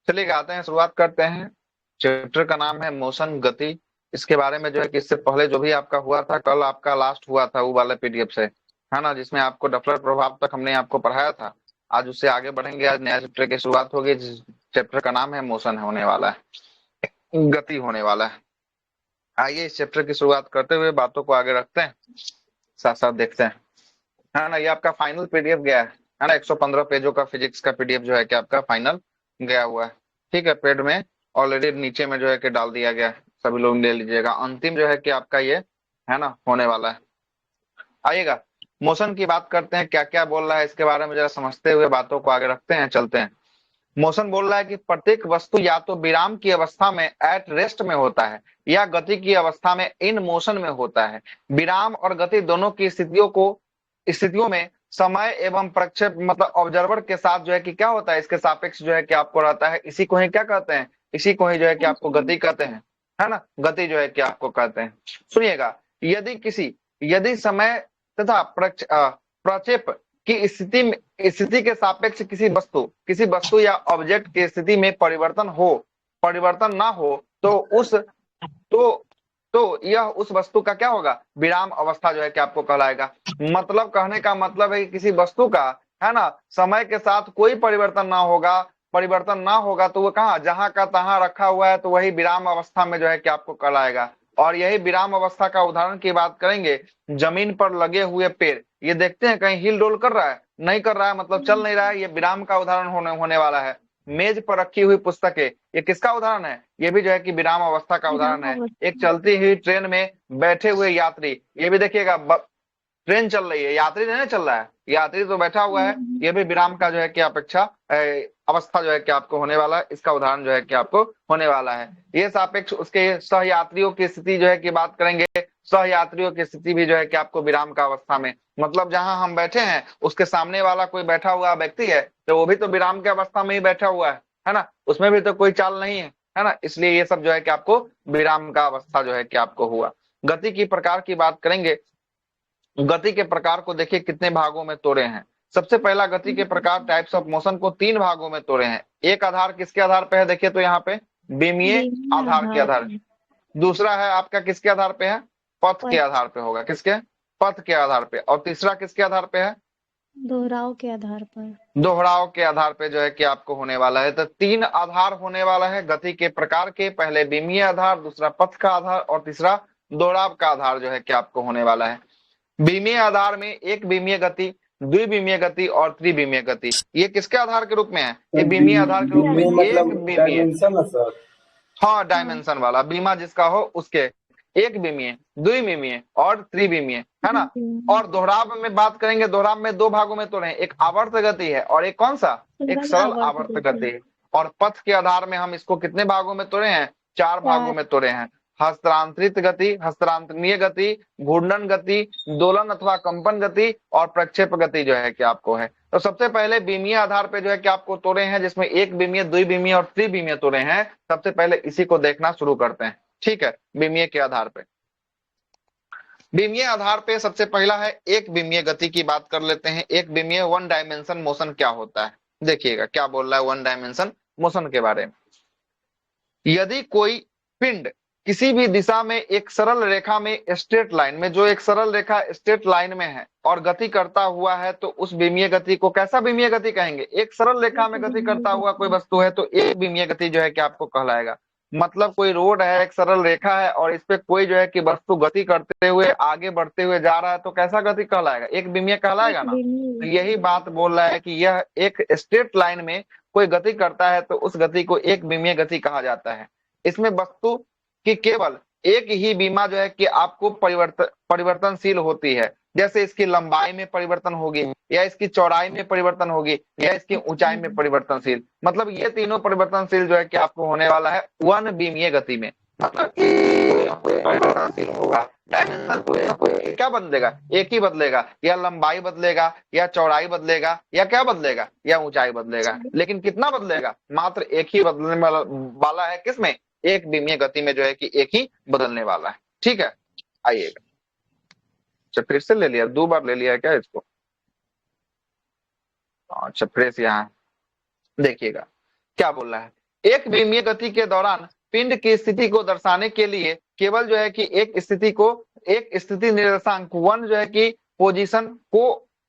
चलिए आते हैं, शुरुआत करते हैं। चैप्टर का नाम है मोशन, गति। इसके बारे में जो है कि इससे पहले जो भी आपका हुआ था, कल आपका लास्ट हुआ था वो वाले पीडीएफ से, है ना, जिसमें आपको डफलर प्रभाव तक हमने आपको पढ़ाया था। आज उससे आगे बढ़ेंगे, आज नया चैप्टर की शुरुआत होगी जिस चैप्टर का नाम है मोशन होने वाला है, गति होने वाला है। आइए इस चैप्टर की शुरुआत करते हुए बातों को आगे रखते हैं, साथ साथ देखते हैं, है ना। ये आपका फाइनल पीडीएफ गया है ना, 115 पेजों का फिजिक्स का पीडीएफ जो है कि आपका फाइनल गया हुआ है। ठीक है, पेड में ऑलरेडी नीचे में जो है कि डाल दिया गया है, सभी लोग ले लीजिएगा। अंतिम जो है कि आपका ये, है ना, होने वाला है। आइएगा, मोशन की बात करते हैं, क्या क्या बोल रहा है इसके बारे में जरा समझते हुए बातों को आगे रखते हैं, चलते हैं। मोशन बोल रहा है कि प्रत्येक वस्तु या तो विराम की अवस्था में एट रेस्ट में होता है या गति की अवस्था में इन मोशन में होता है। विराम और गति दोनों की स्थितियों में समय एवं प्रक्षेप मतलब ऑब्जर्वर के साथ जो है कि क्या होता है, इसके सापेक्ष जो है कि आपको रहता है। इसी को ही क्या कहते हैं, इसी को ही जो है कि आपको गति कहते हैं, है ना। गति जो है कि आपको कहते हैं। सुनिएगा, यदि समय तथा प्रक्षेप की स्थिति के सापेक्ष किसी वस्तु या ऑब्जेक्ट की स्थिति में परिवर्तन ना हो तो उस तो तो यह उस वस्तु का क्या होगा, विराम अवस्था जो है कि आपको कहलाएगा। मतलब कहने का मतलब है कि किसी वस्तु का, है ना, समय के साथ कोई परिवर्तन ना होगा तो वो कहाँ, जहां का तहां रखा हुआ है, तो वही विराम अवस्था में जो है कि आपको कहलाएगा। और यही विराम अवस्था का उदाहरण की बात करेंगे, जमीन पर लगे हुए पेड़, ये देखते हैं कहीं हिल डोल कर रहा है, नहीं कर रहा है, मतलब चल नहीं रहा है, ये विराम का उदाहरण होने वाला है। मेज पर रखी हुई पुस्तकें, ये किसका उदाहरण है, ये भी जो है कि विराम अवस्था का उदाहरण विराम है। एक अवस्था। चलती हुई ट्रेन में बैठे हुए यात्री, ये भी देखिएगा, ट्रेन चल रही है, यात्री नहीं चल रहा है, यात्री तो बैठा हुआ है। ये भी विराम का जो है कि अपेक्षा अवस्था जो है कि आपको होने वाला है, इसका उदाहरण जो है कि आपको होने वाला है। ये सापेक्ष उसके सहयात्रियों की स्थिति जो है कि बात करेंगे, सहयात्रियों की स्थिति भी जो है कि आपको विराम का अवस्था में, मतलब जहां हम बैठे हैं उसके सामने वाला कोई बैठा हुआ व्यक्ति है, तो वो भी तो विराम के अवस्था में ही बैठा हुआ है ना, उसमें भी तो कोई चाल नहीं है ना। इसलिए ये सब जो है कि आपको विराम का अवस्था जो है कि आपको हुआ। गति की प्रकार की बात करेंगे, गति के प्रकार को देखिए कितने भागों में तोड़े हैं। सबसे पहला गति के प्रकार टाइप्स ऑफ मोशन को 3 भागों में तोड़े हैं। एक आधार किसके आधार पे है, देखिए तो यहाँ पे विमीय विभिन्न आधार के आधार आधार। पर। दूसरा है आपका किसके आधार पे है, पथ के पद। आधार पे होगा, किसके, पथ के आधार पे। और तीसरा किसके आधार पे है, दोहराव के आधार पर। दोहराव के आधार पे जो है कि आपको होने वाला है। तो 3 आधार होने वाला है गति के प्रकार के, पहले विमीय आधार, दूसरा पथ का आधार और तीसरा दोहराव का आधार जो है कि आपको होने वाला है। विमीय आधार में एक विमीय गति, द्विविमीय गति और त्रिविमीय गति। ये किसके आधार के रूप में है, ये सर विमीय आधार के रूप में। बीमे एक मतलब विमीय, डायमेंशन है सर। हाँ हाँ। डायमेंशन वाला बीमा जिसका हो उसके, एक विमीय, द्विविमीय और त्रिविमीय, है ना। और दोहराव में बात करेंगे, दोहराव में 2 भागों में तोड़े हैं, एक आवर्त गति है और एक कौन सा, एक सरल सरल आवर्त आवर्त गति। गति है। और पथ के आधार में हम इसको कितने भागों में तोड़े हैं, 4 भागों 4। में तोड़े हैं। हस्तांतरित गति, हस्तांतरणीय गति, घूर्णन गति, दोलन अथवा कंपन गति और प्रक्षेप गति जो है कि आपको है। तो सबसे पहले बीमीय आधार पे जो है कि आपको तोड़े हैं, जिसमें एक बीमीय, द्विबीमीय और त्रिबीमीय तोड़े हैं। सबसे पहले इसी को देखना शुरू करते हैं, ठीक है। बीमीय के आधार पे, बीमीय आधार पे सबसे पहला है एक बीमीय गति की बात कर लेते हैं। एक बीमीय वन डायमेंशन मोशन क्या होता है, देखिएगा क्या बोल रहा है वन डायमेंशन मोशन के बारे में। यदि कोई पिंड किसी भी दिशा में एक सरल रेखा में स्ट्रेट लाइन में, जो एक सरल रेखा स्ट्रेट लाइन में है और गति करता हुआ है, तो उस विमीय गति को कैसा विमीय गति कहेंगे, एक सरल रेखा में गति करता हुआ कोई वस्तु है तो एक विमीय गति जो है कि आपको कहलाएगा। मतलब कोई रोड है, एक सरल रेखा है और इस पे कोई जो है कि वस्तु गति करते हुए आगे बढ़ते हुए जा रहा है, तो कैसा गति कहलाएगा, एक विमीय कहलाएगा एक ना। विमीय तो गति। यही बात बोल रहा है कि यह एक स्ट्रेट लाइन में कोई गति करता है तो उस गति को एक विमीय गति कहा जाता है। इसमें वस्तु की केवल एक ही बीमा जो है कि आपको परिवर्तनशील होती है, जैसे इसकी लंबाई में परिवर्तन होगी या इसकी चौड़ाई में परिवर्तन होगी या इसकी ऊंचाई में परिवर्तनशील, मतलब ये तीनों परिवर्तनशील जो है कि आपको होने वाला है वन बीमीय गति में। मतलब परिवर्तनशील होगा, डायमेंशन क्या बदलेगा, एक ही बदलेगा, या लंबाई बदलेगा या चौड़ाई बदलेगा या क्या बदलेगा, या ऊंचाई बदलेगा, लेकिन कितना बदलेगा, मात्र एक ही बदलने वाला है, किसमें, एक विमीय गति में जो है कि एक ही बदलने वाला है, ठीक है। आइएगा, अच्छा फिर से ले लिया, 2 बार ले लिया है क्या इसको, अच्छा फ्रेश यहाँ देखिएगा क्या बोल रहा है। एक विमीय गति के दौरान पिंड की स्थिति को दर्शाने के लिए केवल जो है कि एक स्थिति निर्देशांक वन जो है कि पोजीशन को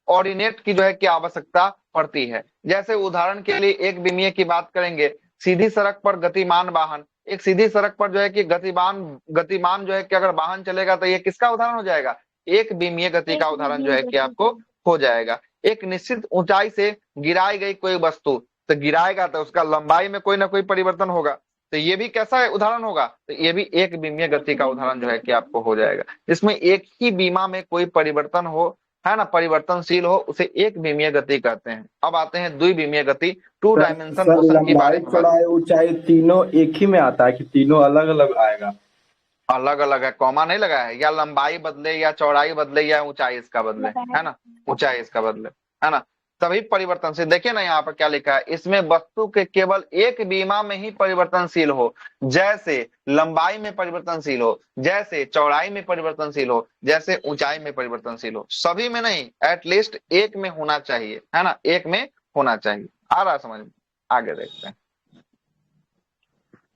ऑर्डिनेट की जो है कि आवश्यकता पड़ती है। जैसे उदाहरण के लिए एक विमीय की बात करेंगे, सीधी सड़क पर गतिमान वाहन, एक सीधी सड़क पर जो है कि गतिमान गतिमान जो है कि अगर वाहन चलेगा तो ये किसका उदाहरण हो जाएगा, एक विमीय गति का उदाहरण जो है कि आपको हो जाएगा। एक निश्चित ऊंचाई से गिराई गई कोई वस्तु, तो गिराएगा तो उसका लंबाई में कोई ना कोई परिवर्तन होगा, तो ये भी कैसा है उदाहरण होगा, तो ये भी एक विमीय गति का उदाहरण जो है कि आपको हो जाएगा। इसमें एक ही बीमा में कोई परिवर्तन हो, है ना, परिवर्तनशील हो, उसे एक विमीय गति कहते हैं। अब आते हैं द्विविमीय गति, टू डायमेंशन मोशन की बारे लंबाई में। चौड़ाई ऊंचाई तीनों एक ही में आता है कि तीनों अलग अलग आएगा? अलग अलग है, कॉमा नहीं लगा है, या लंबाई बदले या चौड़ाई बदले या ऊंचाई इसका बदले, है ना, ऊंचाई इसका बदले, है ना, सभी परिवर्तनशील। देखिए ना यहाँ पर क्या लिखा है, इसमें वस्तु के केवल एक बीमा में ही परिवर्तनशील हो, जैसे लंबाई में परिवर्तनशील हो, जैसे चौड़ाई में परिवर्तनशील हो, जैसे ऊंचाई में परिवर्तनशील हो, सभी में नहीं, एटलीस्ट एक में होना चाहिए, है ना, एक में होना चाहिए। आ रहा समझ में? आगे देखते हैं।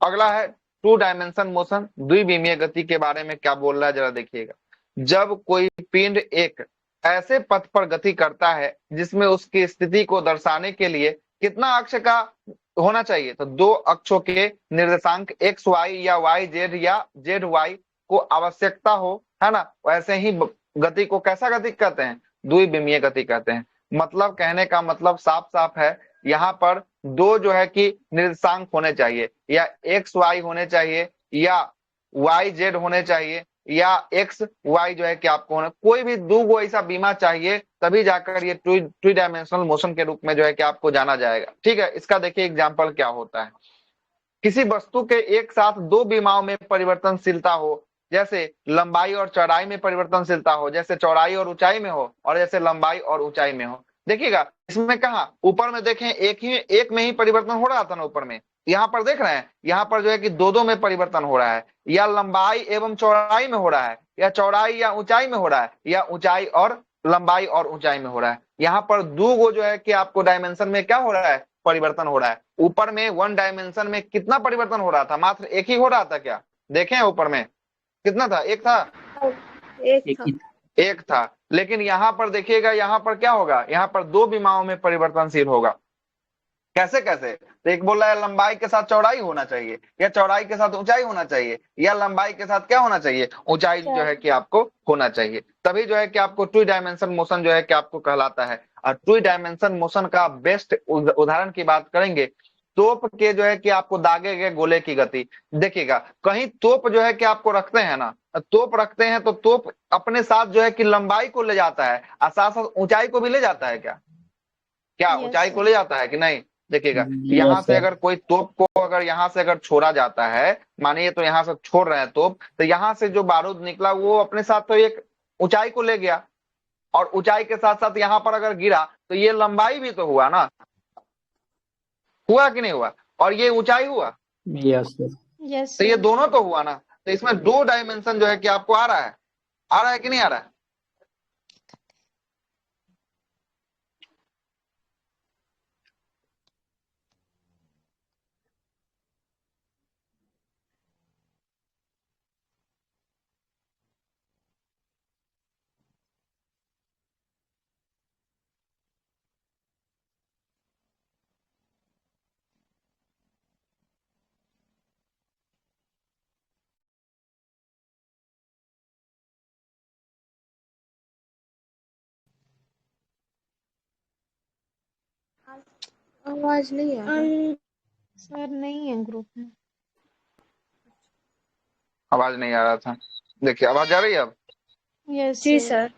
अगला है टू डायमेंशन मोशन, द्विविमीय गति के बारे में क्या बोल रहा है जरा देखिएगा। जब कोई पिंड एक ऐसे पथ पर गति करता है जिसमें उसकी स्थिति को दर्शाने के लिए कितना अक्ष का होना चाहिए, तो दो अक्षों के निर्देशांक एक्स वाई या वाई जेड या जेड वाई को आवश्यकता हो, है ना, वैसे ही गति को कैसा गति कहते हैं, द्विविमीय गति कहते हैं। मतलब कहने का मतलब साफ साफ है, यहाँ पर दो जो है कि निर्देशांक होने चाहिए, या एक्स वाई होने चाहिए या वाई जेड होने चाहिए या एक्स वाई जो है कि आपको होना, कोई भी दो ऐसा बीमा चाहिए, तभी जाकर ये टू डायमेंशनल मोशन के रूप में जो है कि आपको जाना जाएगा। ठीक है, इसका देखिए एग्जांपल क्या होता है। किसी वस्तु के एक साथ दो बीमाओं में परिवर्तनशीलता हो, जैसे लंबाई और चौड़ाई में परिवर्तनशीलता हो, जैसे चौड़ाई और ऊंचाई में हो, और जैसे लंबाई और ऊंचाई में हो। देखिएगा इसमें कहा ऊपर में देखें एक में ही परिवर्तन हो रहा था ना ऊपर में, यहाँ पर देख रहे हैं, यहाँ पर जो है कि दो में परिवर्तन हो रहा है, या लंबाई एवं चौड़ाई में हो रहा है, या चौड़ाई या ऊंचाई में हो रहा है, या ऊंचाई और लंबाई और ऊंचाई में हो रहा है। यहाँ पर दो गो जो है कि आपको डायमेंशन में क्या हो रहा है, परिवर्तन हो रहा है। ऊपर में वन डायमेंशन में कितना परिवर्तन हो रहा था, मात्र एक ही हो रहा था क्या, देखें ऊपर में कितना था, एक था, एक था। लेकिन यहाँ पर देखिएगा, यहाँ पर क्या होगा, यहाँ पर दो बीमाओं में परिवर्तनशील होगा। कैसे कैसे, तो एक बोल रहा है लंबाई के साथ चौड़ाई होना चाहिए, या चौड़ाई के साथ ऊंचाई होना चाहिए, या लंबाई के साथ क्या होना चाहिए, ऊंचाई जो है कि आपको होना चाहिए, तभी जो है कि आपको टू डायमेंशन मोशन जो है कि आपको कहलाता है। और टू डायमेंशन मोशन का बेस्ट उदाहरण की बात करेंगे, तोप के जो है कि आपको दागे गए गोले की गति। देखिएगा कहीं तोप जो है कि आपको रखते हैं ना, तोप रखते हैं तो तोप अपने साथ जो है कि लंबाई को ले जाता है और साथ साथ ऊंचाई को भी ले जाता है क्या, क्या ऊंचाई को ले जाता है कि नहीं। देखिएगा यहाँ से अगर कोई तोप को अगर यहाँ से अगर छोड़ा जाता है, मानिए तो यहाँ से छोड़ रहे हैं तोप, तो यहाँ से जो बारूद निकला वो अपने साथ तो एक ऊंचाई को ले गया, और ऊंचाई के साथ साथ यहाँ पर अगर गिरा तो ये लंबाई भी तो हुआ ना, हुआ कि नहीं हुआ, और ये ऊंचाई हुआ। यस यस तो ये दोनों तो हुआ ना, तो इसमें दो डायमेंशन जो है कि आपको आ रहा है कि नहीं आ रहा है। आवाज नहीं आ रहा सर, नहीं है ग्रुप में। आवाज नहीं आ रहा था, देखिए आवाज आ रही है अब। यस जी सर।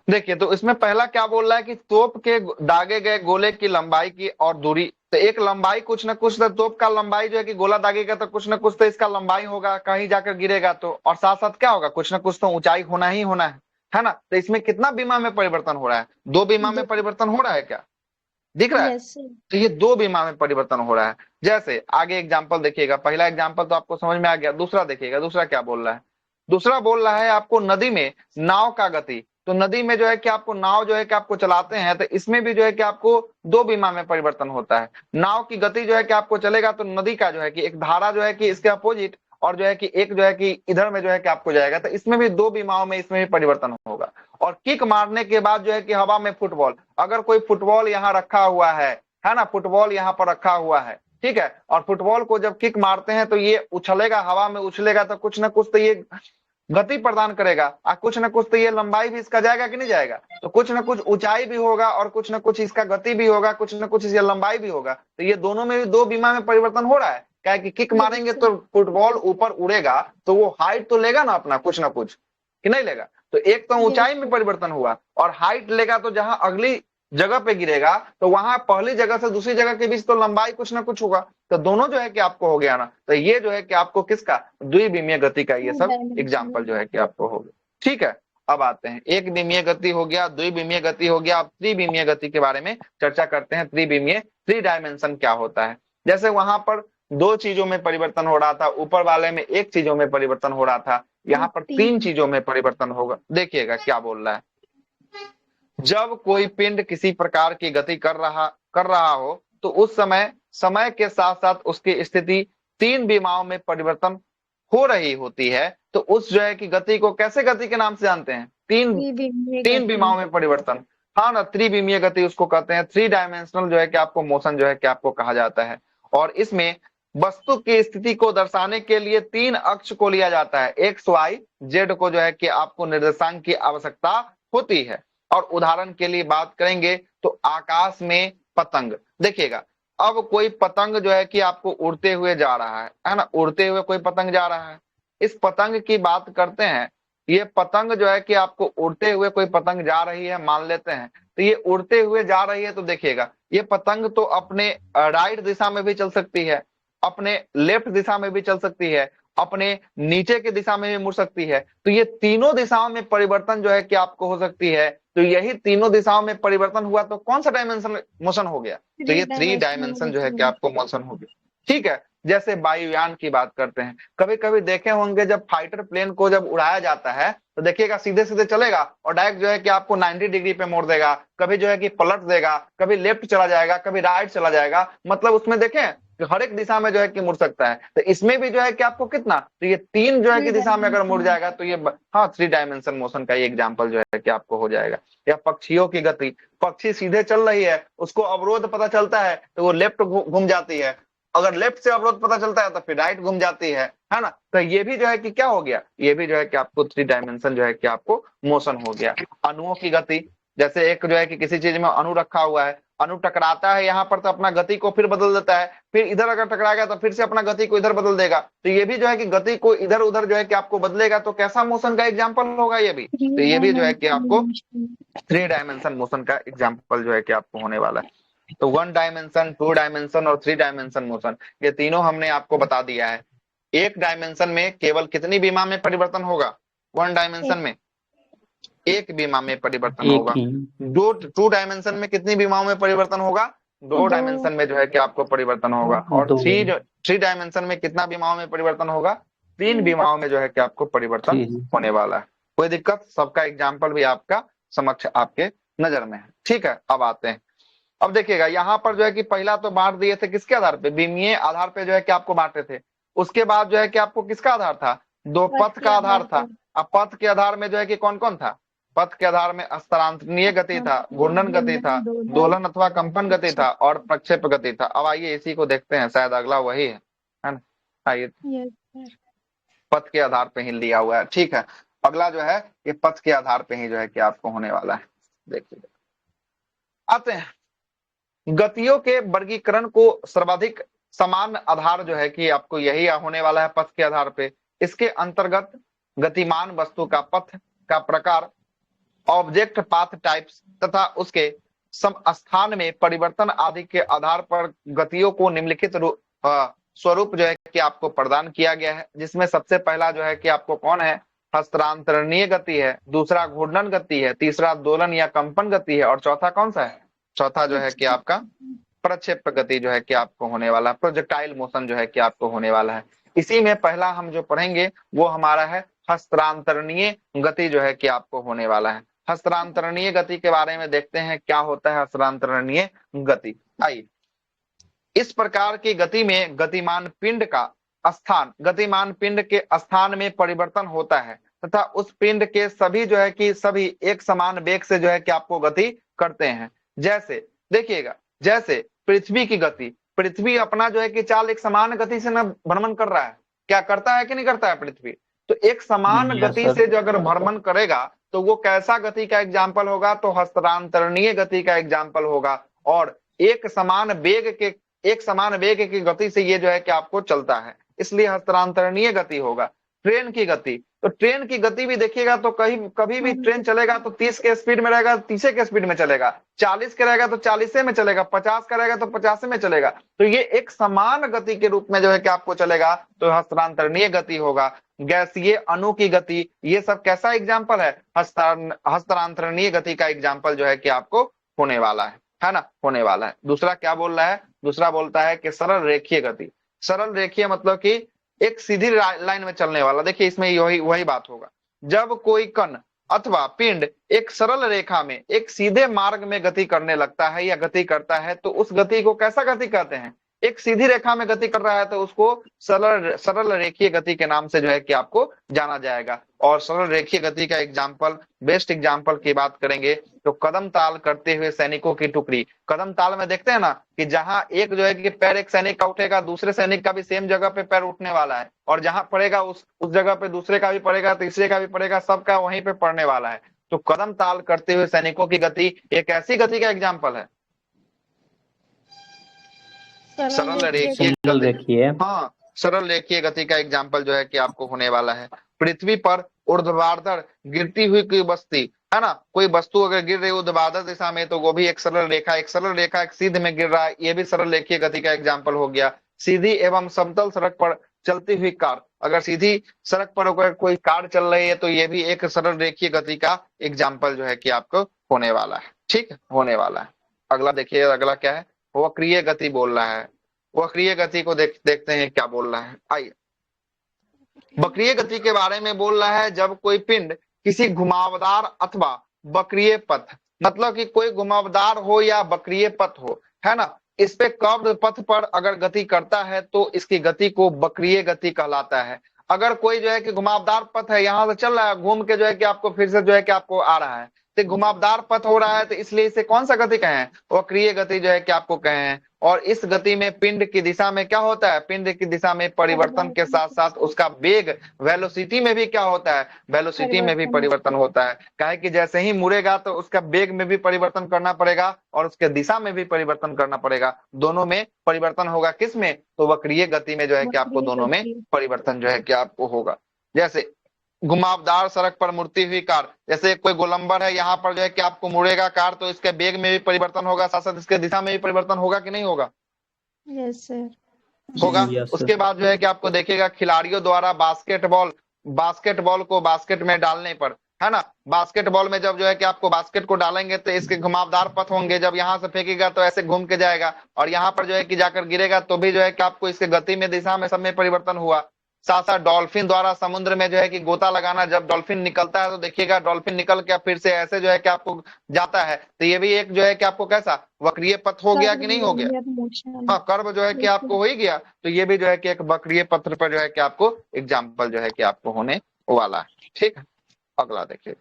देखिए तो इसमें पहला क्या बोल रहा है कि तोप के दागे गए गोले की लंबाई की और दूरी, तो एक लंबाई कुछ ना कुछ तो तोप का लंबाई जो है कि गोला दागेगा तो कुछ ना कुछ तो इसका लंबाई होगा, कहीं जाकर गिरेगा तो, और साथ साथ क्या होगा, कुछ ना कुछ तो ऊंचाई होना ही होना है ना। तो इसमें कितना बीमा में परिवर्तन हो रहा है, दो बीमा में परिवर्तन हो रहा है क्या, दिख रहा है। Yes sir. तो ये दो बीमा में परिवर्तन हो रहा है। जैसे आगे एग्जाम्पल देखिएगा, पहला एग्जाम्पल तो आपको समझ में आ गया, दूसरा देखिएगा दूसरा क्या बोल रहा है। दूसरा बोल रहा है आपको नदी में नाव का गति, तो नदी में जो है कि आपको नाव जो है कि आपको चलाते हैं, तो इसमें भी जो है कि आपको दो विमा में परिवर्तन होता है। नाव की गति जो है कि आपको चलेगा तो नदी का जो है कि एक धारा जो है कि इसके अपोजिट, और जो है कि एक जो है कि इधर में जो है कि आपको जाएगा, तो इसमें भी दो विमाओं में इसमें भी परिवर्तन होगा। और किक मारने के बाद जो है कि हवा में फुटबॉल, अगर कोई फुटबॉल यहाँ रखा हुआ है ना, फुटबॉल यहाँ पर रखा हुआ है, ठीक है, और फुटबॉल को जब किक मारते हैं तो ये उछलेगा, हवा में उछलेगा, तो कुछ ना कुछ तो ये गति प्रदान करेगा, और कुछ ना कुछ तो ये लंबाई भी इसका जाएगा कि नहीं जाएगा, तो कुछ ना कुछ ऊंचाई भी होगा और कुछ ना कुछ इसका गति भी होगा, कुछ ना कुछ इसकी लंबाई भी होगा। तो ये दोनों में भी दो विमा में परिवर्तन हो रहा है। क्या है कि किक मारेंगे तो फुटबॉल ऊपर उड़ेगा, तो वो हाइट तो लेगा ना अपना कुछ ना कुछ, कि नहीं लेगा। तो एक तो ऊंचाई में परिवर्तन हुआ, और हाइट लेगा तो जहां अगली जगह पे गिरेगा तो वहां पहली जगह से दूसरी जगह के बीच तो लंबाई कुछ ना कुछ होगा, तो दोनों जो है कि आपको हो गया ना। तो ये जो है कि आपको किसका, द्विविमीय गति का ये सब एग्जाम्पल जो है कि आपको हो गया। ठीक है, अब आते हैं एक विमीय गति हो गया, द्विविमीय गति हो गया। अब त्रिविमीय गति के बारे में चर्चा करते हैं। त्रिविमीय, थ्री डायमेंशन क्या होता है। जैसे वहां पर दो चीजों में परिवर्तन हो रहा था, ऊपर वाले में एक चीजों में परिवर्तन हो रहा था, यहाँ पर तीन चीजों में परिवर्तन होगा। देखिएगा क्या बोल रहा है। जब कोई पिंड किसी प्रकार की गति कर रहा हो तो उस समय के साथ साथ उसकी स्थिति तीन विमाओं में परिवर्तन हो रही होती है, तो उस जो है कि गति को कैसे गति के नाम से जानते हैं, तीन विमाओं में परिवर्तन। हाँ ना, त्रिविमीय गति उसको कहते हैं। थ्री डायमेंशनल जो है कि आपको मोशन जो है कि आपको कहा जाता है। और इसमें वस्तु की स्थिति को दर्शाने के लिए तीन अक्ष को लिया जाता है, एक्स वाई जेड को जो है कि आपको निर्देशांक की आवश्यकता होती है। और उदाहरण के लिए बात करेंगे तो आकाश में पतंग। देखिएगा, अब कोई पतंग जो है कि आपको उड़ते हुए जा रहा है ना, उड़ते हुए कोई पतंग जा रहा है। इस पतंग की बात करते हैं, ये पतंग जो है कि आपको उड़ते हुए कोई पतंग जा रही है मान लेते हैं, तो ये उड़ते हुए जा रही है, तो देखिएगा ये पतंग तो अपने राइट दिशा में भी चल सकती है, अपने लेफ्ट दिशा में भी चल सकती है, अपने नीचे की दिशा में भी मुड़ सकती है। तो ये तीनों दिशाओं में परिवर्तन जो है कि आपको हो सकती है। तो यही तीनों दिशाओं में परिवर्तन हुआ तो कौन सा डायमेंशन मोशन हो गया, तो ये थ्री डायमेंशन जो है कि आपको मोशन हो गया। ठीक है, जैसे वायुयान की बात करते हैं, कभी कभी देखे होंगे जब फाइटर प्लेन को जब उड़ाया जाता है तो देखिएगा सीधे सीधे चलेगा और डायरेक्ट जो है कि आपको 90 डिग्री पे मोड़ देगा, कभी जो है कि पलट देगा, कभी लेफ्ट चला जाएगा, कभी राइट चला जाएगा। मतलब उसमें देखें हर एक दिशा में जो है कि मुड़ सकता है। तो इसमें भी जो है कि आपको कितना, तो ये तीन जो है कि दिशा में अगर मुड़ जाएगा तो ये हाँ थ्री डायमेंशन मोशन का ये एग्जाम्पल जो है कि आपको हो जाएगा। या पक्षियों की गति, पक्षी सीधे चल रही है, उसको अवरोध पता चलता है तो वो लेफ्ट घूम जाती है, अगर लेफ्ट से अवरोध पता चलता है तो फिर राइट घूम जाती है ना। तो ये भी जो है कि क्या हो गया, ये भी जो है कि आपको थ्री डायमेंशन जो है कि आपको मोशन हो गया। अणुओं की गति, जैसे एक जो है कि किसी चीज में अणु रखा हुआ है, अणु टकराता है यहाँ पर तो अपना गति को फिर बदल देता है, फिर इधर अगर टकराएगा तो फिर से अपना गति को इधर बदल देगा। तो ये भी जो है कि गति को इधर उधर जो है कि आपको बदलेगा, तो कैसा मोशन का एग्जाम्पल होगा ये भी, तो ये भी जो है कि आपको थ्री डायमेंशन मोशन का एग्जाम्पल जो है कि आपको होने वाला है। तो वन डायमेंशन, टू डायमेंशन और थ्री डायमेंशन मोशन, ये तीनों हमने आपको बता दिया है। एक डायमेंशन में केवल कितनी विमा में परिवर्तन होगा, वन डायमेंशन में एक विमा में परिवर्तन होगा। टू डायमेंशन में कितनी विमाओं में परिवर्तन होगा, दो डायमेंशन में जो है कि आपको परिवर्तन होगा। और थ्री डायमेंशन में कितना विमाओं में परिवर्तन होगा, तीन विमाओं में जो है कि आपको परिवर्तन होने वाला है। कोई दिक्कत, सबका एग्जाम्पल भी आपका समक्ष आपके नजर में है। ठीक है, अब आते हैं। अब देखिएगा यहाँ पर जो है कि पहला तो बांट दिए थे किसके आधार पे, विमीय आधार पे जो है कि आपको बांटे थे। उसके बाद जो है कि आपको किसका आधार था, दो पथ का आधार था। अब पथ के आधार में जो है कि कौन कौन था, पथ के आधार में स्थानांतरणीय गति था, घूर्णन गति था, दोलन अथवा कंपन गति था और प्रक्षेप गति था। अब आइए इसी को देखते हैं, शायद अगला वही है ना। आइए, पथ के आधार पे ही लिया हुआ है। ठीक है, अगला जो है ये पथ के आधार पे ही जो है कि आपको होने वाला है। देखिए आते हैं, गतियों के वर्गीकरण को सर्वाधिक समान आधार जो है कि आपको यही होने वाला है पथ के आधार पे। इसके अंतर्गत गतिमान वस्तु का पथ का प्रकार, ऑब्जेक्ट पाथ टाइप्स तथा उसके स्थान में परिवर्तन आदि के आधार पर गतियों को निम्नलिखित स्वरूप जो है कि आपको प्रदान किया गया है। जिसमें सबसे पहला जो है कि आपको कौन है, हस्तांतरणीय गति है, दूसरा घूर्णन गति है, तीसरा दोलन या कंपन गति है और चौथा कौन सा है, चौथा जो है कि आपका प्रक्षेप गति जो है कि आपको होने वाला है, प्रोजेक्टाइल मोशन जो है कि आपको होने वाला है। इसी में पहला हम जो पढ़ेंगे वो हमारा है हस्तांतरणीय गति जो है कि आपको होने वाला है। हस्तांतरणीय गति के बारे में देखते हैं, क्या होता है हस्तांतरणीय गति। आइए, इस प्रकार की गति में गतिमान पिंड के स्थान में परिवर्तन होता है तथा उस पिंड के सभी जो है कि सभी एक समान वेग से जो है कि आपको गति करते हैं। जैसे देखिएगा, जैसे पृथ्वी की गति, पृथ्वी अपना जो है कि चाल एक समान गति से न भ्रमण कर रहा है, क्या करता है कि नहीं करता है पृथ्वी? तो एक समान गति से जो अगर भ्रमण करेगा तो वो कैसा गति का एग्जाम्पल होगा? तो हस्तांतरणीय गति का एग्जाम्पल होगा। और एक समान वेग की गति से ये जो है कि आपको चलता है, इसलिए हस्तांतरणीय गति होगा। ट्रेन की गति, तो ट्रेन की गति भी देखिएगा तो कभी भी ट्रेन चलेगा तो 30 के स्पीड में रहेगा, 30 के स्पीड में चलेगा, 40 के रहेगा तो 40 में चलेगा, 50 का रहेगा तो 50 में चलेगा। तो ये एक समान गति के रूप में जो है कि आपको चलेगा, तो हस्तांतरणीय गति होगा। गैसीय अणु की गति, ये सब कैसा एग्जाम्पल है? हस्तांतरणीय गति का एग्जाम्पल जो है कि आपको होने वाला है ना, होने वाला है। दूसरा क्या बोल रहा है? दूसरा बोलता है कि सरल रेखीय गति। सरल रेखीय मतलब कि एक सीधी लाइन में चलने वाला। देखिए इसमें वही बात होगा, जब कोई कण अथवा पिंड एक सरल रेखा में एक सीधे मार्ग में गति करने लगता है या गति करता है तो उस गति को कैसा गति कहते हैं? एक सीधी रेखा में गति कर रहा है तो उसको सरल रेखीय गति के नाम से जो है कि आपको जाना जाएगा। और सरल रेखीय गति का एग्जाम्पल, बेस्ट एग्जाम्पल की बात करेंगे तो कदम ताल करते हुए सैनिकों की टुकड़ी। कदम ताल में देखते हैं ना कि जहां एक जो है कि पैर एक सैनिक का उठेगा, दूसरे सैनिक का भी सेम जगह पे पैर उठने वाला है, और जहां पड़ेगा उस जगह पे दूसरे का भी पड़ेगा, तीसरे का भी पड़ेगा, सबका वहीं पे पड़ने वाला है। तो कदम ताल करते हुए सैनिकों की गति एक ऐसी गति का एग्जाम्पल है, सरल रेखीय, हाँ, सरल रेखीय गति का एग्जाम्पल जो है कि आपको होने वाला है। पृथ्वी पर ऊर्ध्वाधर गिरती हुई कोई बस्ती है ना, कोई वस्तु अगर गिर रही है ऊर्ध्वाधर दिशा में तो वो भी एक सरल रेखा एक सीध में गिर रहा है, ये भी सरल रेखीय गति का एग्जाम्पल हो गया। सीधी एवं समतल सड़क पर चलती हुई कार, अगर सीधी सड़क पर अगर कोई कार चल रही है तो ये भी एक सरल रेखीय गति का एग्जाम्पल जो है कि आपको होने वाला है। ठीक है, होने वाला है। अगला देखिए, अगला क्या है? वक्रीय गति बोल रहा है। वक्रीय गति को देखते हैं क्या बोल रहा है। आइए, वक्रीय गति के बारे में बोल रहा है, जब कोई पिंड किसी घुमावदार अथवा वक्रीय पथ, मतलब कि कोई घुमावदार हो या वक्रीय पथ हो, है ना, इस पे कर्व पथ पर अगर गति करता है तो इसकी गति को वक्रीय गति कहलाता है। अगर कोई जो है कि घुमावदार पथ है, यहां से चल रहा है, घूम के जो है कि आपको फिर से जो है कि आपको आ रहा है, तो घुमावदार पथ हो रहा है, तो इसलिए इसे कौन सा गति कहें? वक्रीय गति जो है कि आपको कहें। और इस गति में पिंड की दिशा में क्या होता है? पिंड की दिशा में परिवर्तन के साथ साथ उसका वेग, वेलोसिटी में भी क्या होता है? वेलोसिटी में भी परिवर्तन होता है। काहे कि जैसे ही मुड़ेगा तो उसका वेग में भी परिवर्तन करना पड़ेगा और उसके दिशा में भी परिवर्तन करना पड़ेगा, दोनों में परिवर्तन होगा। किस में? तो वक्रीय गति में जो है कि आपको दोनों में परिवर्तन जो है कि आपको होगा। जैसे घुमावदार सड़क पर मुड़ती हुई कार, जैसे कोई गोलंबर है, यहाँ पर जो है कि आपको मुड़ेगा कार तो इसके वेग में भी परिवर्तन होगा, साथ साथ इसके दिशा में भी परिवर्तन होगा कि नहीं होगा? यस सर, होगा। उसके बाद जो है कि आपको देखिएगा खिलाड़ियों द्वारा बास्केटबॉल को बास्केट में डालने पर, है ना, बास्केटबॉल में जब जो है कि आपको बास्केट को डालेंगे तो इसके घुमावदार पथ होंगे, जब यहाँ से फेंकेगा तो ऐसे घूम के जाएगा और यहाँ पर जो है कि जाकर गिरेगा तो भी जो है कि आपको इसके गति में, दिशा में, सब में परिवर्तन हुआ। साथ साथ डॉल्फिन द्वारा समुद्र में जो है कि गोता लगाना, जब डॉल्फिन निकलता है तो देखिएगा डॉल्फिन निकल के फिर से ऐसे जो है कि आपको जाता है, तो ये भी एक जो है कि आपको कैसा वक्रीय पथ हो गया कि नहीं हो गया? हाँ, कर्व जो है कि आपको हो ही गया, तो ये भी जो है कि एक वक्रीय पथ पर जो है कि आपको एग्जाम्पल जो है कि आपको होने वाला है। ठीक है, अगला देखिए,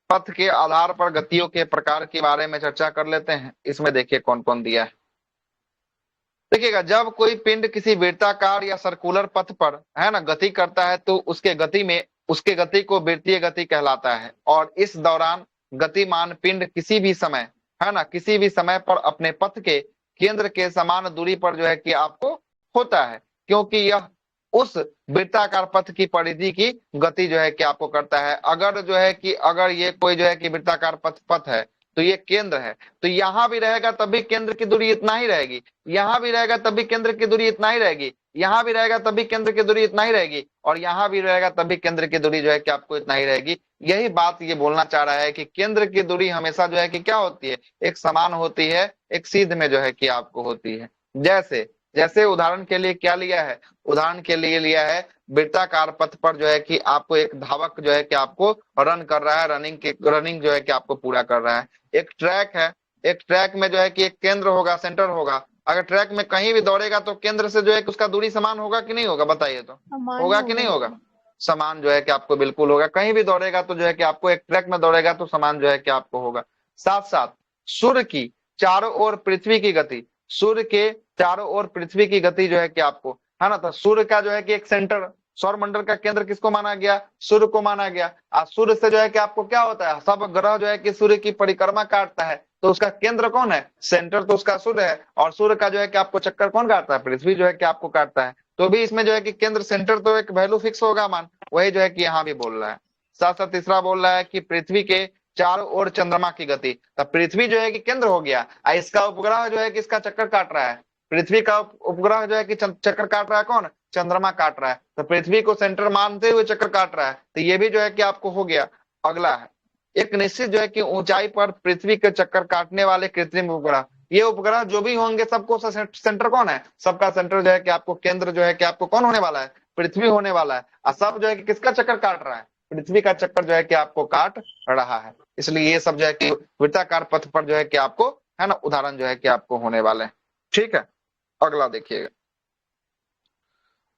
पथ के आधार पर गतियों के प्रकार के बारे में चर्चा कर लेते हैं। इसमें देखिए कौन कौन दिया है। देखिएगा, जब कोई पिंड किसी वृत्ताकार या सर्कुलर पथ पर, है ना, गति करता है तो उसके गति को वृत्तीय गति कहलाता है। और इस दौरान गतिमान पिंड किसी भी समय, है ना, किसी भी समय पर अपने पथ के केंद्र के समान दूरी पर जो है कि आपको होता है, क्योंकि यह उस वृत्ताकार पथ की परिधि की गति जो है कि आपको करता है। अगर जो है कि अगर ये कोई जो है कि वृत्ताकार पथ है तो ये केंद्र है, तो यहाँ भी रहेगा तब भी केंद्र की दूरी इतना ही रहेगी, यहाँ भी रहेगा तब भी केंद्र की दूरी इतना ही रहेगी, यहाँ भी रहेगा तब भी केंद्र की दूरी इतना ही रहेगी, और यहाँ भी रहेगा तब भी केंद्र की दूरी जो है कि आपको इतना ही रहेगी। यही बात ये बोलना चाह रहा है कि केंद्र की दूरी हमेशा जो है कि क्या होती है? एक समान होती है, एक सीध में जो है कि आपको होती है। जैसे जैसे उदाहरण के लिए क्या लिया है, उदाहरण के लिए लिया है वृत्ताकार पथ पर जो है कि आपको एक धावक जो है कि आपको रन कर रहा है, रनिंग जो है कि आपको पूरा कर रहा है। एक ट्रैक है, एक ट्रैक में जो है कि एक केंद्र होगा, सेंटर होगा। अगर ट्रैक में कहीं भी दौड़ेगा तो केंद्र से जो है कि उसका दूरी समान होगा कि नहीं होगा, बताइए तो। समान होगा कि नहीं होगा? समान जो है कि आपको बिल्कुल होगा। कहीं भी दौड़ेगा तो जो है कि आपको, एक ट्रैक में दौड़ेगा तो समान जो है कि आपको होगा। साथ साथ सूर्य की चारों ओर पृथ्वी की गति, सूर्य के चारों ओर पृथ्वी की गति जो है कि आपको, है ना, तो सूर्य का जो है कि एक सेंटर, सौर मंडल का केंद्र किसको माना गया, सूर्य को माना गया। आज सूर्य से जो है कि आपको क्या होता है, सब ग्रह जो है कि सूर्य की परिक्रमा काटता है, तो उसका केंद्र कौन है, सेंटर तो उसका सूर्य है। और सूर्य का जो है कि आपको चक्कर कौन काटता है, पृथ्वी जो है कि आपको काटता है। तो भी इसमें जो है कि केंद्र सेंटर तो एक वैल्यू फिक्स होगा मान, वही जो है कि यहाँ भी बोल रहा है। साथ साथ तीसरा बोल रहा है कि पृथ्वी के चारों ओर चंद्रमा की गति, तो पृथ्वी जो है कि केंद्र हो गया, इसका उपग्रह जो है कि इसका चक्कर काट रहा है। पृथ्वी का उपग्रह जो है कि चक्कर काट रहा है कौन, चंद्रमा काट रहा है, तो पृथ्वी को सेंटर मानते हुए चक्कर काट रहा है, तो ये भी जो है कि आपको हो गया। अगला है, एक निश्चित जो है कि ऊंचाई पर पृथ्वी के चक्कर काटने वाले कृत्रिम उपग्रह। ये उपग्रह जो भी होंगे सबको सेंटर कौन है, सबका सेंटर जो है कि आपको, केंद्र जो है कि आपको कौन होने वाला है, पृथ्वी होने वाला है। और सब जो है कि किसका चक्कर काट रहा है, पृथ्वी का चक्कर जो है कि आपको काट रहा है। इसलिए ये सब जो है कि वृत्ताकार पथ पर जो है कि आपको, है ना, उदाहरण जो है कि आपको होने वाले हैं। ठीक है, अगला देखिएगा,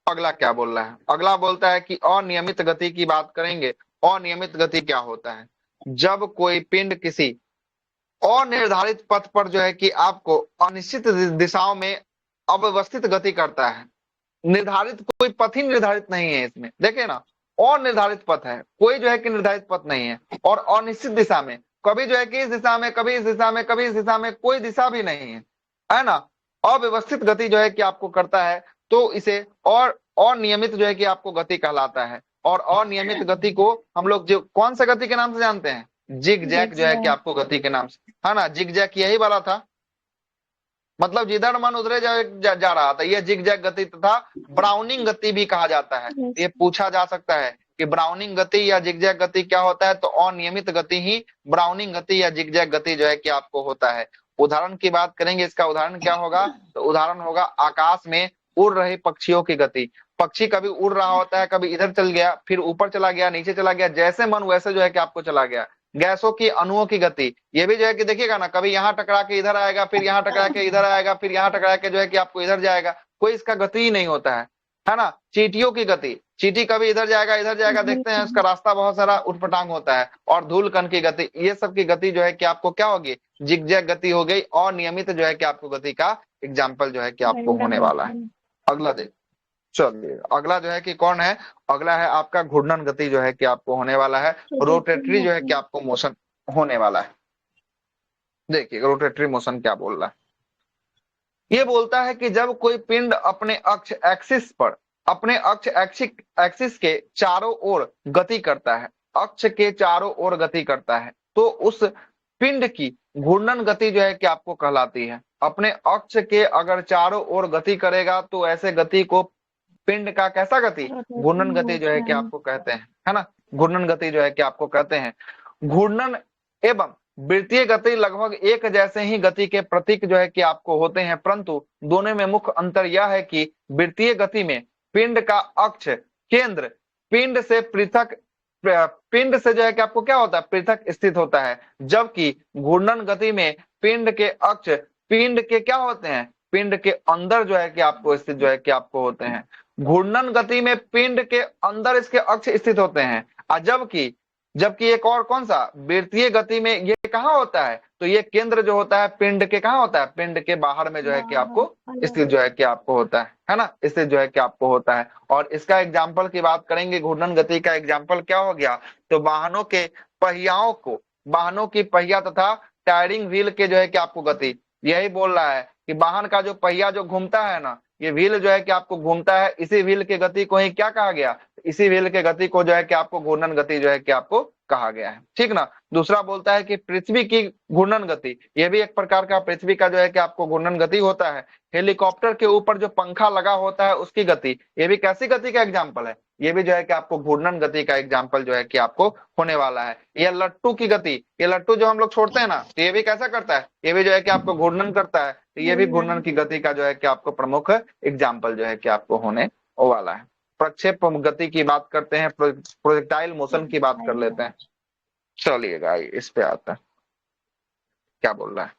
अगला क्या बोल रहा है। अगला बोलता है कि अनियमित गति की बात करेंगे। अनियमित गति क्या होता है, जब कोई पिंड किसी अनिर्धारित पथ पर जो है कि आपको अनिश्चित दिशाओं में अव्यवस्थित गति करता है। निर्धारित कोई पथ ही निर्धारित नहीं है इसमें, देखे ना, अनिर्धारित पथ है, कोई जो है कि निर्धारित पथ नहीं है। और अनिश्चित दिशा में, कभी जो है कि इस दिशा में, कभी इस दिशा में, कभी इस दिशा में, कोई दिशा भी नहीं है ना। अव्यवस्थित गति जो है कि आपको करता है, तो इसे और अनियमित जो है कि आपको गति कहलाता है। और अनियमित गति को हम लोग जो कौन सा गति के नाम से जानते हैं, जिग जैक जो है कि आपको गति के नाम से, है ना, जिग जैक यही वाला था, मतलब जिधर मन उधरे जा रहा था, यह जिग जैग गति तथा ब्राउनिंग गति भी कहा जाता है। ये पूछा जा सकता है कि ब्राउनिंग गति या जिग जैग गति क्या होता है, तो अनियमित गति ही ब्राउनिंग गति या जिग जैग गति जो है कि आपको होता है। उदाहरण की बात करेंगे, इसका उदाहरण क्या होगा, तो उदाहरण होगा आकाश में उड़ रहे पक्षियों की गति। पक्षी कभी उड़ रहा होता है, कभी इधर चल गया, फिर ऊपर चला गया, नीचे चला गया, जैसे मन वैसे जो है कि आपको चला गया। गैसों की अणुओं की गति, ये भी जो है कि देखिएगा ना, कभी यहाँ टकरा के इधर आएगा, फिर यहाँ टकरा के इधर आएगा, फिर यहाँ टकरा के जो है कि आपको इधर जाएगा, कोई इसका गति ही नहीं होता है ना। चींटियों की गति, चींटी कभी इधर जाएगा, देखते हैं उसका रास्ता बहुत सारा उटपटांग होता है। और धूल कण की गति, ये सब की गति जो है कि आपको क्या होगी, जिगजैग गति हो गई। और नियमित जो है कि आपको गति का एग्जाम्पल जो है कि आपको होने वाला है। अगला देख, चलिए अगला जो है कि कौन है, अगला है आपका घूर्णन गति जो है कि आपको होने वाला है। रोटेटरी जो है कि आपको मोशन होने वाला है। देखिए रोटेटरी मोशन क्या बोल रहा है, ये बोलता है कि जब कोई पिंड अपने अक्ष एक्सिस पर, अपने अक्ष एक्सिस के चारों ओर गति करता है, अक्ष के चारों ओर गति करता है, तो उस पिंड की घूर्णन गति जो है कि आपको कहलाती है। अपने अक्ष के अगर चारों ओर गति करेगा तो ऐसे गति को पिंड का कैसा गति, घूर्णन गति जो है कि आपको कहते हैं, है ना, घूर्णन गति जो है कि आपको कहते हैं। घूर्णन एवं वृत्तीय गति लगभग एक जैसे ही गति के प्रतीक जो है कि आपको होते हैं, परंतु दोनों में मुख्य अंतर यह है कि वृत्तीय गति में पिंड का अक्ष केंद्र पिंड से पृथक, पिंड से जो है कि आपको क्या होता है, पृथक स्थित होता है, जबकि घूर्णन गति में पिंड के अक्ष पिंड के क्या होते हैं, पिंड के अंदर जो है कि आपको स्थित जो है कि आपको होते हैं। घूर्णन गति में पिंड के अंदर इसके अक्ष स्थित होते हैं, और जबकि एक और कौन सा, वृत्तीय गति में ये कहाँ होता है, तो ये केंद्र जो होता है पिंड के कहाँ होता है, पिंड के बाहर में जो है कि आपको स्थित जो है कि आपको होता है ना, स्थित जो है कि आपको होता है। और इसका एग्जाम्पल की बात करेंगे, घूर्णन गति का एग्जाम्पल क्या हो गया, तो वाहनों के पहियाओं को, वाहनों की पहिया तथा टायरिंग व्हील के जो है कि आपको गति, यही बोल रहा है कि वाहन का जो पहिया जो घूमता है ना, ये व्हील जो है कि आपको घूमता है, इसी व्हील की गति को ही क्या कहा गया, इसी व्हील के गति को जो है कि आपको घूर्णन गति जो है कि आपको कहा गया है, ठीक ना। दूसरा बोलता है कि पृथ्वी की घूर्णन गति, ये भी एक प्रकार का पृथ्वी का जो है कि आपको घूर्णन गति होता है। हेलीकॉप्टर के ऊपर जो पंखा लगा होता है उसकी गति, ये भी कैसी गति का एग्जाम्पल है, ये भी जो है कि आपको घूर्णन गति का एग्जाम्पल जो है कि आपको होने वाला है। ये लट्टू की गति, ये लट्टू जो हम लोग छोड़ते हैं ना, तो ये भी कैसा करता है, ये भी जो है कि आपको घूर्णन करता है, तो ये भी घूर्णन की गति का जो है कि आपको प्रमुख एग्जाम्पल जो है कि आपको होने वाला है। प्रक्षेप गति की बात करते हैं, प्रोजेक्टाइल मोशन की बात कर लेते हैं। चलिएगा इस पे आता है, क्या बोल रहा है।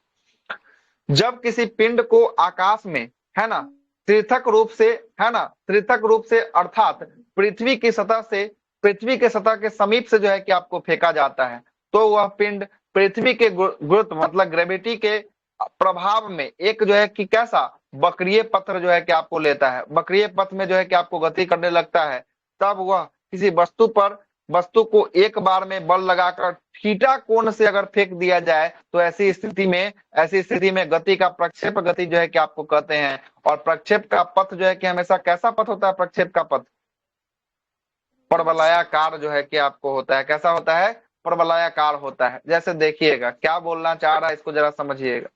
जब किसी पिंड को आकाश में, है ना, त्रिथक रूप से, है ना, त्रिथक रूप से अर्थात पृथ्वी की सतह से, पृथ्वी के सतह के समीप से जो है कि आपको फेंका जाता है, तो वह पिंड पृथ्वी के गुरुत्व मतलब ग्रेविटी के प्रभाव में एक जो है कि कैसा वक्रीय पथ जो है कि आपको लेता है, वक्रीय पथ में जो है कि आपको गति करने लगता है। तब वह किसी वस्तु को एक बार में बल लगाकर थीटा कोण से अगर फेंक दिया जाए तो ऐसी स्थिति में गति का प्रक्षेप गति जो है कि आपको कहते हैं। और प्रक्षेप का पथ जो है कि हमेशा कैसा पथ होता है, प्रक्षेप का पथ परवलयाकार जो है कि आपको होता है, कैसा होता है, परवलयाकार होता है। जैसे देखिएगा क्या बोलना चाह रहा है, इसको जरा समझिएगा।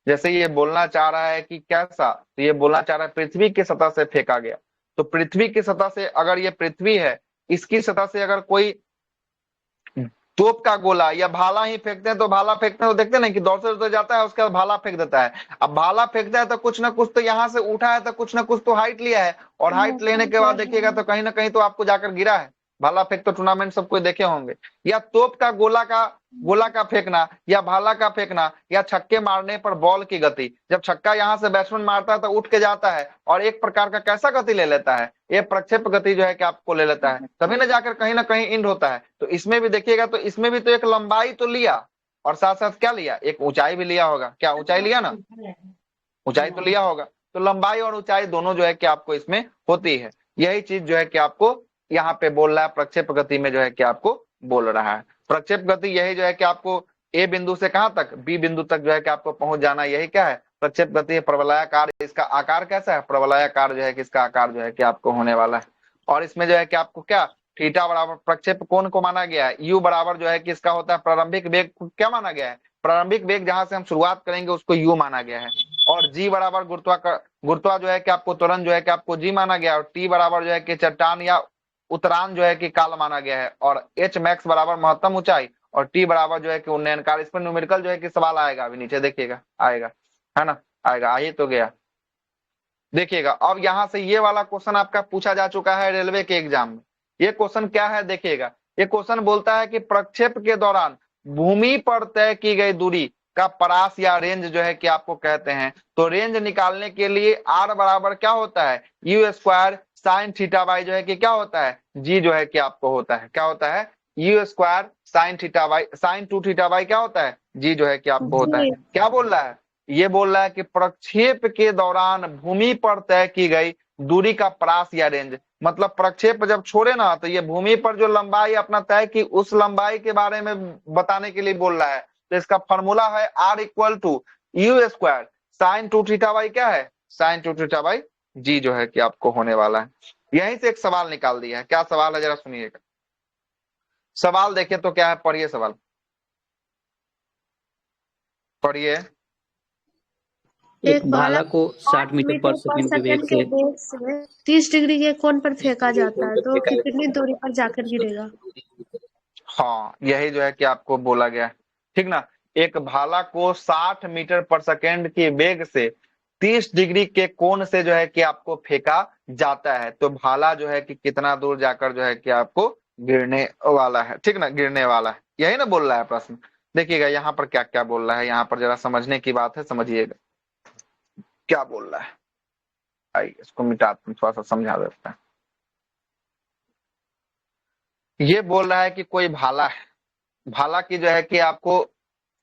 जैसे ये बोलना चाह रहा है कि कैसा, तो ये बोलना चाह रहा है पृथ्वी की सतह से फेंका गया, तो पृथ्वी की सतह से अगर ये पृथ्वी है, इसकी सतह से अगर कोई तोप का गोला या भाला ही फेंकते हैं, तो भाला फेंकते हैं तो देखते नहीं कि दौड़ से जाता है, उसके बाद भाला फेंक देता है। अब भाला फेंकता है तो कुछ ना कुछ तो यहाँ से उठा है, तो कुछ ना कुछ तो हाइट लिया है, और हाइट लेने के बाद देखिएगा तो कहीं ना कहीं तो आपको जाकर गिरा है। भाला फेंक तो टूर्नामेंट सब कोई देखे होंगे। या तोप का गोला का फेंकना, या भाला का फेंकना, या छक्के मारने पर बॉल की गति, जब छक्का यहाँ से बैट्समैन मारता है तो उठ के जाता है और एक प्रकार का कैसा गति ले लेता है, ये प्रक्षेप गति जो है कि आपको ले लेता है, तभी ना जाकर कहीं ना कहीं इंड होता है। तो इसमें भी देखिएगा तो इसमें भी तो एक लंबाई तो लिया और साथ साथ क्या लिया, एक ऊंचाई भी लिया होगा। क्या ऊंचाई लिया ना, ऊंचाई तो लिया होगा। तो लंबाई और ऊंचाई दोनों जो है कि आपको इसमें होती है। यही चीज जो है कि आपको यहाँ पे बोल रहा है, प्रक्षेप गति में जो है कि आपको बोल रहा है। प्रक्षेप गति यही जो है कि आपको ए बिंदु से कहां तक, बी बिंदु तक जो है कि आपको पहुंच जाना, यही क्या है, प्रक्षेप गति है। प्रवलयाकार, इसका आकार कैसा है, प्रवलयाकार जो है कि इसका आकार जो है कि आपको होने वाला है। और इसमें जो है कि आपको क्या, थीटा बराबर प्रक्षेप कोण को माना गया है, यू बराबर जो है कि इसका होता है प्रारंभिक वेग को क्या माना गया है, प्रारंभिक वेग जहां से हम शुरुआत करेंगे उसको यू माना गया है। और जी बराबर गुरुत्वा जो है कि आपको त्वरण जो है कि आपको जी माना गया है। और टी बराबर जो है कि चट्टान या उतरान जो है कि काल माना गया है। और एच मैक्स बराबर महत्तम ऊंचाई, और टी बराबर जो है कि उन्नयन काल। इस पर न्यूमेरिकल जो है कि सवाल आएगा, अभी नीचे देखिएगा आएगा, है ना, आएगा, आ ही तो गया। देखिएगा अब यहां से ये वाला क्वेश्चन आपका पूछा जा चुका है रेलवे के एग्जाम में। ये क्वेश्चन क्या है देखिएगा, ये क्वेश्चन बोलता है कि प्रक्षेप के दौरान भूमि पर तय की गई दूरी का परास या रेंज जो है कि आपको कहते हैं। तो रेंज निकालने के लिए आर बराबर क्या होता है, u square sine theta by जो है कि क्या होता है, जी जो है कि आपको होता है, क्या होता है, u square sine theta by, sine 2 theta by क्या होता है, जी जो है कि आपको होता है। क्या बोल रहा है, ये बोल रहा है कि प्रक्षेप के दौरान भूमि पर तय की गई दूरी का परास या रेंज, मतलब प्रक्षेप जब छोड़े ना तो ये भूमि पर जो लंबाई अपना तय की उस लंबाई के बारे में बताने के लिए बोल रहा है। तो इसका फॉर्मूला है R equal to u square sine 2 theta by क्या है, साइन 2 थीटा बाई जी जो है कि आपको होने वाला है। यहीं से एक सवाल निकाल दिया है। क्या सवाल है जरा सुनिएगा, सवाल देखिए तो क्या है, पढ़िए सवाल, पढ़िए। एक भाला को 60 मीटर पर सेकंड के वेग से 30 डिग्री के कोण पर फेंका जाता है, तो कितनी दूरी पर जाकर गिरेगा। हाँ यही जो है कि आपको बोला गया है, ठीक ना। एक भाला को 60 मीटर पर सेकेंड के वेग से 30 डिग्री के कोण से जो है कि आपको फेंका जाता है, तो भाला जो है कि कितना दूर जाकर जो है कि आपको गिरने वाला है, ठीक ना, गिरने वाला है, यही ना बोल रहा है प्रश्न। देखिएगा यहाँ पर क्या क्या बोल रहा है, यहाँ पर जरा समझने की बात है, समझिएगा क्या बोल रहा है। आइए इसको मिटा थोड़ा सा समझा देता है। ये बोल रहा है कि कोई भाला है, भाला की जो है कि आपको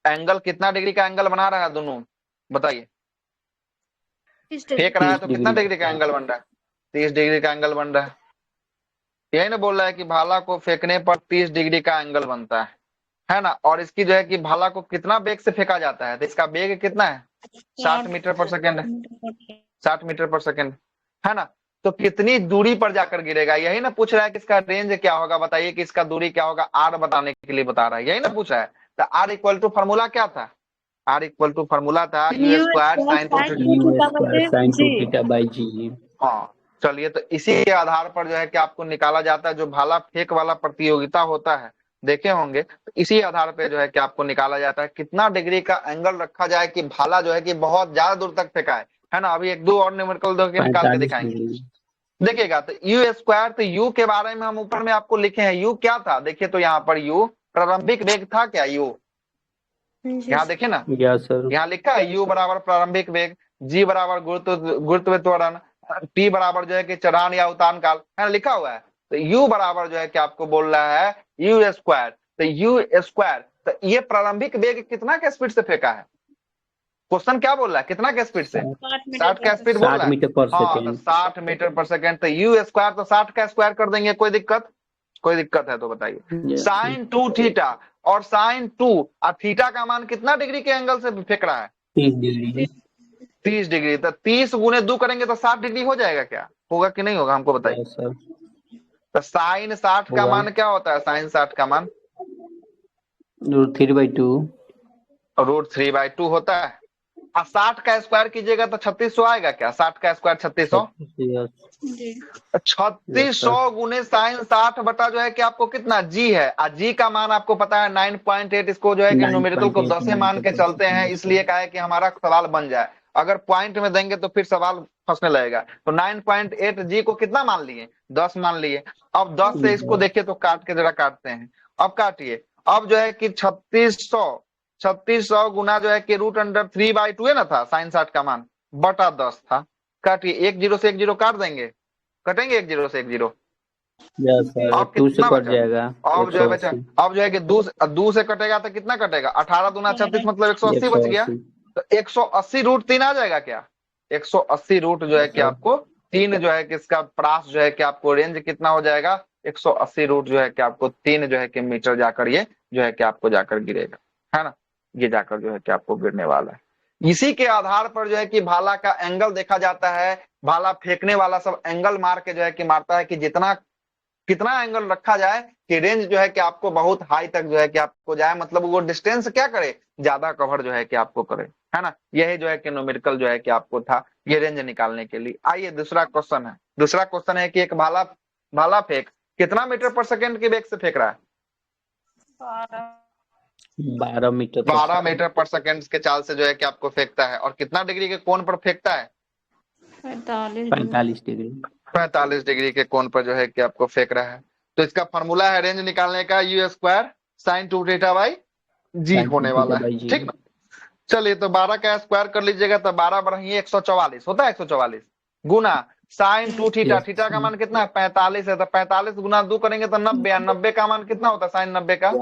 एंगल कितना डिग्री का एंगल बना रहा है, दोनों बताइए, फेंक रहा है तो कितना डिग्री का एंगल बन रहा है, 30 डिग्री का एंगल बन रहा है। यही ना बोल रहा है कि भाला को फेंकने पर 30 डिग्री का एंगल बनता है ना। और इसकी जो है कि भाला को कितना वेग से फेंका जाता है, तो इसका वेग कितना है, 60 मीटर पर सेकेंड है, 60 मीटर पर सेकेंड, है ना। तो कितनी दूरी पर जाकर गिरेगा, यही ना पूछ रहा है कि इसका रेंज क्या होगा, बताइए कि इसका दूरी क्या होगा, आर बताने के लिए बता रहा है, यही ना पूछ रहा है। तो आर इक्वल टू फॉर्मूला क्या था, आर इक्वल टू फॉर्मूला था u u square square sine two sine theta. Two u theta square बटे sine two g. Theta by g. हाँ चलिए, तो इसी के आधार पर जो है कि आपको निकाला जाता है, जो भाला फेंक वाला प्रतियोगिता होता है देखे होंगे, तो इसी आधार पे जो है कि आपको निकाला जाता है कितना डिग्री का एंगल रखा जाए कि भाला जो है कि बहुत ज्यादा दूर तक फेंका है ना। अभी एक दो और न्यूमेरिकल दो के निकाल के 45 दिखाएंगे, डिग्री। देखिएगा। तो यू स्क्वायर, तो यू के बारे में हम ऊपर में आपको लिखे हैं, यू क्या था देखिए, तो यहाँ पर यू प्रारंभिक वेग था क्या, यू यहाँ देखिए ना, यस सर। यहाँ लिखा है यू बराबर प्रारंभिक वेग, जी बराबर गुरुत्व त्वरण, टी बराबर जो है कि चढ़ान या उतान काल, है ना, लिखा हुआ है। तो यू बराबर जो है कि आपको बोल रहा है यू स्क्वायर, तो यू स्क्वायर, तो ये प्रारंभिक वेग कितना के स्पीड से फेंका है, क्वेश्चन क्या बोल रहा है, कितना के स्पीड से, 60 का स्पीड बोल 60 रहा है। मीटर पर हाँ तो सेकेंड। 60 मीटर पर सेकेंड, तो यू स्क्वायर तो 60 का स्क्वायर कर देंगे, कोई दिक्कत, कोई दिक्कत है तो बताइए। साइन 2 थीटा, और साइन 2 और थीटा का मान कितना डिग्री के एंगल से फेंक रहा है, 30 डिग्री। 30 डिग्री, तो 30 गुने 2 करेंगे तो 60 डिग्री हो जाएगा, क्या होगा कि नहीं होगा, हमको बताइए। Yes sir. तो साइन 60 का होगा मान क्या होता है, साइन 60 का मान √3/2। √3/2 होता है, और 60 का स्क्वायर कीजिएगा तो 3600 आएगा क्या, 60 का स्क्वायर 3600, यस। जी। 3600 गुने साइन 60 बटा जो है कि आपको कितना जी है, और जी का मान आपको पता है 9.8, इसको जो है कि न्यूमेरिकल को 10 मान के चलते हैं, इसलिए कहा है कि हमारा सवाल बन जाए, अगर पॉइंट में देंगे तो फिर सवाल फंसने लगेगा। तो 9.8 जी को कितना मान लिए, 10 मान लिए। अब 10 से इसको देखिए तो काट के जरा काटते हैं, अब काटिए, अब जो है कि 3600 गुना जो है कि √3/2 है ना था साइन 60 का मान, बटा 10 था, काटिए, 1 0 से 1 0 काट देंगे, कटेंगे 1 0 से 1 0, यस सर। अब 2 से कितना कट बचा, जाएगा अब जो है बचा, 180। अब जो है कि 2 से कटेगा तो कितना कटेगा, 18 दूना 36 मतलब 180 बच गया। 180। तो 180 √3 आ जाएगा क्या, 180 रूट जो है कि आपको 3 जो है कि इसका प्रास जो है कि आपको रेंज कितना हो जाएगा, 180 रूट जो है कि आपको 3 जो है कि मीटर जाकर ये जो है कि आपको जाकर गिरेगा, है ना, ये जाकर जो है कि आपको गिरने वाला है। इसी के आधार पर जो है कि भाला का एंगल देखा जाता है, भाला फेंकने वाला सब एंगल मार के जो है कि मारता है कि जितना कितना एंगल रखा जाए कि रेंज जो है कि आपको बहुत हाई तक जो है कि आपको जाए, मतलब वो डिस्टेंस क्या करे, ज्यादा कवर जो है कि आपको करे, है ना। यही जो है कि न्यूमेरिकल जो है कि आपको था ये रेंज निकालने के लिए। आइए दूसरा क्वेश्चन है, दूसरा क्वेश्चन है कि एक भाला भाला फेंक कितना मीटर पर सेकेंड के वेग से फेंक रहा है, 12 मीटर पर 12 मीटर पर सेकेंड के चाल से जो है कि आपको फेंकता है, और कितना डिग्री के कोण पर फेंकता है, 45 डिग्री। 45 डिग्री के कोण पर जो है कि आपको फेंक रहा है। तो इसका फॉर्मूला है रेंज निकालने का u square sine 2 theta by g होने वाला है, ठीक ना। चलिए तो 12 का स्क्वायर कर लीजिएगा, तो 12 बढ़ाइए 144 होता है, 144 गुना साइन 2 थीटा, थीटा का मान कितना है 45 है, तो 45 गुना 2 करेंगे तो 90, 90 का मान कितना होता है साइन 90 का,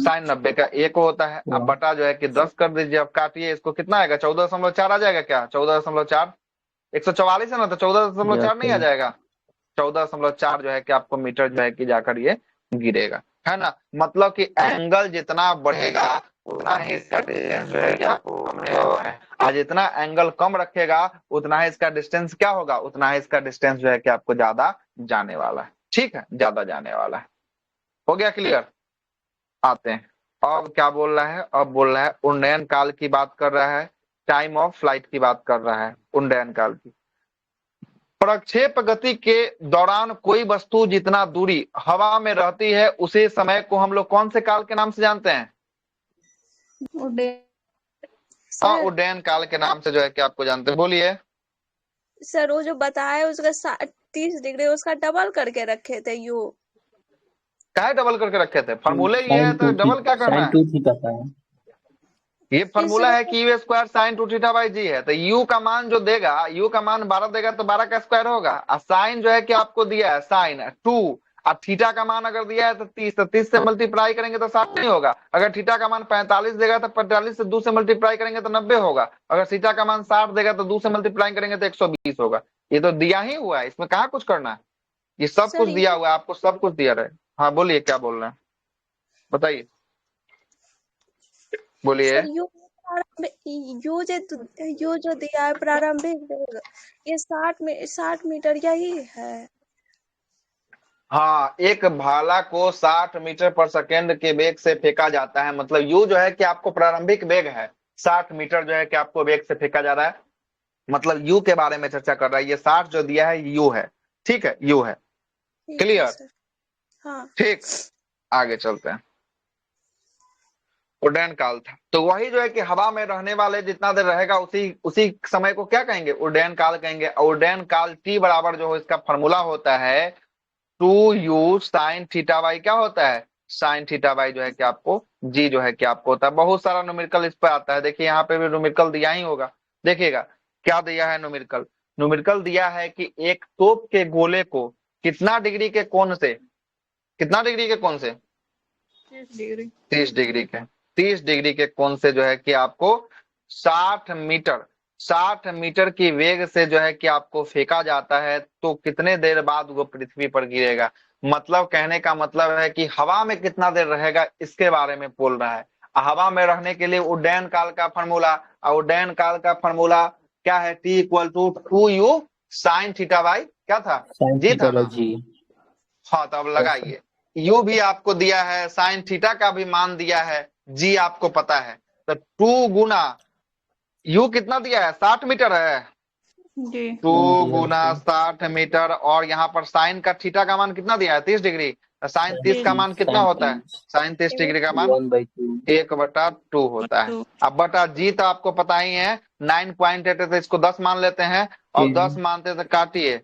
साइन 90 का 1 होता है। अब बटा जो है कि 10 कर दीजिए, अब काटिए, इसको कितना आएगा 14.4 आ जाएगा क्या, 14.4, 144 है ना, तो 14.4 नहीं आ जाएगा, 14.4 जो है कि आपको मीटर जो है कि जाकर ये गिरेगा, है ना। मतलब कि एंगल जितना बढ़ेगा उतना ही इसका डिस्टेंस जो है कि आपको कम है, और जितना एंगल कम रखेगा उतना ही इसका डिस्टेंस क्या होगा, उतना ही इसका डिस्टेंस जो है कि आपको ज्यादा जाने वाला है, ठीक है, ज्यादा जाने वाला है। हो गया क्लियर। आते हैं, अब क्या बोल रहा है, अब बोल रहा है उन्नयन काल की बात कर रहा है, टाइम ऑफ फ्लाइट की बात कर रहा है, उन्नयन काल की। प्रक्षेप गति के दौरान कोई वस्तु जितना दूरी हवा में रहती है उसी समय को हम लोग कौन से काल के नाम से जानते हैं, हाँ उड्डयन काल के नाम से जो है कि आपको जानते हैं, बोलिए। सर वो जो बताया उसका 30 डिग्री उसका डबल करके रखे थे यू, क्या डबल करके रखे थे, फॉर्मूले ये है तो डबल क्या करना है, साइन 2 थीटा का है। ये फॉर्मूला है कि u square sine 2 theta by g है, तो यू का मान जो देगा, यू का मान 12 देगा तो 12 का स्क्वायर होगा, और साइन जो है कि आपको दिया है साइन 2, और थीटा का मान अगर दिया है तो 30, तो 30 से मल्टीप्लाई करेंगे तो 60 नहीं होगा, अगर थीटा का मान 45 देगा तो 45 से 2 से मल्टीप्लाई करेंगे तो 90 होगा, अगर थीटा का मान 60 देगा तो 2 से मल्टीप्लाई करेंगे तो 120 होगा। ये तो दिया ही हुआ है, इसमें कहाँ कुछ करना है, ये सब कुछ दिया हुआ है, आपको सब कुछ दिया रहे। हाँ बोलिए क्या बोल रहे हैं, बताइए, बोलिए। सर यू यो जो दिया है प्रारंभिक वेग, ये 60 मीटर यही है। हाँ, एक भाला को 60 मीटर पर सेकेंड के वेग से फेंका जाता है। मतलब यू जो है कि आपको प्रारंभिक वेग है, 60 मीटर जो है कि आपको वेग से फेंका जा रहा है। मतलब यू के बारे में चर्चा कर रहा है। ये 60 जो दिया है यू है, ठीक है, यू है। ठीक है क्लियर? सर। हाँ ठीक, आगे चलते हैं। उड्डयन काल था, तो वही जो है कि हवा में रहने वाले जितना देर रहेगा उसी समय को क्या कहेंगे? उड्डयन काल कहेंगे। उड्डयन काल टी बराबर जो इसका फॉर्मूला होता है 2u साइन थीटा बाई क्या होता है? साइन थीटा बाई जो है कि आपको जी जो है कि आपको होता है। बहुत सारा न्यूमेरिकल इस पर आता है। देखिए यहाँ पे भी न्यूमेरिकल दिया ही होगा, देखिएगा क्या दिया है न्यूमेरिकल। न्यूमेरिकल दिया है कि एक तोप के गोले को कितना डिग्री के कोण से, कितना डिग्री के कोण से? 30 डिग्री के, 30 डिग्री के कोण से जो है कि आपको 60 मीटर की वेग से जो है कि आपको फेंका जाता है। तो कितने देर बाद वो पृथ्वी पर गिरेगा? मतलब कहने का मतलब है कि हवा में कितना देर रहेगा इसके बारे में बोल रहा है। हवा में रहने के लिए उड्डयन काल का फॉर्मूला, उड्डयन काल का फॉर्मूला क्या है? T equal to 2u sine theta by क्या था? जी था ना? हाँ, तो अब लगाइए। यू भी आपको दिया है, साइन थीटा का भी मान दिया है, जी आपको पता है। तो 2 गुना यू कितना दिया है? 60 मीटर है। 2 गुना 60 मीटर, और यहाँ पर साइन का थीटा का मान कितना दिया है? 30 डिग्री। साइन 30 का मान कितना होता है? साइन 30 डिग्री का मान 1/2 होता है। अब बटा जी तो आपको पता ही है 9.8 है, तो इसको 10 मान लेते हैं। और 10 मानते तो काटिए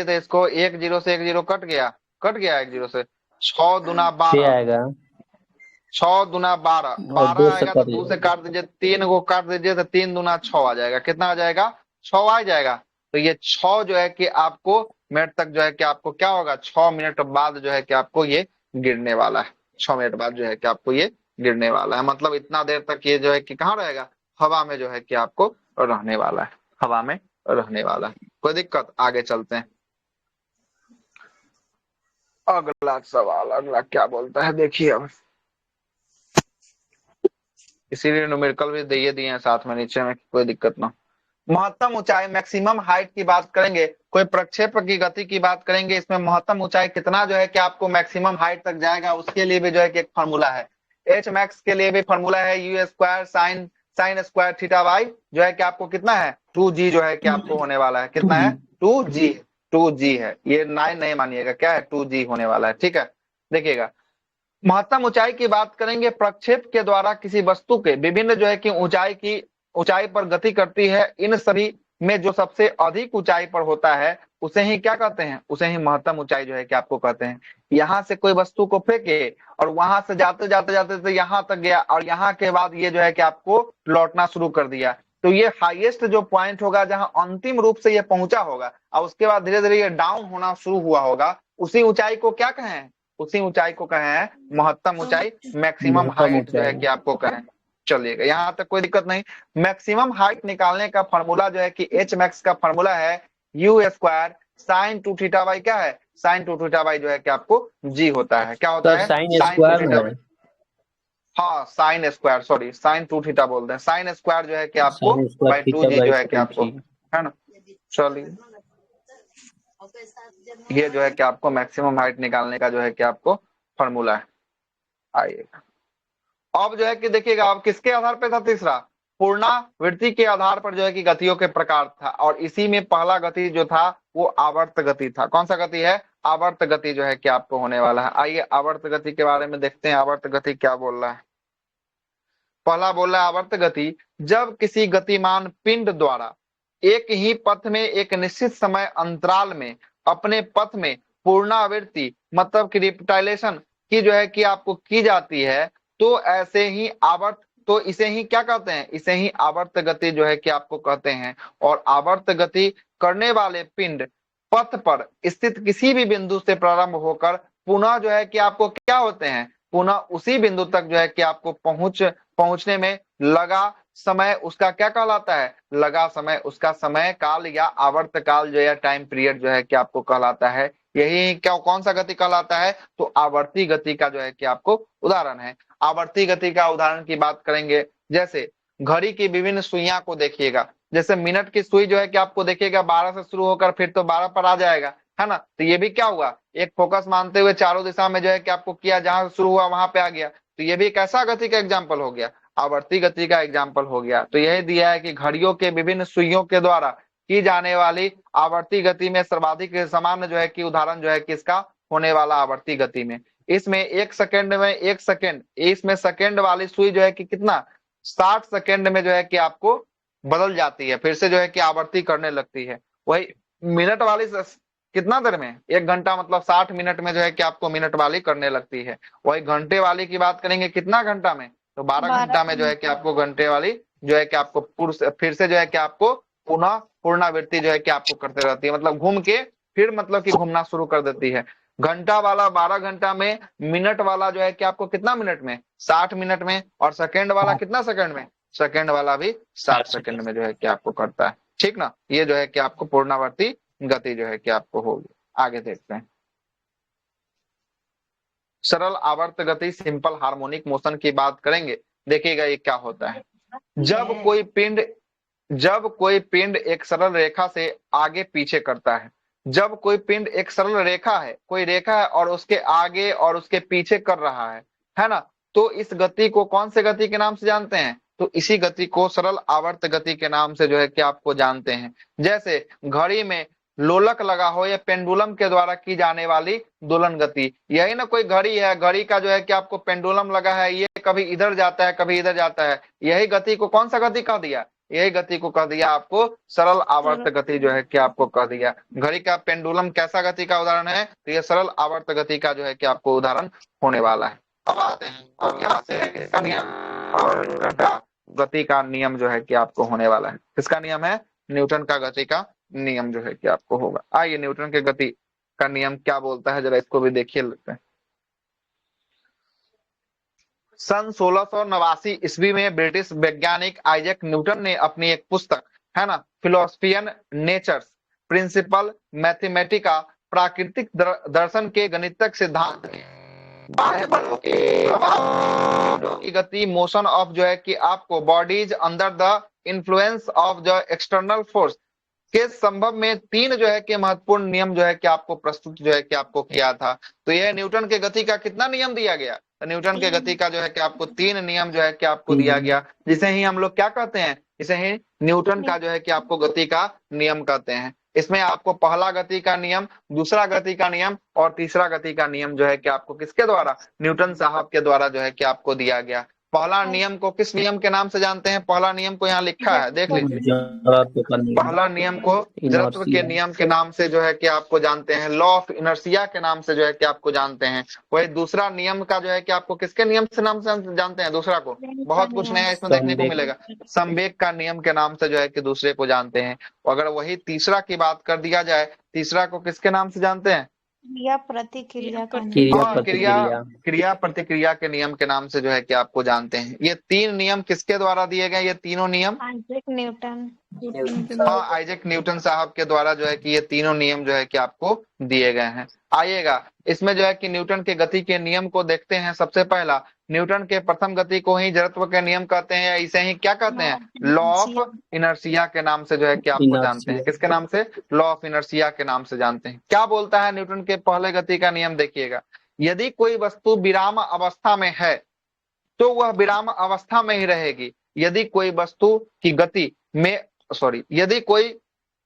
तो इसको 1 0 से 1 0 कट गया 1 0 से। 6 दुना 12, 6 दुना 12, 12 आएगा तो 2 से काट दीजिए, 3 को काट दीजिए तो 3 दुना 6 आ जाएगा। कितना आ जाएगा? 6 आ जाएगा। तो ये 6 जो है कि आपको मिनट तक जो है कि आपको क्या होगा? 6 मिनट बाद जो है कि आपको ये गिरने वाला है। 6 मिनट बाद जो है कि आपको ये गिरने वाला है। मतलब इतना देर तक ये जो है कि कहाँ रहेगा? हवा में जो है कि आपको रहने वाला है, हवा में रहने वाला है। कोई दिक्कत? आगे चलते हैं। अगला सवाल, अगला क्या बोलता है देखिए। अब इसीलिए न्यूमेरिकल भी दिए हैं साथ में नीचे में, कोई दिक्कत ना। महत्तम ऊंचाई मैक्सिमम हाइट की बात करेंगे, कोई प्रक्षेप की गति की बात करेंगे। इसमें महत्तम ऊंचाई कितना जो है कि आपको मैक्सिमम हाइट तक जाएगा, उसके लिए भी जो है कि एक फॉर्मूला है। एच मैक्स के लिए भी फॉर्मूला है u square sine square theta by जो है कि आपको कितना है? 2g जो है कि आपको होने वाला है। कितना है? 2g है। ये 9 नहीं मानिएगा, क्या है? 2g होने वाला है। ठीक है, देखिएगा महत्तम ऊंचाई की बात करेंगे। प्रक्षेप के द्वारा किसी वस्तु के विभिन्न जो है कि ऊंचाई पर गति करती है। इन सभी में जो सबसे अधिक ऊंचाई पर होता है उसे ही क्या कहते हैं? उसे ही महत्तम ऊंचाई जो है कि आपको कहते हैं। यहाँ से कोई वस्तु को फेंके और वहां से जाते जाते जाते तो यहाँ तक गया, और यहाँ के बाद ये जो है कि आपको लौटना शुरू कर दिया। तो ये हाईएस्ट जो पॉइंट होगा जहां अंतिम रूप से ये पहुंचा होगा और उसके बाद धीरे धीरे ये डाउन होना शुरू हुआ होगा, उसी ऊंचाई को क्या कहें? उसी ऊंचाई को कहे हैं महत्तम ऊंचाई, मैक्सिमम हाइट जो है कि आपको कहें। चलिएगा, यहाँ तक कोई दिक्कत नहीं। मैक्सिमम हाइट निकालने का फॉर्मूला जो है कि एच मैक्स का फॉर्मूला है u square sine 2 theta by क्या है? साइन 2 थीटा बाई जो है कि आपको जी होता है। क्या होता है? Sine 2 theta by. हाँ, sine square, sorry sine 2 theta बोलते हैं। साइन स्क्वायर जो है कि आपको बाई 2g जो है कि आपको, है ना। चलिए, ये जो है कि आपको मैक्सिमम हाइट निकालने का जो है कि आपको फॉर्मूला है। आइएगा अब जो है कि देखिएगा, अब किसके आधार पे था? तीसरा, पूर्णावृत्ति के आधार पर जो है कि गतियों के प्रकार था। और इसी में पहला गति जो था वो आवर्त गति था। कौन सा गति है? आवर्त गति जो है कि आपको होने वाला है। आइए आवर्त गति के बारे में देखते हैं। आवर्त गति क्या बोल रहा है? पहला बोल रहा है आवर्त गति, जब किसी गतिमान पिंड द्वारा एक ही पथ में एक निश्चित समय अंतराल में अपने पथ में पूर्णावृत्ति मतलब कि रिपीटाइलेशन की जो है कि आपको की जाती है, तो ऐसे ही आवर्त, तो इसे ही क्या कहते हैं? इसे ही आवर्त गति जो है कि आपको कहते हैं। और आवर्त गति करने वाले पिंड पथ पर स्थित किसी भी बिंदु से प्रारंभ होकर पुनः जो है कि आपको क्या होते हैं? पुनः उसी बिंदु तक जो है कि आपको पहुंचने में लगा समय उसका क्या कहलाता है? लगा समय उसका समय काल या आवर्त काल जो है टाइम पीरियड जो है कि आपको कहलाता है। यही क्या, कौन सा गति कहलाता है? तो आवर्ती गति का जो है कि आपको उदाहरण है। आवर्ती गति का उदाहरण की बात करेंगे, जैसे घड़ी की विभिन्न सुइयां को देखिएगा। जैसे मिनट की सुई जो है कि आपको देखिएगा 12 से शुरू होकर फिर तो 12 पर आ जाएगा, है ना। तो ये भी क्या हुआ, एक फोकस मानते हुए चारों दिशा में जो है कि आपको किया, जहां से शुरू हुआ वहां पे आ गया। तो ये भी कैसा गति का एग्जाम्पल हो गया, आवर्ती गति का एग्जाम्पल हो गया। तो यही दिया है कि घड़ियों के विभिन्न सुइयों के द्वारा की जाने वाली आवर्ती गति में सर्वाधिक सामान्य जो है कि उदाहरण जो है कि इसका होने वाला आवर्ती गति में, इसमें 1 सेकंड में 1 सेकंड, इसमें सेकंड वाली सुई जो है कि कितना 60 सेकंड में जो है कि आपको बदल जाती है, फिर से जो है कि आवर्ती करने लगती है। वही मिनट वाली कितना देर में, 1 घंटा मतलब 60 मिनट में जो है कि आपको मिनट वाली करने लगती है। वही घंटे वाली की बात करेंगे कितना घंटा में, तो 12 घंटा में जो है कि आपको घंटे वाली जो है कि आपको फिर से जो है कि आपको पुनः पूर्णावृत्ति जो है कि आपको करते रहती है, मतलब घूम के फिर मतलब कि घूमना शुरू कर देती है। घंटा वाला 12 घंटा में, मिनट वाला जो है कि आपको कितना मिनट में 60 मिनट में, और सेकंड वाला कितना सेकंड में, सेकंड वाला भी 60 सेकंड में जो है कि आपको करता है, ठीक ना। ये जो है कि आपको पूर्णावर्ती गति जो है कि आपको होगी। आगे देखते हैं, सरल आवर्त गति सिंपल हार्मोनिक मोशन की बात करेंगे। देखिएगा ये क्या होता है, जब कोई पिंड एक सरल रेखा से आगे पीछे करता है, जब कोई पिंड एक सरल रेखा है, कोई रेखा है और उसके आगे और उसके पीछे कर रहा है ना, तो इस गति को कौन से गति के नाम से जानते हैं, तो इसी गति को सरल आवर्त गति के नाम से जो है कि आपको जानते हैं। जैसे घड़ी में लोलक लगा हो या पेंडुलम के द्वारा की जाने वाली दोलन गति, यही ना कोई घड़ी है, घड़ी का जो है कि आपको पेंडुलम लगा है, ये कभी इधर जाता है कभी इधर जाता है, यही गति को कौन सा गति कह दिया, यही गति को कह दिया आपको सरल आवर्त गति जो है कि आपको कह दिया। घड़ी का पेंडुलम कैसा गति का उदाहरण है, तो ये सरल आवर्त गति का जो है कि आपको उदाहरण होने वाला है। अब आते हैं और यहाँ से इसका नियम और गति का नियम जो है कि आपको होने वाला है। किसका नियम है, न्यूटन का गति का नियम जो है कि आपको होगा। आइए न्यूटन के गति का नियम क्या बोलता है, जरा इसको भी देखिए लेते हैं। सन 1689 ईस्वी में ब्रिटिश वैज्ञानिक आइजैक न्यूटन ने अपनी एक पुस्तक है ना, फिलोसफियन नेचर्स प्रिंसिपल मैथमेटिका, प्राकृतिक दर्शन के गणितक सिद्धांत की गति मोशन ऑफ जो है कि आपको bodies under the influence of the external force के संभव में 3 जो है कि महत्वपूर्ण नियम जो है कि आपको प्रस्तुत जो है कि आपको किया था। तो यह न्यूटन के गति का कितना नियम दिया गया, तो न्यूटन के गति का जो है कि आपको 3 नियम जो है कि आपको दिया गया, जिसे ही हम लोग क्या कहते हैं, इसे ही न्यूटन का जो है कि आपको गति का नियम कहते हैं। इसमें आपको पहला गति का नियम, दूसरा गति का नियम और तीसरा गति का नियम जो है कि आपको किसके द्वारा, न्यूटन साहब के द्वारा जो है कि आपको दिया गया। पहला नियम को किस नियम के नाम से जानते हैं, पहला नियम को यहाँ लिखा है देख लीजिए, पहला नियम को जड़त्व के नियम के नाम से जो है कि आपको जानते हैं, लॉ ऑफ इनर्शिया के नाम से जो है कि आपको जानते हैं। वही दूसरा नियम का जो है कि आपको किसके नियम से नाम से जानते हैं, दूसरा को बहुत कुछ नया इसमें देखने को मिलेगा, संवेग का नियम के नाम से जो है कि दूसरे को जानते हैं। अगर वही तीसरा की बात कर दिया जाए, तीसरा को किसके नाम से जानते हैं, क्रिया प्रतिक्रिया का क्रिया प्रतिक्रिया के नियम के नाम से जो है कि आपको जानते हैं। ये 3 नियम किसके द्वारा दिए गए, ये तीनों नियम आइजैक न्यूटन, हाँ आइजैक न्यूटन साहब के द्वारा जो है कि ये तीनों नियम जो है कि आपको दिए गए हैं। आइएगा इसमें जो है कि न्यूटन के गति के नियम को देखते हैं। सबसे पहला, न्यूटन के प्रथम गति को ही जड़त्व के नियम कहते हैं, या इसे ही क्या कहते हैं, लॉ ऑफ इनर्शिया के नाम से जो है कि आपको जानते हैं। किसके नाम से, लॉ ऑफ इनर्शिया के नाम से जानते हैं। क्या बोलता है न्यूटन के पहले गति का नियम, देखिएगा, यदि कोई वस्तु विराम अवस्था में है तो वह विराम अवस्था में ही रहेगी। यदि कोई वस्तु की गति में यदि कोई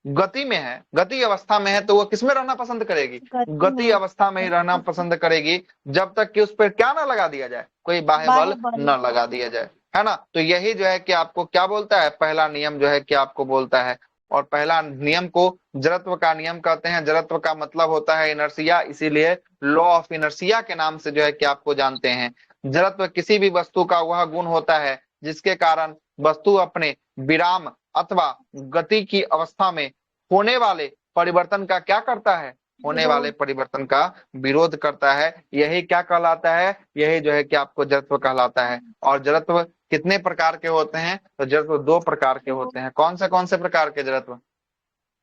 गति में है, गति अवस्था में है, तो वो किसमें रहना पसंद करेगी, गति अवस्था में ही रहना पसंद करेगी, जब तक कि उस पर क्या ना लगा दिया जाए, कोई बाह्य बल न लगा दिया जाए, है ना। तो यही जो है कि आपको क्या बोलता है, पहला नियम जो है कि आपको बोलता है। और पहला नियम को जड़त्व का नियम कहते हैं। जड़त्व का मतलब होता है इनर्शिया, इसीलिए लॉ ऑफ इनर्शिया के नाम से जो है कि आपको जानते हैं। जड़त्व किसी भी वस्तु का वह गुण होता है जिसके कारण वस्तु अपने विराम अथवा गति की अवस्था में होने वाले परिवर्तन का क्या करता है, होने वाले परिवर्तन का विरोध करता है। यही क्या कहलाता है, यही जो है कि आपको जड़त्व कहलाता है। और जड़त्व कितने प्रकार के होते हैं, तो जड़त्व 2 प्रकार के होते हैं। कौन से प्रकार के जड़त्व,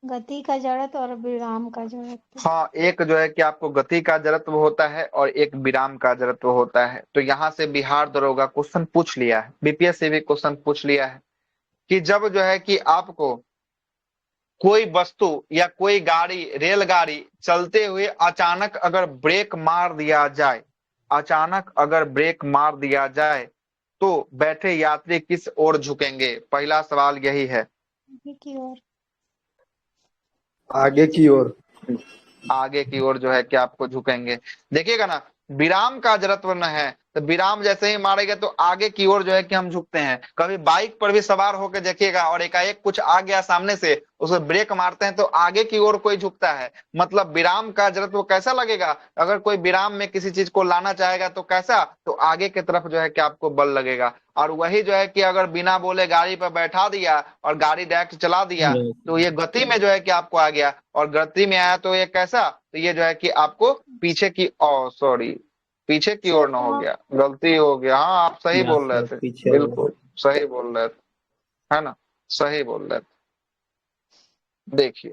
गति का जड़त्व और विराम का जड़त्व। हाँ, एक जो है कि आपको गति का जड़त्व होता है और एक विराम का जड़त्व होता है। तो यहाँ से बिहार दरोगा क्वेश्चन पूछ लिया है, बीपीएससी भी क्वेश्चन पूछ लिया है कि जब जो है कि आपको कोई वस्तु या कोई गाड़ी, रेलगाड़ी चलते हुए अचानक अगर ब्रेक मार दिया जाए, अचानक अगर ब्रेक मार दिया जाए तो बैठे यात्री किस ओर झुकेंगे? पहला सवाल यही है। आगे की ओर। आगे की ओर। आगे की ओर जो है कि आपको झुकेंगे। देखिएगा ना, विराम का जड़त्व न है तो विराम जैसे ही मारेगा तो आगे की ओर जो है कि हम झुकते हैं। कभी बाइक पर भी सवार होकर देखिएगा और एकाएक कुछ आ गया सामने से, उसे ब्रेक मारते हैं तो आगे की ओर कोई झुकता है। मतलब विराम का जड़त्व कैसा लगेगा? अगर कोई विराम में किसी चीज को लाना चाहेगा तो कैसा, तो आगे की तरफ जो है कि आपको बल लगेगा। और वही जो है कि अगर बिना बोले गाड़ी पर बैठा दिया और गाड़ी डायरेक्ट चला दिया तो ये गति में जो है कि आपको आ गया, और गति में आया तो ये कैसा, तो ये जो है कि आपको पीछे की सॉरी पीछे की ओर न हो गया, गलती हो गया। हाँ, आप सही बोल रहे थे, बिल्कुल सही बोल रहे थे, है ना, सही बोल रहे थे। देखिए,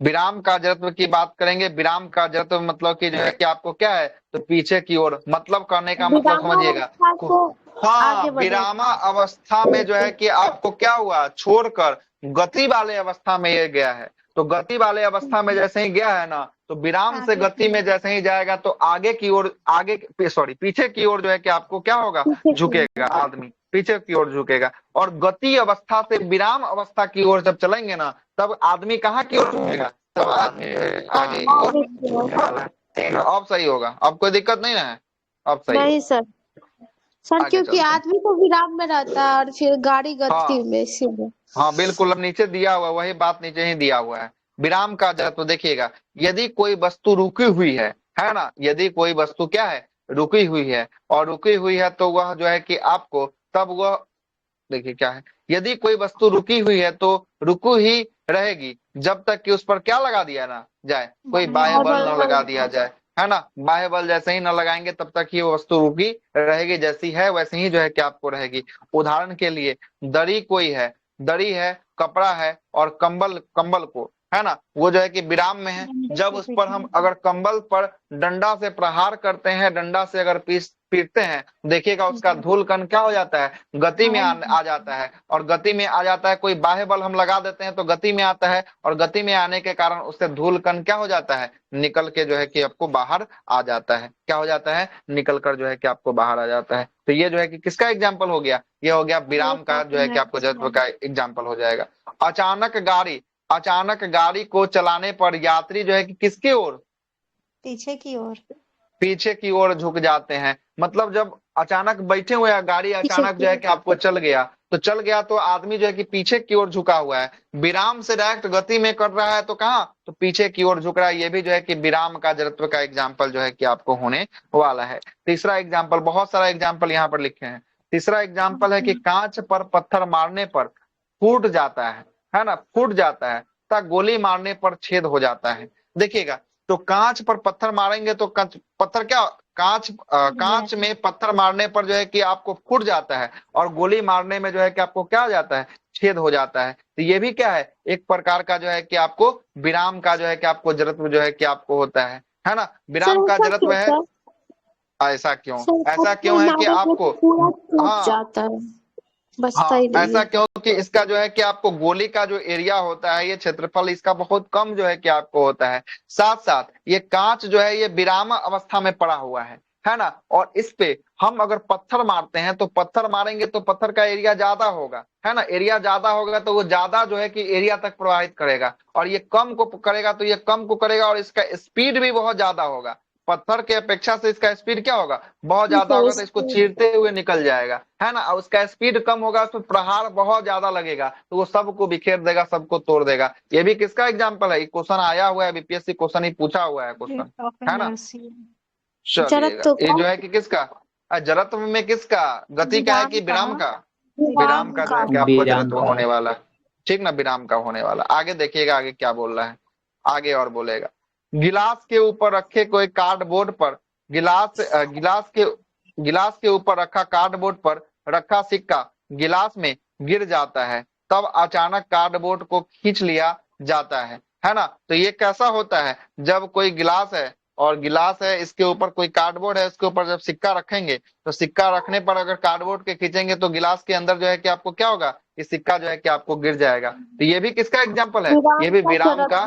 विराम का जड़त्व की बात करेंगे। विराम का जड़त्व मतलब कि जो है कि आपको क्या है, तो पीछे की ओर, मतलब करने का मतलब समझिएगा। हाँ, विरामा अवस्था में जो है कि आपको क्या हुआ, छोड़कर गति वाले अवस्था में ये गया है। तो गति वाले अवस्था में जैसे ही गया है ना, तो विराम से गति में जैसे ही जाएगा तो आगे की ओर, पीछे की ओर जो है कि आपको क्या होगा, झुकेगा आदमी, पीछे की ओर झुकेगा। और गति अवस्था से विराम अवस्था की ओर जब चलेंगे ना, तब आदमी कहाँ की ओर झुकेगा, तब आदमी आगे की ओर। अब सही होगा, अब कोई दिक्कत नहीं ना है, अब सही नहीं सर। सर आगे क्योंकि चलते हैं। आदमी तो विराम में रहता है और फिर गाड़ी गति हाँ में, इसीलिए। हाँ बिल्कुल, अब नीचे दिया हुआ वही बात नीचे ही दिया हुआ है। विराम का जड़त्व देखिएगा, यदि कोई वस्तु रुकी हुई है ना, यदि कोई वस्तु क्या है, रुकी हुई है, और रुकी हुई है तो वह जो है कि आपको तब वह, देखिए क्या है, यदि कोई वस्तु रुकी हुई है तो रुकी ही रहेगी जब तक कि उस पर क्या लगा दिया ना जाए, कोई बाह्य बल न लगा दिया जाए, है ना। बाह्य बल जैसे ही न लगाएंगे तब तक ही वो वस्तु रुकी रहेगी, जैसी है वैसे ही जो है कि आपको रहेगी। उदाहरण के लिए, दरी है, कपड़ा है और कंबल को, है ना, वो जो है कि विराम में है। जब उस पर हम अगर कंबल पर डंडा से प्रहार करते हैं, डंडा से अगर पीटते हैं, देखिएगा उसका धूल कण क्या हो जाता है, गति में आ जाता है। और गति में आ जाता है, कोई बाह्य बल हम लगा देते हैं तो गति में आता है, और गति में आने के कारण उससे धूल कण क्या हो जाता है, निकल के जो है कि आपको बाहर आ जाता है। क्या हो जाता है, निकल कर जो है कि आपको बाहर आ जाता है। तो ये जो है कि किसका एग्जाम्पल हो गया, ये हो गया विराम का जो है कि आपको जड़त्व का एग्जाम्पल हो जाएगा। अचानक गाड़ी को चलाने पर यात्री जो है कि किसकी ओर, पीछे की ओर, पीछे की ओर झुक जाते हैं। मतलब जब अचानक बैठे हुए हैं, गाड़ी अचानक जो है कि आपको चल गया तो आदमी जो है कि पीछे की ओर झुका हुआ है। विराम से डायरेक्ट गति में कर रहा है तो कहाँ, तो पीछे की ओर झुक रहा है। ये भी जो है कि विराम का जड़त्व का एग्जाम्पल जो है कि आपको होने वाला है। तीसरा एग्जाम्पल, बहुत सारा एग्जाम्पल यहाँ पर लिखे हैं। तीसरा एग्जाम्पल है कि कांच पर पत्थर मारने पर फूट जाता है ना, फूट जाता है तथा गोली मारने पर छेद हो जाता है। देखिएगा, तो कांच पर पत्थर मारेंगे तो पत्थर क्या, कांच में पत्थर मारने पर जो है कि आपको फूट जाता है, और गोली मारने में जो है कि आपको क्या हो जाता है, छेद हो जाता है। तो ये भी क्या है, एक प्रकार का जो है कि आपको विराम का जो है कि आपको जड़त्व जो है कि आपको होता है ना। विराम का जड़त्व है। ऐसा क्यों है कि आपको, हाँ जाता है, बचता हाँ ही नहीं ऐसा है। क्योंकि इसका जो है कि आपको गोली का जो एरिया होता है, ये क्षेत्रफल इसका बहुत कम जो है कि आपको होता है। साथ साथ ये कांच जो है ये विराम अवस्था में पड़ा हुआ है ना। और इस पे हम अगर पत्थर मारते हैं तो पत्थर मारेंगे तो पत्थर का एरिया ज्यादा होगा, है ना। एरिया ज्यादा होगा तो वो ज्यादा जो है कि एरिया तक प्रभावित करेगा, और ये कम को करेगा तो ये कम को करेगा, और इसका स्पीड भी बहुत ज्यादा होगा। पत्थर के अपेक्षा से इसका स्पीड क्या होगा, बहुत ज्यादा होगा, तो इसको चीरते हुए निकल जाएगा, है ना। और उसका स्पीड कम होगा, उसमें प्रहार बहुत ज्यादा लगेगा तो वो सबको बिखेर देगा, सबको तोड़ देगा। ये भी किसका एग्जाम्पल है, क्वेश्चन आया हुआ है, बीपीएससी क्वेश्चन ही पूछा हुआ है क्वेश्चन, है ना। चलिएगा, ये जो है कि किसका, जड़त्व में किसका, गति का है कि विराम का, विराम का जो है कि आपको जड़त्व होने वाला, ठीक ना, विराम का होने वाला। आगे देखिएगा आगे क्या बोल रहा है, आगे और बोलेगा। गिलास के ऊपर रखे कोई कार्डबोर्ड पर, गिलास के ऊपर रखा कार्डबोर्ड पर रखा सिक्का गिलास में गिर जाता है तब अचानक कार्डबोर्ड को खींच लिया जाता है ना। तो ये कैसा होता है, जब कोई गिलास है और गिलास है, इसके ऊपर कोई कार्डबोर्ड है, इसके ऊपर जब सिक्का रखेंगे तो सिक्का रखने पर अगर कार्डबोर्ड के खींचेंगे तो गिलास के अंदर जो है कि आपको क्या होगा, ये सिक्का जो है कि आपको गिर जाएगा। तो ये भी किसका एग्जाम्पल है, ये भी विराम का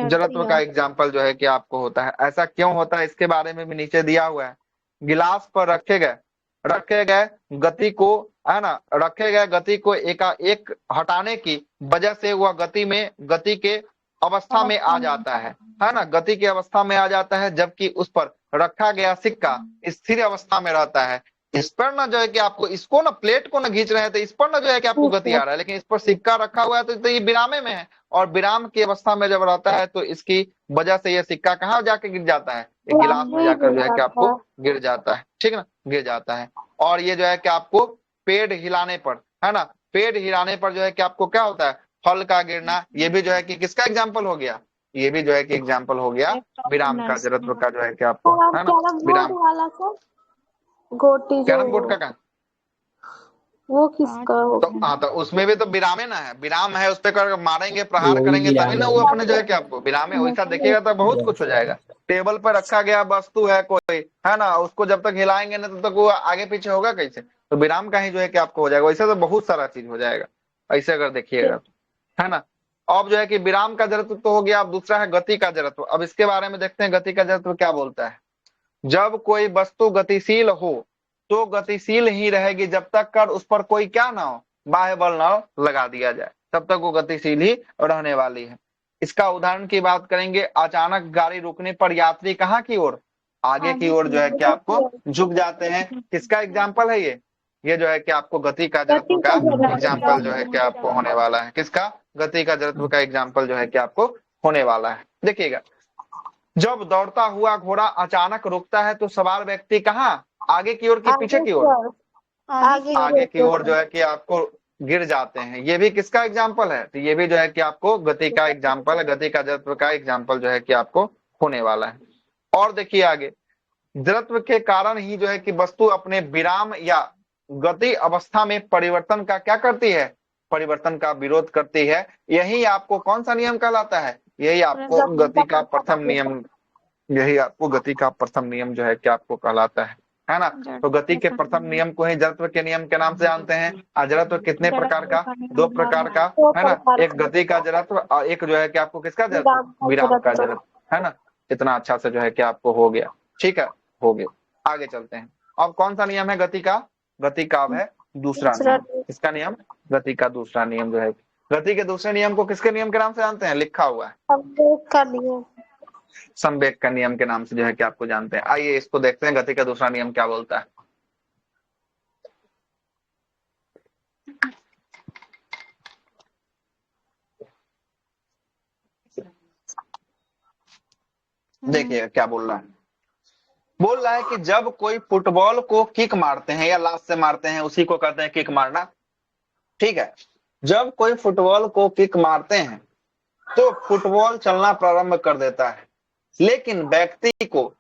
जड़त्व का एग्जाम्पल जो है कि आपको होता है। ऐसा क्यों होता है इसके बारे में भी नीचे दिया हुआ है। गिलास पर रखे गए गति को, है ना, रखे गए गति को एक हटाने की वजह से वह गति के अवस्था में आ जाता है ना, गति की अवस्था में आ जाता है, जबकि उस पर रखा गया सिक्का स्थिर अवस्था में रहता है। इस पर ना जो है कि आपको इसको ना प्लेट को ना खींच रहे हैं तो इस पर ना जो है कि आपको गति आ रहा है, लेकिन इस पर सिक्का रखा हुआ है तो ये विरामे में है, और विराम की अवस्था में जब रहता है तो इसकी वजह से ये सिक्का कहाँ जाके गिर जाता है, ये गिलास में जाकर जो है कि आपको गिर जाता है, ठीक है ना, गिर जाता है। और ये जो है कि आपको पेड़ हिलाने पर, है ना, पेड़ हिलाने पर जो है कि आपको क्या होता है, फल का गिरना, ये भी जो है कि किसका एग्जाम्पल हो गया, ये भी जो है कि एग्जाम्पल हो गया विराम का जड़त्व का जो है कि आपको, है ना, विराम। गोटी कैरम बोर्ड का क्या, वो किसका तो हाँ, तो उसमें भी तो विराम है ना, है विराम है, उस पर मारेंगे प्रहार करेंगे तभी ना वो अपने जो है कि आपको विराम है। वैसा देखिएगा तो बहुत कुछ हो जाएगा। टेबल पर रखा गया वस्तु है कोई, है ना, उसको जब तक हिलाएंगे ना तब तक वो आगे पीछे होगा कैसे, तो विराम का ही जो है कि आपको हो जाएगा। वैसे तो बहुत सारा चीज हो जाएगा ऐसे अगर देखिएगा तो, है ना। अब जो है कि विराम का जड़त्व तो हो गया। अब दूसरा है गति का जड़त्व। अब इसके बारे में देखते हैं गति का जड़त्व क्या बोलता है। जब कोई वस्तु गतिशील हो तो गतिशील ही रहेगी जब तक कर उस पर कोई क्या ना हो, बाह्य बल ना लगा दिया जाए, तब तक वो गतिशील ही रहने वाली है। इसका उदाहरण की बात करेंगे, अचानक गाड़ी रुकने पर यात्री कहाँ की ओर, आगे की ओर जो है कि आपको झुक जाते हैं। किसका एग्जाम्पल है ये जो है कि आपको गति का जड़त्व का एग्जाम्पल जो है कि आपको होने वाला है। किसका, गति का जड़त्व का एग्जाम्पल जो है कि आपको होने वाला है। देखिएगा, जब दौड़ता हुआ घोड़ा अचानक रुकता है तो सवार व्यक्ति कहाँ, आगे की ओर की पीछे की ओर, आगे की ओर जो है कि आपको गिर जाते हैं। ये भी किसका एग्जाम्पल है, तो ये भी जो है कि आपको गति का एग्जाम्पल है, गति का जड़त्व का एग्जाम्पल जो है कि आपको होने वाला है। और देखिए आगे, जड़त्व के कारण ही जो है कि वस्तु अपने विराम या गति अवस्था में परिवर्तन का क्या करती है, परिवर्तन का विरोध करती है। यही आपको कौन सा नियम कहलाता है, यही आपको गति का प्रथम नियम, यही आपको गति का प्रथम नियम जो है कि आपको कहलाता है ना। तो गति के प्रथम नियम को ही जड़त्व के नियम के नाम से जानते हैं। जड़त्व कितने प्रकार का, दो प्रकार का, है ना, एक गति का जड़त्व और एक जो है कि आपको किसका जड़त्व, विराम का जड़त्व, है ना। इतना अच्छा से जो है कि आपको हो गया, ठीक है, हो गया। आगे चलते हैं। अब कौन सा नियम है गति का, गति का अब है दूसरा नियम। इसका नियम, गति का दूसरा नियम जो है, गति के दूसरे नियम को किसके नियम के नाम से जानते हैं, लिखा हुआ है संवेग का नियम के नाम से जो है कि आपको जानते हैं। आइए इसको देखते हैं, गति का दूसरा नियम क्या बोलता है। देखिए क्या बोल रहा है, बोल रहा है कि जब कोई फुटबॉल को किक मारते हैं या लात से मारते हैं, उसी को कहते हैं किक मारना, ठीक है। जब कोई फुटबॉल को किक मारते हैं तो फुटबॉल चलना प्रारंभ कर देता है, लेकिन व्यक्ति को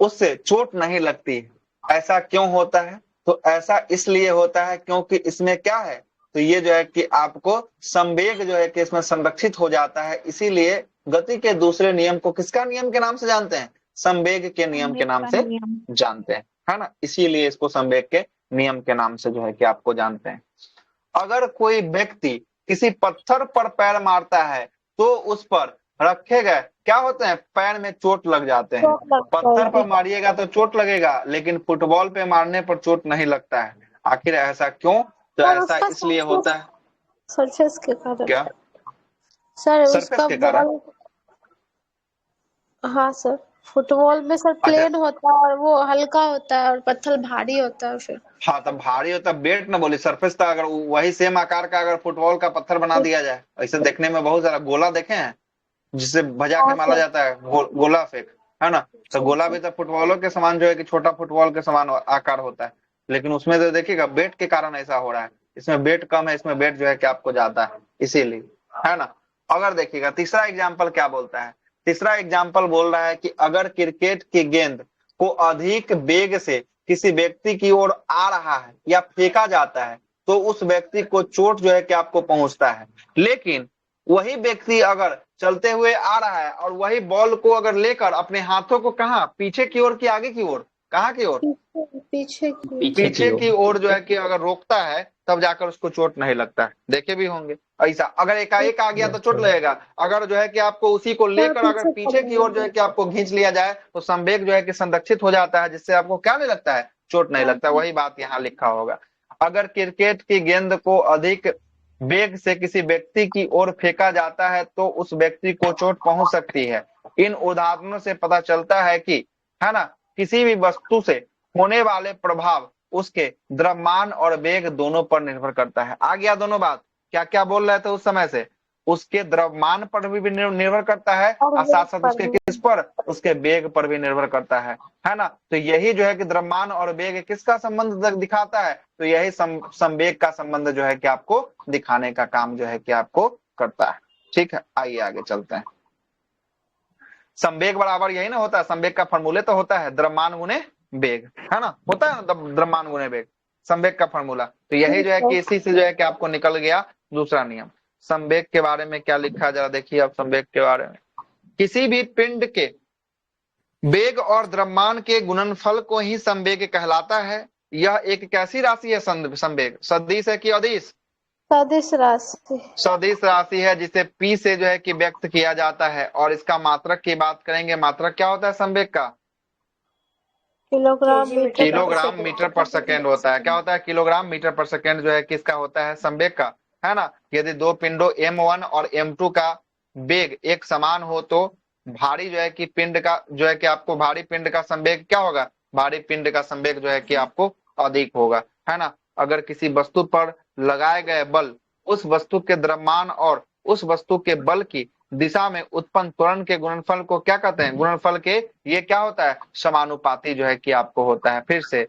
उससे चोट नहीं लगती। ऐसा क्यों होता है, तो ऐसा इसलिए होता है क्योंकि इसमें क्या है, तो ये जो है कि आपको संवेग जो है कि इसमें संरक्षित हो जाता है। इसीलिए गति के दूसरे नियम को किसका नियम के नाम से जानते हैं, संवेग के नियम के नाम से जानते हैं, है ना। इसीलिए इसको संवेग के नियम के नाम से जो है कि आपको जानते हैं। अगर कोई व्यक्ति किसी पत्थर पर पैर मारता है तो उस पर रखे गए क्या होते हैं, पैर में चोट लग जाते हैं। पत्थर पर मारिएगा तो चोट लगेगा, लेकिन फुटबॉल पे मारने पर चोट नहीं लगता है। आखिर ऐसा क्यों, तो ऐसा इसलिए होता है, सरफेस के कारण। क्या सर सरफेस के कारण, हाँ सर, फुटबॉल में सर प्लेन होता है और वो हल्का होता है और पत्थर भारी होता है फिर। हाँ तो भारी होता है, वेट ना बोली, सरफेस था। अगर वही सेम आकार का अगर फुटबॉल का पत्थर बना दिया जाए, ऐसे देखने में बहुत सारा गोला देखे हैं जिससे भजा के मारा जाता है, गोला फेंक, है ना। तो गोला भी तो फुटबॉलों के समान जो है कि छोटा फुटबॉल के समान आकार होता है, लेकिन उसमें तो देखिएगा वेट के कारण ऐसा हो रहा है। इसमें वेट कम है, इसमें वेट जो है कि आपको ज्यादा है, इसीलिए, है ना। अगर देखिएगा तीसरा एग्जाम्पल क्या बोलता है, तीसरा एग्जाम्पल बोल रहा है कि अगर क्रिकेट की गेंद को अधिक वेग से किसी व्यक्ति की ओर आ रहा है या फेंका जाता है तो उस व्यक्ति को चोट जो है कि आपको पहुंचता है। लेकिन वही व्यक्ति अगर चलते हुए आ रहा है और वही बॉल को अगर लेकर अपने हाथों को कहाँ, पीछे की ओर कि आगे की ओर, कहाँ की ओर, पीछे की पीछे की ओर जो है कि अगर रोकता है तब जाकर उसको चोट नहीं लगता है। देखे भी होंगे ऐसा, अगर एकाएक आ गया तो चोट लगेगा, अगर जो है कि आपको उसी को लेकर अगर पीछे की ओर जो है कि आपको खींच लिया जाए तो संवेग जो है कि संरक्षित हो जाता है, जिससे आपको क्या नहीं लगता है, चोट नहीं लगता। वही बात यहाँ लिखा होगा। अगर क्रिकेट की गेंद को अधिक वेग से किसी व्यक्ति की ओर फेंका जाता है तो उस व्यक्ति को चोट पहुंच सकती है। इन उदाहरणों से पता चलता है कि, है ना, किसी भी वस्तु से होने वाले प्रभाव उसके द्रव्यमान और वेग दोनों पर निर्भर करता है। आ गया दोनों बात, क्या क्या बोल रहे थे उस समय से, उसके द्रव्यमान पर भी निर्भर करता है और साथ साथ उसके किस पर, उसके वेग पर भी निर्भर करता है ना। तो यही जो है कि द्रव्यमान और वेग किसका संबंध दिखाता है, तो यही संवेग का संबंध जो है कि आपको दिखाने का काम जो है कि आपको करता है। ठीक है, आइए आगे चलते हैं। संवेग बराबर यही ना होता है, संवेग का फॉर्मूले तो होता है द्रव्यमान गुने वेग, है ना, होता है ना द्रव्यमान गुने वेग, संवेग का फॉर्मूला। तो यही जो है कि इसी से जो है कि आपको निकल गया दूसरा नियम। संवेग के बारे में क्या लिखा है जरा देखिए आप। संवेग के बारे में, किसी भी पिंड के वेग और द्रव्यमान के गुणनफल को ही संवेग कहलाता है। यह एक कैसी राशि है संवेग, सदिश है कि अदिश, सदिश राशि, सदिश राशि है जिसे पी से जो है कि व्यक्त किया जाता है। और इसका मात्रक की बात करेंगे, मात्रक क्या होता है संवेग का, किलोग्राम मीटर पर सेकेंड होता है। क्या होता है, किलोग्राम मीटर पर सेकेंड जो है किसका होता है, संवेग का, है ना। यदि दो पिंडों M1 और M2 का वेग एक समान हो तो भारी जो है कि पिंड का जो है कि आपको भारी पिंड का संवेग क्या होगा, भारी पिंड का संवेग जो है कि आपको अधिक होगा, है ना। अगर किसी वस्तु पर लगाए गए बल उस वस्तु के द्रव्यमान और उस वस्तु के बल की दिशा में उत्पन्न त्वरण के गुणनफल को क्या कहते हैं, गुणनफल के ये क्या होता है, समानुपाती जो है कि आपको होता है। फिर से,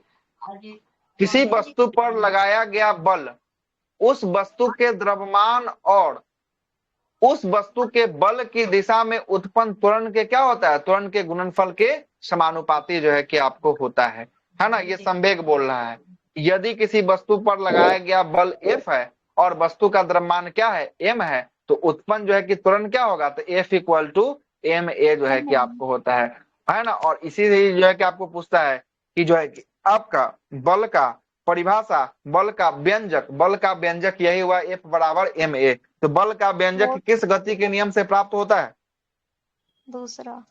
किसी वस्तु पर लगाया गया बल उस वस्तु के द्रव्यमान और उस वस्तु के बल की दिशा में उत्पन्न त्वरण के क्या होता है, त्वरण के गुणनफल के समानुपाती जो है कि आपको होता है ना। ये संवेग बोल रहा है। यदि किसी वस्तु पर लगाया गया बल F है और वस्तु का द्रव्यमान क्या है, M है, तो उत्पन्न जो है कि त्वरण क्या होगा, तो F इक्वल टू ma जो है कि आपको होता है ना। और इसी से जो है कि आपको पूछता है कि जो है कि आपका बल का परिभाषा, बल का व्यंजक यही हुआ F बराबर ma। तो बल का व्यंजक किस गति के नियम से प्राप्त होता है, दूसरा,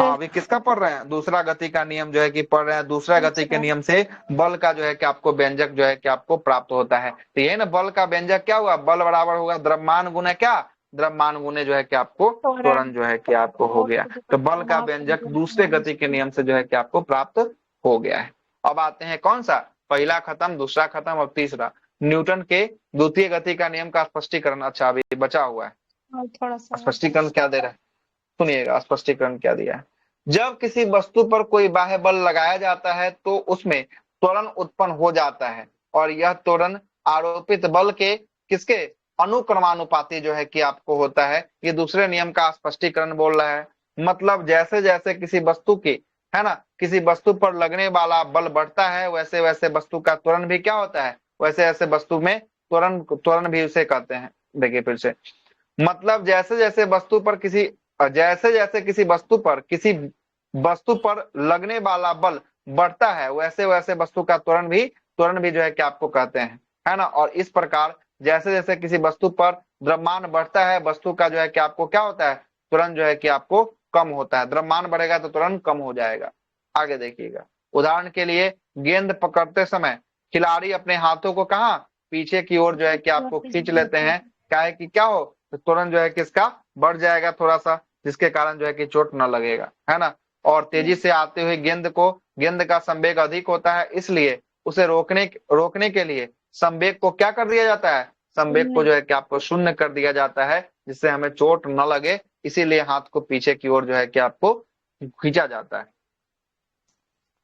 अभी किसका पढ़ रहे हैं, दूसरा गति का नियम जो है कि पढ़ रहे हैं। दूसरा गति के नियम से बल का जो है कि आपको व्यंजक जो है कि आपको प्राप्त होता है। तो ये ना बल का व्यंजक क्या हुआ, बल बराबर होगा द्रव्यमान गुने क्या, द्रव्यमान गुने जो है कि आपको त्वरण जो है कि आपको हो गया। तो बल का व्यंजक दूसरे गति के नियम से जो है कि आपको प्राप्त हो गया है। अब आते हैं कौन सा, पहला खत्म, दूसरा खत्म, अब तीसरा न्यूटन के द्वितीय गति का नियम का स्पष्टीकरण। अच्छा अभी बचा हुआ है, थोड़ा सा स्पष्टीकरण क्या दे रहा है, सुनिएगा स्पष्टीकरण क्या दिया है। जब किसी वस्तु पर कोई बाह्य बल लगाया जाता है तो उसमें त्वरण उत्पन्न हो जाता है और यह त्वरण आरोपित बल के किसके अनुक्रमानुपाती जो है कि आपको होता है। ये दूसरे नियम का स्पष्टीकरण बोल रहा है। मतलब जैसे जैसे किसी वस्तु की, है ना, किसी वस्तु पर लगने वाला बल बढ़ता है वैसे वैसे वस्तु का त्वरण भी क्या होता है, वैसे वैसे वस्तु में त्वरण भी उसे कहते हैं। देखिए फिर से, मतलब जैसे जैसे किसी वस्तु पर लगने वाला बल बढ़ता है वैसे वैसे वस्तु का त्वरण भी जो है कि आपको कहते हैं, है ना। और इस प्रकार जैसे जैसे किसी वस्तु पर द्रव्यमान बढ़ता है वस्तु का जो है कि आपको क्या होता है, त्वरण जो है कि आपको कम होता है। द्रव्यमान बढ़ेगा तो त्वरण कम हो जाएगा। आगे देखिएगा, उदाहरण के लिए गेंद पकड़ते समय खिलाड़ी अपने हाथों को कहाँ, पीछे की ओर जो है कि आपको खींच लेते हैं, क्या है कि क्या हो, तो त्वरण जो है कि इसका बढ़ जाएगा थोड़ा सा, जिसके कारण जो है कि चोट न लगेगा, है ना। और तेजी से आते हुए गेंद का संवेग अधिक होता है, इसलिए उसे रोकने के लिए संवेग को क्या कर दिया जाता है, संवेग को जो है कि आपको शून्य कर दिया जाता है, जिससे हमें चोट न लगे। इसीलिए हाथ को पीछे की ओर जो है कि आपको खींचा जाता है।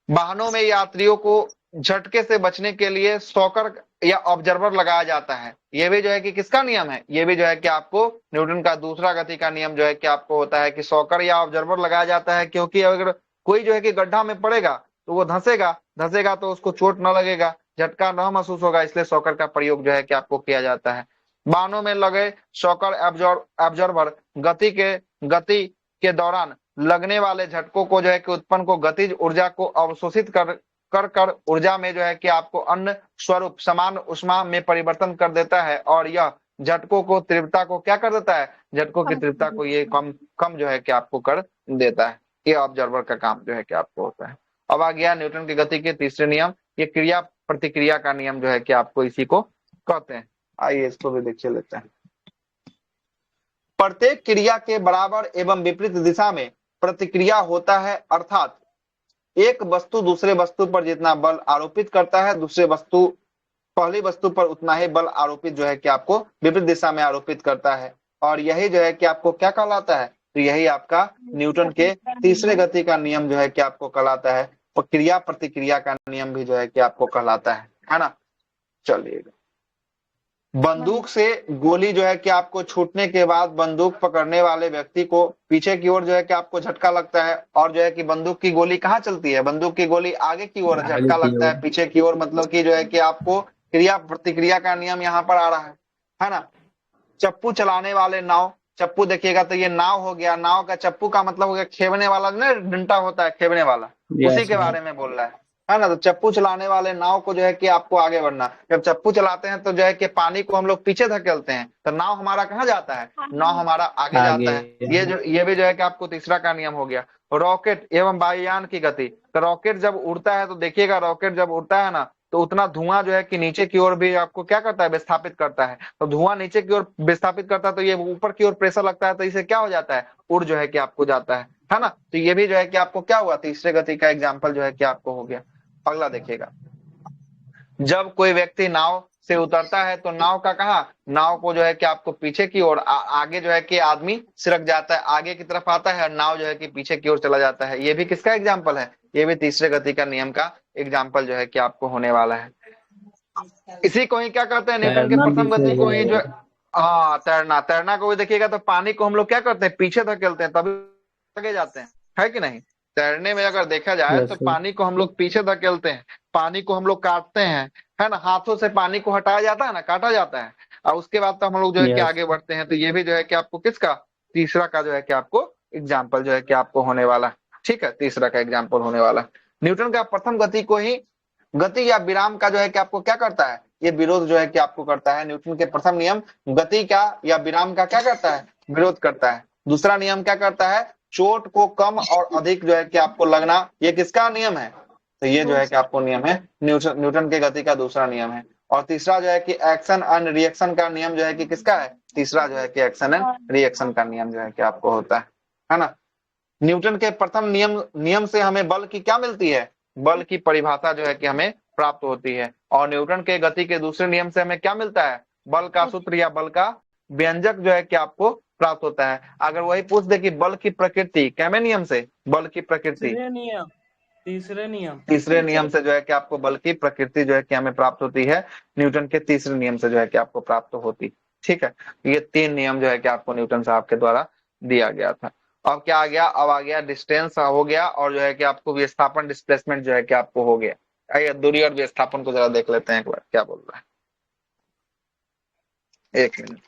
वाहनों में यात्रियों को झटके से बचने के लिए सॉकर या ऑब्जर्वर लगाया जाता है। ये भी जो है कि किसका नियम है, ये भी जो है कि आपको न्यूटन का दूसरा गति का नियम जो है कि आपको होता है कि सॉकर या ऑब्जर्वर लगाया जाता है, क्योंकि अगर कोई जो है कि गड्ढा में पड़ेगा तो वो धंसेगा तो उसको चोट न लगेगा, झटका न महसूस होगा, इसलिए शॉकर का प्रयोग जो है कि आपको किया जाता है। बाणों में लगे शॉकर एब्जॉर्बर गति के दौरान लगने वाले झटकों को जो है कि उत्पन्न को गतिज ऊर्जा को अवशोषित कर ऊर्जा में जो है कि आपको अन्य स्वरूप समान ऊष्मा में परिवर्तन कर देता है, और यह झटकों को तीव्रता को क्या कर देता है, झटकों की तीव्रता को ये कम जो है कि आपको कर देता है। ये ऑब्जर्वर का काम जो है कि आपको होता है। अब आ गया न्यूटन की गति के तीसरे नियम, ये क्रिया प्रतिक्रिया का नियम जो है कि आपको इसी को कहते हैं। आइए इसको भी देखिए लेते हैं। प्रत्येक क्रिया के बराबर एवं विपरीत दिशा में प्रतिक्रिया होता है, अर्थात एक वस्तु दूसरे वस्तु पर जितना बल आरोपित करता है, दूसरे वस्तु पहली वस्तु पर उतना ही बल आरोपित जो है कि आपको विपरीत दिशा में आरोपित करता है, और यही जो है कि आपको क्या कहलाता है, तो यही आपका न्यूटन के तीसरे गति का नियम जो है कि आपको कहलाता है, और क्रिया प्रतिक्रिया का नियम भी जो है कि आपको कहलाता है ना। चलिएगा, बंदूक से गोली जो है कि आपको छूटने के बाद बंदूक पकड़ने वाले व्यक्ति को पीछे की ओर जो है कि आपको झटका लगता है, और जो है कि बंदूक की गोली कहाँ चलती है, बंदूक की गोली आगे की ओर झटका लगता है, पीछे की ओर मतलब कि जो है कि आपको क्रिया प्रतिक्रिया का नियम यहाँ पर आ रहा है ना। चप्पू चलाने वाले नाव, चप्पू देखिएगा तो ये नाव हो गया, नाव का चप्पू का मतलब हो गया खेवने वाला, ना डंडा होता है खेवने वाला, उसी के बारे में बोल रहा है ना। तो चप्पू चलाने वाले नाव को जो है कि आपको आगे बढ़ना, जब चप्पू चलाते हैं तो जो है कि पानी को हम लोग पीछे धकेलते हैं, तो नाव हमारा कहाँ जाता है, नाव हमारा आगे जाता है। ये भी जो है कि आपको तीसरा का नियम हो गया। रॉकेट एवं वायुयान की गति, तो रॉकेट जब उड़ता है तो देखिएगा, रॉकेट जब उड़ता है ना तो उतना धुआं जो है कि नीचे की ओर भी आपको क्या करता है, विस्थापित करता है। तो धुआं नीचे की ओर विस्थापित करता है तो ये ऊपर की ओर प्रेशर लगता है, तो इसे क्या हो जाता है, उड़ जो है कि आपको जाता है ना। तो ये भी जो है कि आपको क्या हुआ, तीसरे गति का एग्जाम्पल जो है कि आपको हो गया। अगला देखिएगा, जब कोई व्यक्ति नाव से उतरता है तो नाव का कहा, नाव को जो है कि आपको पीछे की ओर आगे जो है कि आदमी सिरक जाता है, आगे की तरफ आता है, और नाव जो है कि पीछे की ओर चला जाता है। ये भी किसका एग्जाम्पल है, ये भी तीसरे गति का नियम का एग्जाम्पल जो है कि आपको होने वाला है। इसी को ही क्या कहते हैं, न्यूटन के प्रथम गति को ही जो, हाँ तैरना को भी देखिएगा तो पानी को हम लोग क्या करते हैं, पीछे धकेलते हैं तभी आगे जाते हैं, है कि नहीं। तैरने में अगर देखा जाए तो पानी को हम लोग पीछे धकेलते हैं, पानी को हम लोग काटते हैं, है ना, हाथों से पानी को हटाया जाता है ना, काटा जाता है, और उसके बाद तो हम लोग जो है कि आगे बढ़ते हैं। तो ये भी जो है कि आपको किसका, तीसरा का जो है कि आपको एग्जाम्पल जो है कि आपको होने वाला, ठीक है, तीसरा का एग्जाम्पल होने वाला। न्यूटन का प्रथम गति को ही गति या विराम का जो है कि आपको क्या करता है, ये विरोध जो है कि आपको करता है। न्यूटन के प्रथम नियम गति का या विराम का क्या करता है, विरोध करता है। दूसरा नियम क्या करता है, चोट को कम और अधिक जो है कि आपको लगना, ये किसका नियम है, तो ये जो है कि आपको नियम है न्यूटन के गति का दूसरा नियम है। और तीसरा जो है कि एक्शन एंड रिएक्शन का नियम जो है कि किसका है, तीसरा जो है कि एक्शन एंड रिएक्शन का नियम जो है कि आपको होता है ना। न्यूटन के प्रथम नियम से हमें बल की क्या मिलती है, बल की परिभाषा जो है कि हमें प्राप्त होती है। और न्यूटन के गति के दूसरे नियम से हमें क्या मिलता है, बल का सूत्र या बल का व्यंजक जो है कि आपको प्राप्त होता है। अगर वही पूछ दे कि बल की प्रकृति, कैमे नियम से, बल की प्रकृति तीसरे नियम से जो है कि आपको बल की प्रकृति जो है कि हमें प्राप्त होती है, न्यूटन के तीसरे नियम से जो है कि आपको प्राप्त होती, ठीक है। ये तीन नियम जो है कि आपको न्यूटन साहब के द्वारा दिया गया था। अब क्या आ गया, अब आ गया डिस्टेंस हो गया, और जो है कि आपको विस्थापन डिस्प्लेसमेंट जो है कि आपको हो गया। आइए दूरी और विस्थापन को जरा देख लेते हैं एक बार, क्या बोल रहा है, एक मिनट।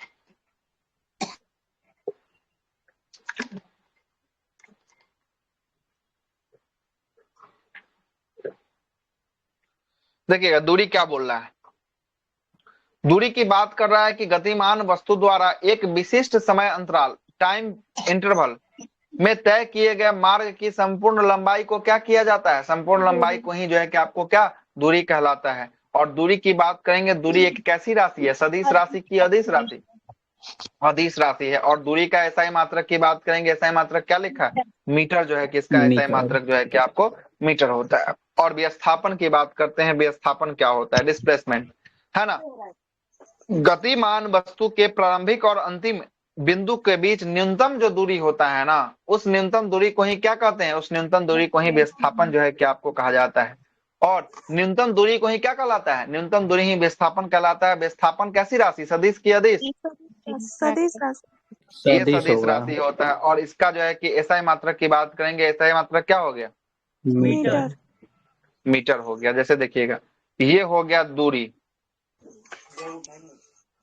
देखिएगा दूरी क्या बोल रहा है, दूरी की बात कर रहा है कि गतिमान वस्तु द्वारा एक विशिष्ट समय अंतराल, टाइम इंटरवल में तय किए गए मार्ग की संपूर्ण लंबाई को क्या किया जाता है, संपूर्ण लंबाई को ही जो है कि आपको क्या दूरी कहलाता है। और दूरी की बात करेंगे, दूरी एक कैसी राशि है, सदिश राशि की अदिश राशि, अदिश राशि है। और दूरी का एसआई मात्रक की बात करेंगे, एसआई मात्रक क्या लिखा है, मीटर जो है कि इसका एसआई मात्रक जो है कि आपको मीटर होता है। और विस्थापन की बात करते हैं, विस्थापन क्या होता है, डिस्प्लेसमेंट, है ना। गतिमान वस्तु के प्रारंभिक और अंतिम बिंदु के बीच न्यूनतम जो दूरी होता है ना, उस न्यूनतम दूरी को ही क्या कहते हैं, उस न्यूनतम दूरी को ही विस्थापन जो है कि आपको कहा जाता है। और न्यूनतम दूरी को ही क्या कहलाता है, न्यूनतम दूरी ही विस्थापन कहलाता है। विस्थापन कैसी राशि, सदिश की अदिश, सदिश राशि, ये सदिश राशि होता है। और इसका जो है कि एसआई मात्रक की बात करेंगे, एसआई मात्रक क्या हो गया, मीटर, मीटर हो गया। जैसे देखिएगा ये हो गया दूरी,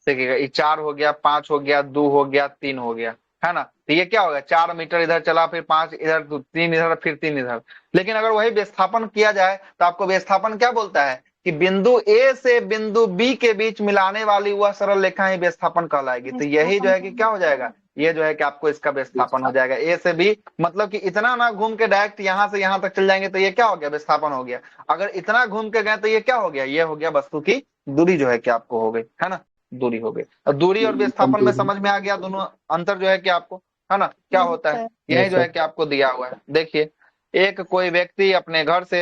देखिएगा ये 4 हो गया, 5 हो गया, 2 हो गया, 3 हो गया, है ना। तो ये क्या हो गया, 4 मीटर इधर चला, फिर 5 इधर, 3 इधर, फिर 3 इधर। लेकिन अगर वही विस्थापन किया जाए तो आपको विस्थापन क्या बोलता है कि बिंदु ए से बिंदु बी के बीच मिलाने वाली वह सरल रेखा ही विस्थापन कहलाएगी। तो यही जो है कि क्या हो जाएगा, ये जो है कि आपको इसका विस्थापन हो जाएगा। ए से बी मतलब कि इतना ना घूम के डायरेक्ट यहाँ से यहाँ तक चल जाएंगे तो ये क्या हो गया, विस्थापन हो गया। अगर इतना घूम के गए तो ये क्या हो गया, ये हो गया वस्तु की दूरी जो है कि आपको हो गई, है ना, दूरी हो गई। और दूरी और विस्थापन में समझ में आ गया दोनों अंतर जो है कि आपको, है ना, क्या होता है, यही जो है कि आपको दिया हुआ है। देखिए एक कोई व्यक्ति अपने घर से,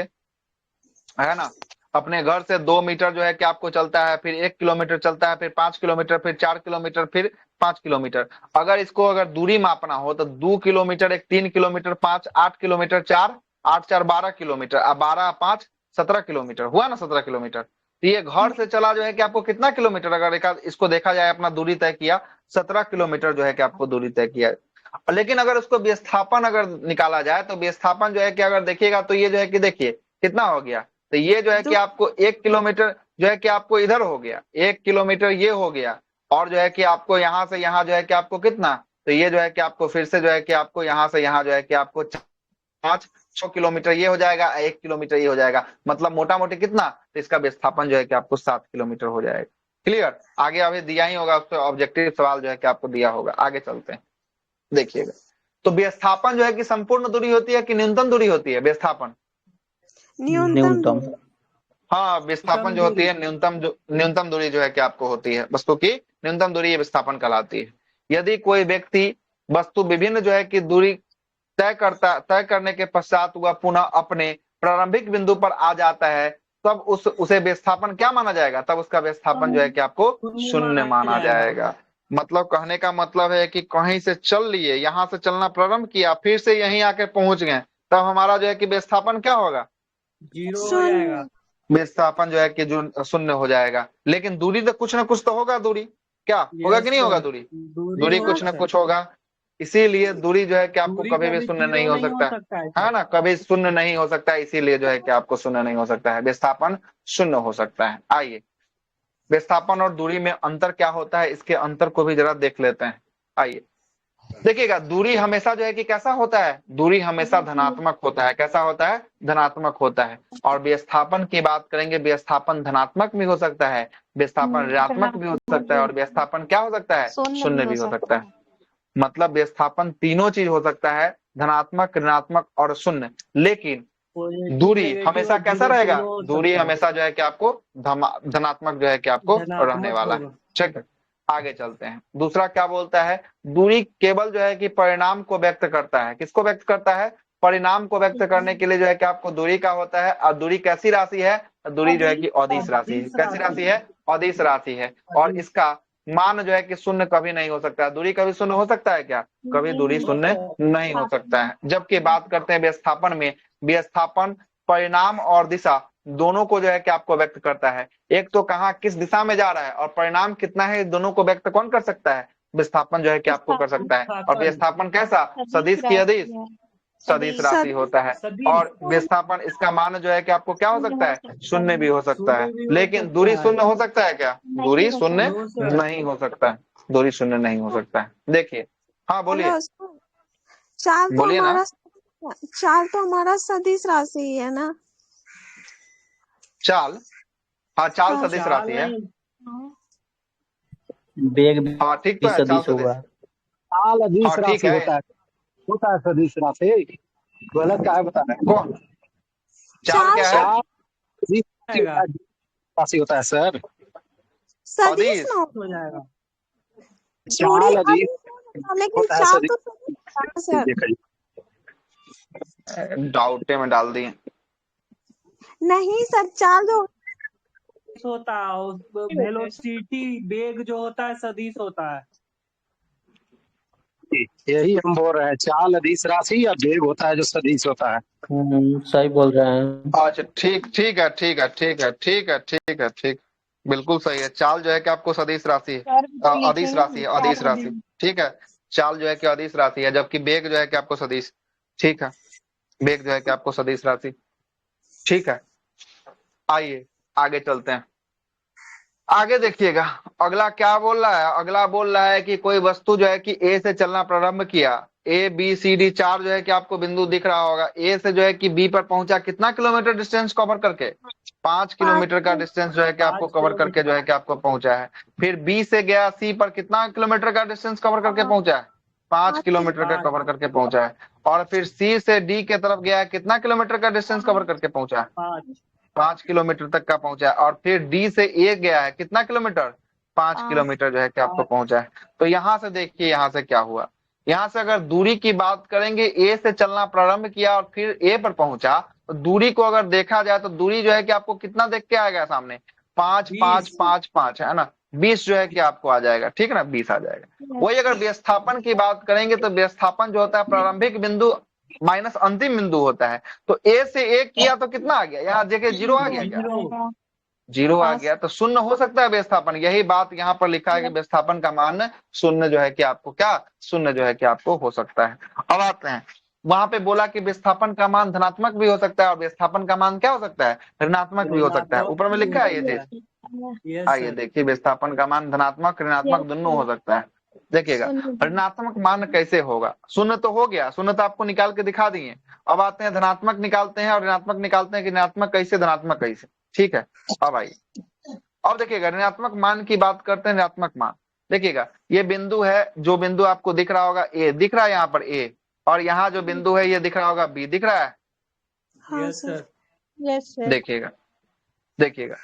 है ना, अपने घर से 2 मीटर जो है कि आपको चलता है, फिर 1 किलोमीटर चलता है, फिर 5 किलोमीटर, फिर 4 किलोमीटर, फिर 5 किलोमीटर। अगर इसको अगर दूरी मापना हो तो 2 किलोमीटर, 1 3 किलोमीटर, 5 8 किलोमीटर, 4 8 4 12 किलोमीटर, अब 12 5 17 किलोमीटर हुआ ना, 17 किलोमीटर। तो ये घर से चला जो है कि आपको कितना किलोमीटर, अगर इसको देखा जाए अपना दूरी तय किया, 17 किलोमीटर जो है कि आपको दूरी तय किया। लेकिन अगर उसको विस्थापन अगर निकाला जाए तो विस्थापन जो है कि अगर देखिएगा तो ये जो है कि देखिए कितना हो गया, तो ये जो है कि आपको 1 किलोमीटर जो है कि आपको इधर हो गया, 1 किलोमीटर ये हो गया, और जो है कि आपको यहाँ से यहाँ जो है कि आपको कितना, तो ये जो है कि आपको फिर से जो है कि आपको यहाँ से यहाँ जो है कि आपको 5-6 किलोमीटर ये हो जाएगा, 1 किलोमीटर ये हो जाएगा, मतलब मोटा मोटी कितना, तो इसका विस्थापन जो है कि आपको 7 किलोमीटर हो जाएगा। क्लियर, आगे अभी दिया ही होगा, उसको ऑब्जेक्टिव सवाल जो है कि आपको दिया होगा। आगे चलते हैं, देखिएगा। तो विस्थापन जो है कि संपूर्ण दूरी होती है कि न्यूनतम दूरी होती है, विस्थापन न्यूनतम। हाँ, विस्थापन जो होती है न्यूनतम दूरी जो है कि आपको होती है, वस्तु की न्यूनतम दूरी विस्थापन कहलाती है। यदि कोई व्यक्ति वस्तु विभिन्न जो है कि दूरी तय करने के पश्चात वह पुनः अपने प्रारंभिक बिंदु पर आ जाता है, तब उसे विस्थापन क्या माना जाएगा, तब उसका विस्थापन जो है कि आपको शून्य माना जाएगा। मतलब कहने का मतलब है कि कहीं से चल लिए, यहाँ से चलना प्रारंभ किया, फिर से यहीं आके पहुंच गए, तब हमारा जो है कि विस्थापन क्या होगा, 0 हो जाएगा। विस्थापन जो है कि जो शून्य हो जाएगा। लेकिन दूरी तो कुछ ना कुछ तो होगा, दूरी क्या होगा कि नहीं होगा, दूरी कुछ ना कुछ होगा। इसीलिए दूरी जो है कि आपको कभी भी शून्य नहीं हो सकता है ना, कभी शून्य नहीं हो सकता है, इसीलिए जो है कि आपको शून्य नहीं हो सकता है, विस्थापन शून्य हो सकता है। आइए विस्थापन और दूरी में अंतर क्या होता है, इसके अंतर को भी जरा देख लेते हैं। आइए देखिएगा, दूरी हमेशा जो है कि कैसा होता है, दूरी हमेशा धनात्मक होता है। कैसा होता है, धनात्मक होता है। और विस्थापन की बात करेंगे, विस्थापन धनात्मक भी हो सकता है, विस्थापन ऋणात्मक भी हो सकता है, और विस्थापन क्या हो सकता है, शून्य भी हो सकता है। मतलब विस्थापन तीनों चीज हो सकता है, धनात्मक, ऋणात्मक और शून्य। लेकिन दूरी हमेशा कैसा रहेगा, दूरी हमेशा जो है कि आपको धनात्मक जो है कि आपको रहने वाला है। ठीक है, आगे चलते हैं। दूसरा क्या बोलता है, दूरी केवल जो है कि परिणाम को व्यक्त करता है। किसको व्यक्त करता है, परिणाम को व्यक्त करने के लिए जो है कि आपको दूरी का होता है। और दूरी कैसी राशि है, दूरी जो है कि अदिश राशि है। कैसी राशि है, अदिश राशि है। और इसका मान जो है कि शून्य कभी नहीं हो सकता। दूरी कभी शून्य हो सकता है क्या, कभी दूरी शून्य नहीं हो सकता है। जबकि बात करते हैं विस्थापन में, विस्थापन परिणाम और दिशा दोनों को जो है कि आपको व्यक्त करता है। एक तो कहाँ किस दिशा में जा रहा है और परिणाम कितना है, दोनों को व्यक्त कौन कर सकता है, विस्थापन जो है कि आपको कर सकता है। और विस्थापन कैसा, सदिश की अदिश, सदिश राशि होता है। और विस्थापन इसका मान जो है कि आपको क्या हो सकता है, शून्य भी हो सकता है। लेकिन दूरी शून्य हो सकता है क्या, दूरी शून्य नहीं हो सकता है, दूरी शून्य नहीं हो सकता है। देखिए, हाँ बोलिए, बोलिए ना। चाल तो हमारा सदिश राशि ही है ना, चाल, हाँ चाल सदिश राशि है। बेग भी हाँ ठीक तो है, चाल होगा। चाल अदिश राशि होता है सदिश राशि, गलत क्या है बता रहे हैं। कौन, चाल क्या है, राशि होता है सर, सदिश हो जाएगा। चाल अदिश लेकिन चाल तो सर डाउटे में डाल दिए। नहीं सर, चाल जो होता है वेलोसिटी, बेग जो होता है सदिश होता है। यही हम बोल रहे हैं, चाल अदिश राशि या बेग होता है जो सदिश होता है। सही बोल रहे हैं। अच्छा ठीक है, बिल्कुल सही है। चाल जो है कि आपको सदिश राशि है, अदिश राशि है, अदिश राशि। ठीक है, चाल जो है कि अदिश राशि है, जबकि बेग जो है कि आपको सदिश। ठीक है, बेग जो है कि आपको सदिश राशि। ठीक है, आइए आगे चलते हैं, आगे देखिएगा अगला क्या बोल रहा है। अगला बोल रहा है कि कोई वस्तु जो है कि ए से चलना प्रारंभ किया, ए बी सी डी 4 जो है कि आपको बिंदु दिख रहा होगा। ए से जो है कि बी पर पहुंचा, कितना किलोमीटर डिस्टेंस कवर करके? 5 किलोमीटर का डिस्टेंस जो है कि आपको कवर करके जो है कि आपको पहुंचा है। फिर बी से गया सी पर, कितना किलोमीटर का डिस्टेंस कवर करके पहुंचा है? 5 किलोमीटर का कवर करके पहुंचा है। और फिर सी से डी के तरफ गया, कितना किलोमीटर का डिस्टेंस कवर करके पहुंचा है? 5 किलोमीटर तक का पहुंचा है। और फिर डी से ए गया है, कितना किलोमीटर? 5 किलोमीटर जो है कि आपको पहुंचा है। तो यहाँ से देखिए यहाँ से क्या हुआ। यहाँ से अगर दूरी की बात करेंगे, ए से चलना प्रारंभ किया और फिर ए पर पहुंचा, तो दूरी को अगर देखा जाए तो दूरी जो है कि आपको कितना देख के आएगा सामने? 5 5 5 5 है ना, 20 जो है कि आपको आ जाएगा। ठीक है ना, 20 आ जाएगा। वही अगर विस्थापन की बात करेंगे तो विस्थापन जो होता है प्रारंभिक बिंदु माइनस अंतिम बिंदु होता है। तो ए से ए किया तो कितना आ गया? यहाँ देखिए 0 आ गया क्या? 0 आ गया, तो शून्य हो सकता है विस्थापन। यही बात यहाँ पर लिखा है कि विस्थापन का मान शून्य जो है कि आपको क्या? शून्य जो है कि आपको हो सकता है। अब आते हैं, वहां पे बोला कि विस्थापन का मान धनात्मक भी हो सकता है और विस्थापन का मान क्या हो सकता है? ऋणात्मक भी हो सकता है। ऊपर में लिखा है ये चीज। आइए देखिए, विस्थापन का मान धनात्मक ऋणात्मक दोनों हो सकता है। देखिएगा ऋणात्मक मान कैसे होगा? शून्य तो हो गया, शून्य तो आपको निकाल के दिखा दिए। अब आते हैं धनात्मक निकालते हैं और ऋणात्मक निकालते हैं कि ऋणात्मक कैसे धनात्मक कैसे। ठीक है, अब आइए अब देखिएगा ऋणात्मक मान की बात करते हैं। ऋणात्मक मान देखिएगा, ये बिंदु है, जो बिंदु आपको दिख रहा होगा ए, दिख रहा है यहाँ पर ए, और यहाँ जो बिंदु है ये दिख रहा होगा बी, दिख रहा है? Yes sir. Yes sir. देखिएगा देखिएगा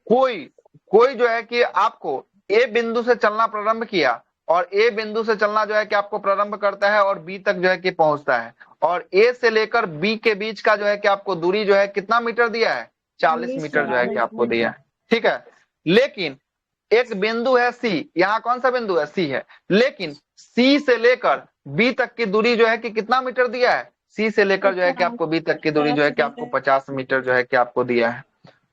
कोई जो है कि आपको ए बिंदु से चलना प्रारंभ किया और ए बिंदु से चलना जो है कि आपको प्रारंभ करता है और बी तक जो है कि पहुंचता है, और ए से लेकर बी के बीच का जो है कि आपको दूरी जो है कितना मीटर दिया है? 40 मीटर जो है कि आपको दिया है। ठीक है, लेकिन एक बिंदु है सी, यहाँ कौन सा बिंदु है? सी है। लेकिन सी से लेकर बी तक की दूरी जो है कि कितना मीटर दिया है? सी से लेकर जो है कि आपको बी तक की दूरी जो है कि आपको 50 मीटर जो है कि आपको दिया है।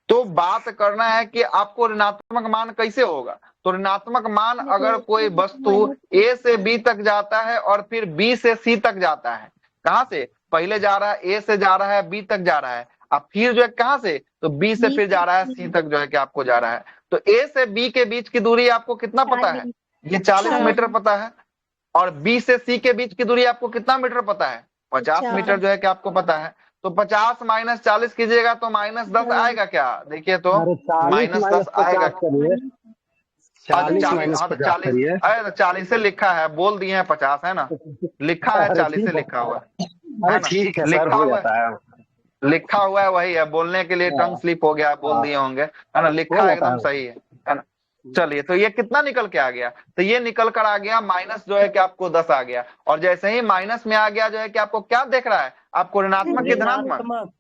तो बात करना है कि आपको ऋणात्मक मान कैसे होगा। तो ऋणात्मक मान अगर कोई वस्तु ए से बी तक जाता है और फिर बी से सी तक जाता है, कहां से? पहले जा रहा है ए से जा रहा है बी तक जा रहा है, अब फिर जो है कहां से? तो बी से फिर जा रहा है सी तक जो है कि आपको जा रहा है। तो ए से बी के बीच की दूरी आपको कितना पता है? ये 40 मीटर पता है। और बी से सी के बीच की दूरी आपको कितना मीटर पता है? 50 मीटर जो है कि आपको पता है। तो 50 माइनस 40 कीजिएगा तो माइनस 10 आएगा क्या? देखिए तो माइनस 10 आएगा। 40 से लिखा है, बोल दिए हैं 50 है ना, लिखा है 40 से लिखा हुआ है। ठीक है सर, हो जाता है। लिखा हुआ है वही है, बोलने के लिए टंग स्लिप हो गया, बोल दिए होंगे है ना, लिखा एकदम सही है ना। चलिए, तो ये कितना निकल के आ गया? तो ये निकल कर आ गया माइनस जो है कि आपको 10 आ गया। और जैसे ही माइनस में आ गया जो है कि आपको क्या देख रहा है? आपको ऋणात्मक की धनात्मक?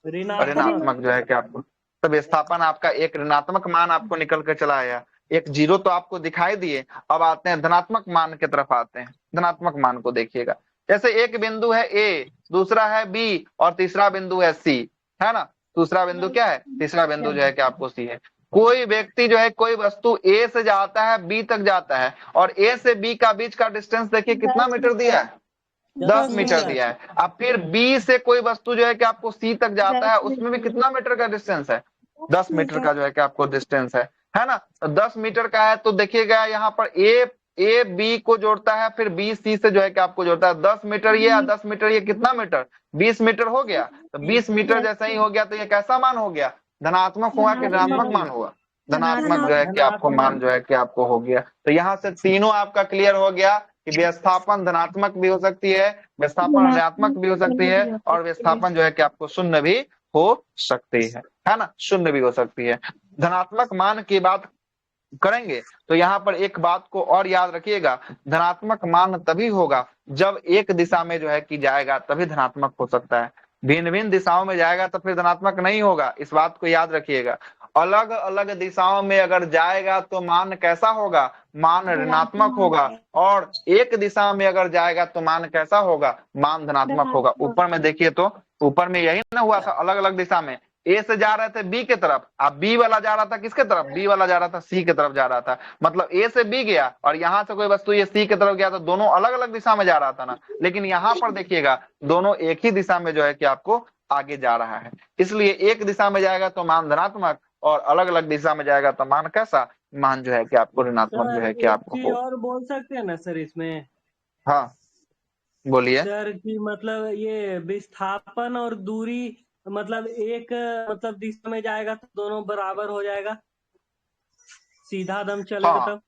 ऋणात्मक जो है कि आपको, तो विस्थापन आपका एक ऋणात्मक मान आपको निकल कर चला आया। एक 0 तो आपको दिखाई दिए। अब आते हैं धनात्मक मान की तरफ आते हैं। धनात्मक मान को देखिएगा, जैसे एक बिंदु है ए, दूसरा है बी और तीसरा बिंदु है सी, है ना। दूसरा बिंदु क्या है? तीसरा बिंदु जो है कि आपको सी है। कोई व्यक्ति जो है, कोई वस्तु ए से जाता है बी तक जाता है और ए से बी का बीच का डिस्टेंस देखिए कितना मीटर दिया है? 10 मीटर दिया है। अब फिर बी से कोई वस्तु जो है कि आपको सी तक जाता है, उसमें भी कितना मीटर का डिस्टेंस है? 10 मीटर का जो है कि आपको डिस्टेंस है ना। तो 10 मीटर का है तो देखिएगा यहाँ पर ए बी को जोड़ता है, फिर बी सी से जो है कि आपको जोड़ता है। 10 मीटर ये और 10 मीटर ये, कितना मीटर? 20 मीटर हो गया। तो 20 मीटर जैसा ही हो गया तो ये कैसा मान हो गया? धनात्मक हुआ कि ऋणात्मक मान हुआ? धनात्मक जो है कि आपको मान जो है कि आपको हो गया। तो यहाँ से तीनों आपका क्लियर हो गया कि विस्थापन धनात्मक भी हो सकती है, विस्थापन ऋणात्मक भी हो सकती है, और विस्थापन जो है कि आपको शून्य भी हो सकती है ना, शून्य भी हो सकती है। धनात्मक मान की बात करेंगे तो यहाँ पर एक बात को और याद रखिएगा, धनात्मक मान तभी होगा जब एक दिशा में जो है कि जाएगा तभी धनात्मक हो सकता है। भिन्न भिन्न दिशाओं में जाएगा तो फिर धनात्मक नहीं होगा, इस बात को याद रखिएगा। अलग अलग दिशाओं में अगर जाएगा तो मान कैसा होगा? मान ऋणात्मक होगा। और एक दिशा में अगर जाएगा तो मान कैसा होगा? मान धनात्मक होगा। ऊपर में देखिए तो ऊपर में यही ना हुआ था, अलग अलग दिशा में ए से जा रहे थे बी के तरफ, अब बी वाला जा रहा था किसके तरफ? बी वाला जा रहा था सी के तरफ जा रहा था। मतलब ए से बी गया और यहाँ से कोई वस्तु ये सी के तरफ गया, तो दोनों अलग अलग दिशा में जा रहा था ना। लेकिन यहाँ पर देखिएगा दोनों एक ही दिशा में जो है कि आपको आगे जा रहा है, इसलिए एक दिशा में जाएगा तो मान धनात्मक और अलग अलग दिशा में जाएगा तो मान कैसा, मान जो है कि आपको ऋणात्मक जो सर है कि एक आपको चीज हो। और बोल सकते हैं ना सर इसमें? हाँ बोलिए। सर कि मतलब ये विस्थापन और दूरी मतलब एक मतलब दिशा में जाएगा तो दोनों बराबर हो जाएगा, सीधा दम चलेगा हाँ तब।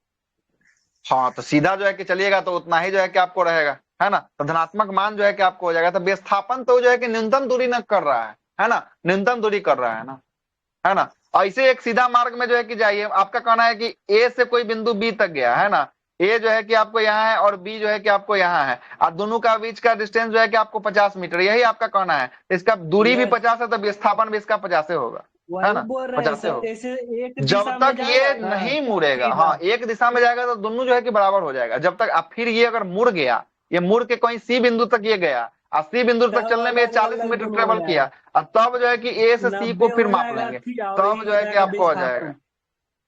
हाँ, तो सीधा जो है कि चलिएगा तो उतना ही जो है कि आपको रहेगा, है ना। तो धनात्मक मान जो है कि आपको हो जाएगा। तो विस्थापन तो जो है कि न्यूनतम दूरी न कर रहा है ना, न्यूनतम दूरी कर रहा है ना। ऐसे एक सीधा मार्ग में जो है कि जाइए, आपका कहना है कि ए से कोई बिंदु बी तक गया है ना, ए जो है कि आपको यहाँ है और बी जो है कि आपको यहाँ है, और दोनों का बीच का डिस्टेंस जो है कि आपको 50 मीटर, यही आपका कहना है। इसका दूरी भी 50 है तो विस्थापन भी इसका 50 होगा, है वही ना, बोल रहे हैं 50 सर, होगा। जैसे एक जब दिशा में तक ये जाएगा ना नहीं मुड़ेगा, सीधा। हाँ एक दिशा में जाएगा तो दोनों जो है कि बराबर हो जाएगा। जब तक अब फिर ये अगर मुड़ गया, ये मुड़ के कहीं सी बिंदु तक ये गया, और सी बिंदु तक तब चलने में अलग 40 अलग मीटर दोनों हो ट्रेवल किया, जाएगा, और तब जो है कि ए से सी को 90 फिर हो माप जाएगा लेंगे, फिर और तब ये जो हो है कि जाएगा आपको हो जाएगा। विस्थापन।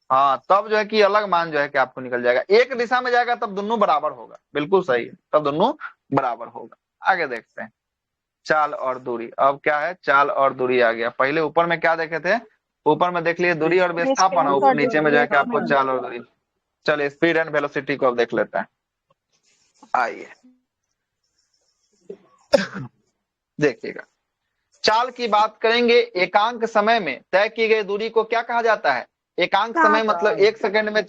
हाँ तब जो है कि अलग मान जो है कि आपको निकल जाएगा। एक दिशा में जाएगा तब दोनों बराबर होगा, बिल्कुल सही है, तब दोनों बराबर होगा। आगे देखते हैं चाल और दूरी। अब क्या है, चाल और दूरी आ गया। पहले ऊपर में क्या देखे थे, ऊपर में देख लिए दूरी और विस्थापन, डिस्टेंस और और नीचे में जो है कि आपको डिस्प्लेसमेंट। चाल और दूरी। चलिए स्पीड एंड वेलोसिटी को अब देख लेते हैं। आइए देखिएगा, चाल की बात करेंगे। एकांक समय में तय की गई दूरी को क्या कहा जाता है? एकांक समय मतलब एक सेकंड में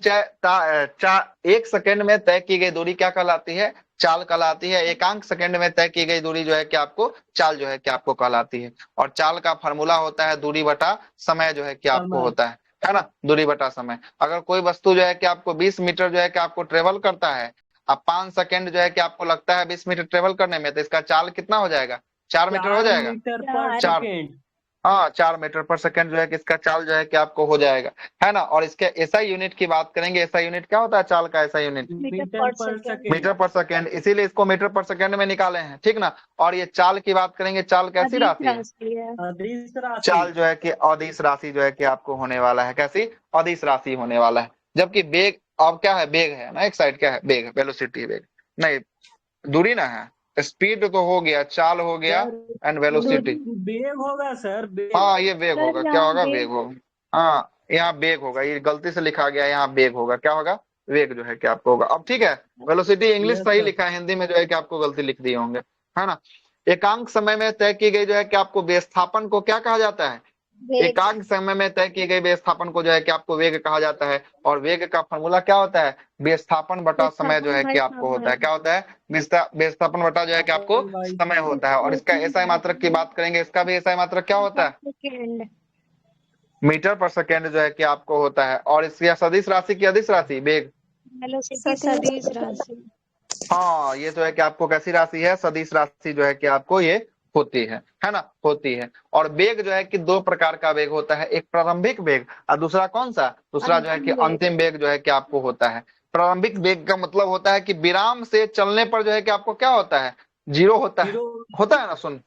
एक सेकंड में तय की गई दूरी क्या कहलाती है? चाल कहलाती है। एकांक सेकंड में तय की गई दूरी जो है कि आपको चाल जो है कि आपको कहलाती है। और चाल का फॉर्मूला होता है दूरी बटा समय जो है कि आपको समय। होता है ना, दूरी बटा समय। अगर कोई वस्तु जो है कि आपको 20 मीटर जो है कि आपको ट्रेवल करता है, अब 5 सेकंड जो है कि आपको लगता है 20 मीटर ट्रेवल करने में, तो इसका चाल कितना हो जाएगा? 4 मीटर हो 4 जाएगा। मीटर पर 4, सेकेंड। हाँ 4 मीटर पर सेकंड जो है कि इसका चाल जो है कि आपको हो जाएगा, है ना। और इसके एसआई यूनिट की बात करेंगे। एसआई यूनिट क्या होता है? चाल का एसआई यूनिट मीटर पर सेकेंड। मीटर पर सेकंड, इसीलिए इसको मीटर पर सेकंड में निकाले हैं, ठीक ना। और ये चाल की बात करेंगे, चाल कैसी राशि है? अदिश राशि। चाल जो है कि अदिश राशि जो है कि आपको होने वाला है। कैसी? अदिश राशि होने वाला है। जबकि वेग, अब क्या है, वेग है ना, एक साइड क्या है, वेग, वेलोसिटी, वेग नहीं, दूरी ना है। स्पीड तो हो गया, चाल हो गया एंड वेलोसिटी। वेग होगा सर, वेग। हाँ ये वेग होगा, क्या होगा, वेग होगा। हाँ यहाँ वेग होगा, ये गलती से लिखा गया, यहाँ वेग होगा, क्या होगा, वेग जो है कि आपको होगा। अब ठीक है, वेलोसिटी इंग्लिश यस सही सर। लिखा है, हिंदी में जो है कि आपको गलती लिख दिए होंगे, है ना। एकांक समय में तय की गई जो है कि आपको विस्थापन को क्या कहा जाता है? एकांक समय में तय की गई विस्थापन को जो है कि आपको वेग कहा जाता है। और वेग का फॉर्मूला क्या होता है? विस्थापन बटा समय जो है कि आपको होता है। क्या होता है? विस्थापन बटा जो है कि आपको समय होता है। और इसका एसआई मात्रक की बात करेंगे, इसका भी एसआई मात्रक क्या होता है? मीटर पर सेकेंड जो है कि आपको होता है। और इसकी सदिश राशि की अदिश राशि वेग, सदिश राशि। हाँ ये जो है कि आपको कैसी राशि है? सदिश राशि जो है कि आपको ये होती है ना, होती है। और वेग जो है कि दो प्रकार का वेग होता है, एक प्रारंभिक वेग और दूसरा कौन सा? दूसरा जो है कि अंतिम वेग जो है कि आपको होता है। प्रारंभिक वेग का मतलब होता है कि विराम से चलने पर जो है कि आपको क्या होता है? जीरो होता है, होता है ना, सुन।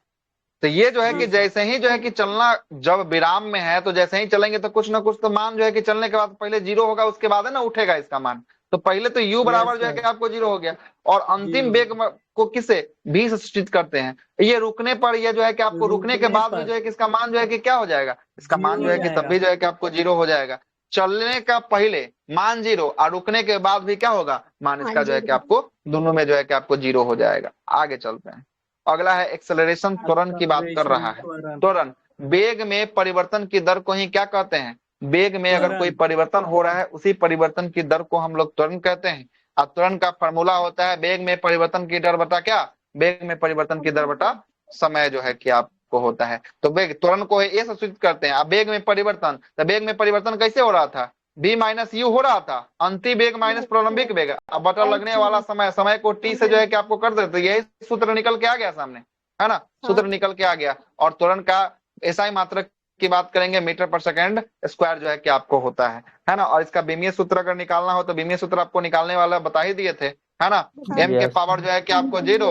तो ये जो है कि जैसे ही जो है कि चलना, जब विराम में है तो जैसे ही चलेंगे तो कुछ ना कुछ तो मान जो है कि चलने के बाद पहले जीरो होगा, उसके बाद है ना उठेगा इसका मान। तो पहले तो u बराबर जो है कि आपको जीरो हो गया। और अंतिम वेग को किससे? v से सूचित करते हैं। ये रुकने पर, ये जो है कि आपको रुकने के बाद भी जो है कि इसका मान जो है कि क्या हो जाएगा? इसका मान जो है कि तब भी जो है कि आपको जीरो हो जाएगा। चलने का पहले मान जीरो और रुकने के बाद भी क्या होगा? मान इसका जो है कि आपको दोनों में जो है कि आपको जीरो हो जाएगा। आगे चलते हैं, अगला है एक्सेलरेशन, त्वरण की बात कर रहा है। त्वरण, वेग में परिवर्तन की दर को ही क्या कहते हैं? वेग में अगर कोई परिवर्तन हो रहा है, उसी परिवर्तन की दर को हम लोग त्वरण कहते हैं। और त्वरण का फॉर्मूला होता है वेग में परिवर्तन की दर बटा क्या? वेग में परिवर्तन की दर बटा समय जो है कि आपको होता है। तो वेग, त्वरण को ये से सूचित करते हैं। अब वेग में परिवर्तन, तो वेग में परिवर्तन कैसे हो रहा था? v माइनस यू हो रहा था, अंतिम वेग माइनस प्रारंभिक वेग। अब बटा लगने वाला समय, समय को t से जो है कि आपको कर देते, यही सूत्र निकल के आ गया सामने, है ना, सूत्र निकल के आ गया। और त्वरण का एसआई मात्रक की बात करेंगे, मीटर पर सेकंड स्क्वायर जो है कि आपको होता है ना। और इसका बीमीय सूत्र अगर निकालना हो तो बीमीय सूत्र आपको निकालने वाला बता ही दिए थे, है ना। m के पावर जो है कि आपको 0,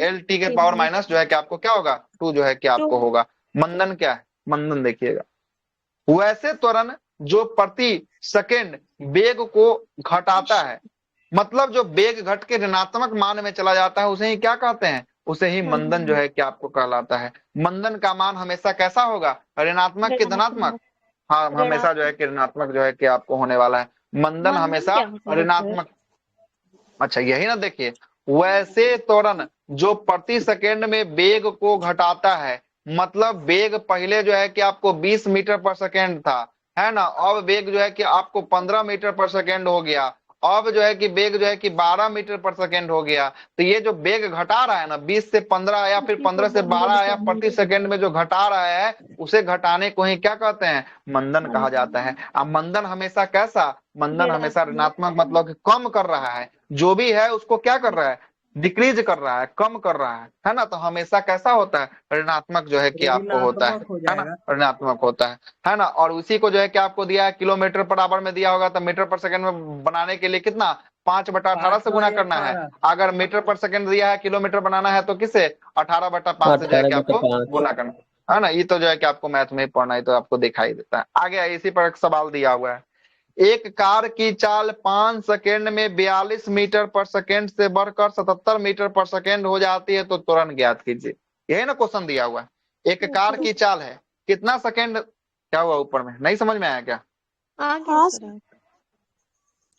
l t के पावर माइनस जो है कि आपको क्या होगा? 2 जो है कि आपको होगा। मंदन क्या है? मंदन देखिएगा, वैसे त्वरण जो प्रति सेकंड वेग को घटाता है, मतलब जो वेग घट के ऋणात्मक मान में चला जाता है, उसे ही क्या कहते हैं? उसे ही मंदन जो है कि आपको कहलाता है। मंदन का मान हमेशा कैसा होगा? ऋणात्मक के धनात्मक? हाँ हमेशा जो है कि ऋणात्मक जो है कि आपको होने वाला है। मंदन हमेशा ऋणात्मक। अच्छा यही ना, देखिए वैसे त्वरण जो प्रति सेकेंड में वेग को घटाता है, मतलब वेग पहले जो है कि आपको 20 मीटर पर सेकेंड था, है ना, अब वेग जो है कि आपको 15 मीटर पर सेकेंड हो गया, अब जो है कि वेग जो है कि 12 मीटर पर सेकेंड हो गया। तो ये जो वेग घटा रहा है ना, 20 से 15 या फिर 15 से 12 या प्रति सेकेंड में जो घटा रहा है, उसे घटाने को ही क्या कहते हैं, मंदन कहा जाता है। अब मंदन हमेशा कैसा, मंदन हमेशा ऋणात्मक, मतलब कि कम कर रहा है, जो भी है उसको क्या कर रहा है, डिक्रीज कर रहा है, कम कर रहा है ना। तो हमेशा कैसा होता है, ऋणात्मक जो है कि आपको होता है ना, ऋणात्मक होता है ना। और उसी को जो है कि आपको दिया है किलोमीटर पर आवर में दिया होगा, तो मीटर पर सेकंड में बनाने के लिए कितना, 5/18 से गुना करना है। अगर मीटर पर सेकंड दिया है, किलोमीटर बनाना है तो किसे 18/5 से जो है कि आपको गुना करना है ना। ये तो जो है कि आपको मैथ में पढ़ना है तो आपको दिखाई देता है। आगे इसी पर एक सवाल दिया हुआ है, एक कार की चाल 5 सेकेंड में 42 मीटर पर सेकेंड से बढ़कर 77 मीटर पर सेकेंड हो जाती है, तो तुरंत ज्ञात कीजिए। यही ना क्वेश्चन दिया हुआ है, एक कार की चाल है कितना सेकेंड, क्या हुआ ऊपर में, नहीं समझ में आया क्या?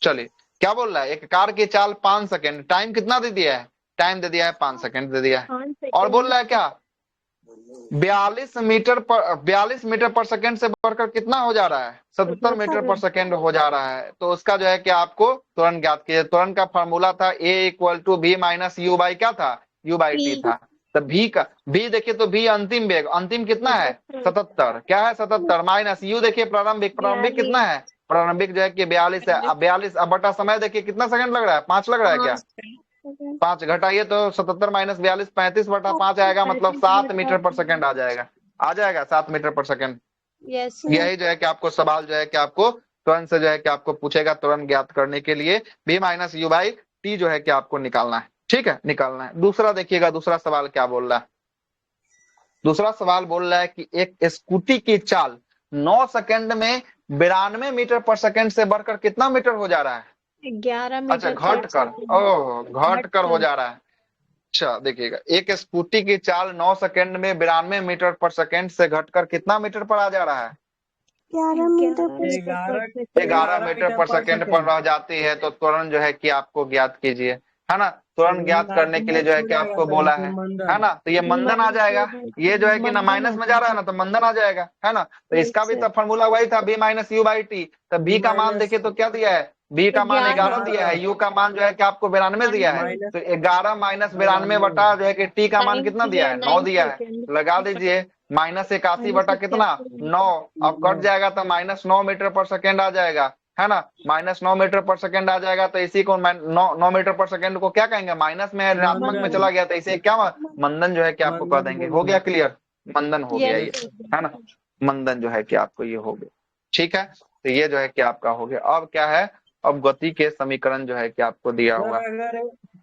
चलिए क्या बोल रहा है, एक कार की चाल 5 सेकेंड, टाइम कितना दे दिया है, टाइम दे दिया है 5 सेकेंड दे दिया है, और बोल रहा है क्या 42 मीटर पर सेकेंड से बढ़कर कितना हो जा रहा है, 77 मीटर पर सेकेंड हो जा रहा है। तो उसका जो है कि आपको तुरंत ज्ञात कीजिए। तुरंत का फॉर्मूला था A = V - U बाई क्या था, U/T था। तो V का, V देखिए तो V अंतिम वेग, अंतिम कितना है 77, क्या है 77, माइनस U देखिए प्रारंभिक, प्रारंभिक कितना है, प्रारंभिक जो है कि 42 है। अब 42 अब बटा समय देखिए कितना सेकंड लग रहा है, 5 लग रहा है क्या, 5 घटाइए तो 77 - 42 35/5 आएगा, मतलब 7 मीटर पर सेकंड आ जाएगा, 7 मीटर पर सेकंड। यही जो है कि आपको सवाल जो है कि आपको तुरंत से जो है कि आपको पूछेगा, तुरंत ज्ञात करने के लिए V - U/T जो है कि आपको निकालना है, ठीक है, निकालना है। दूसरा देखिएगा, दूसरा सवाल क्या बोल रहा है, दूसरा सवाल बोल रहा है कि एक स्कूटी की चाल 9 सेकंड में 92 मीटर पर सेकंड से बढ़कर कितना मीटर हो जा रहा है, 11 मीटर, अच्छा घट कर हो जा रहा है। अच्छा देखिएगा, एक स्कूटी की चाल 9 सेकंड में 92 मीटर पर सेकंड से घटकर कितना मीटर पर आ जा रहा है, 11 मीटर पर 11 मीटर पर सेकंड पर रह जाती है। तो तुरंत जो है कि आपको ज्ञात कीजिए, है ना। तुरंत ज्ञात करने के लिए जो है कि आपको बोला है ना। तो ये मंदन आ जाएगा, ये जो है कि ना माइनस में जा रहा है ना, तो मंदन आ जाएगा, है ना। तो इसका भी तो फॉर्मूला वही था, V - U/T। तो B का मान देखिए तो क्या दिया है, B का मान 11 दिया है, U का मान जो है कि आपको 92 दिया है। तो 11 - 92 बटा जो है कि T का मान कितना दिया है, 9 दिया है, लगा दीजिए, -81 बटा कितना 9, अब कट जाएगा तो -9 मीटर पर सेकंड आ जाएगा, है ना, -9 मीटर पर सेकंड आ जाएगा। तो इसी को 9 मीटर पर सेकंड को क्या कहेंगे, माइनस में ऋणात्मक में चला गया, तो इसे क्या मंदन जो है कि आपको कह देंगे। हो गया क्लियर, मंदन हो गया ये, है ना, मंदन जो है कि आपको ये हो गया, ठीक है। तो ये जो है कि आपका हो गया। अब क्या है, अब गति के समीकरण जो है कि आपको दिया हुआ, अगर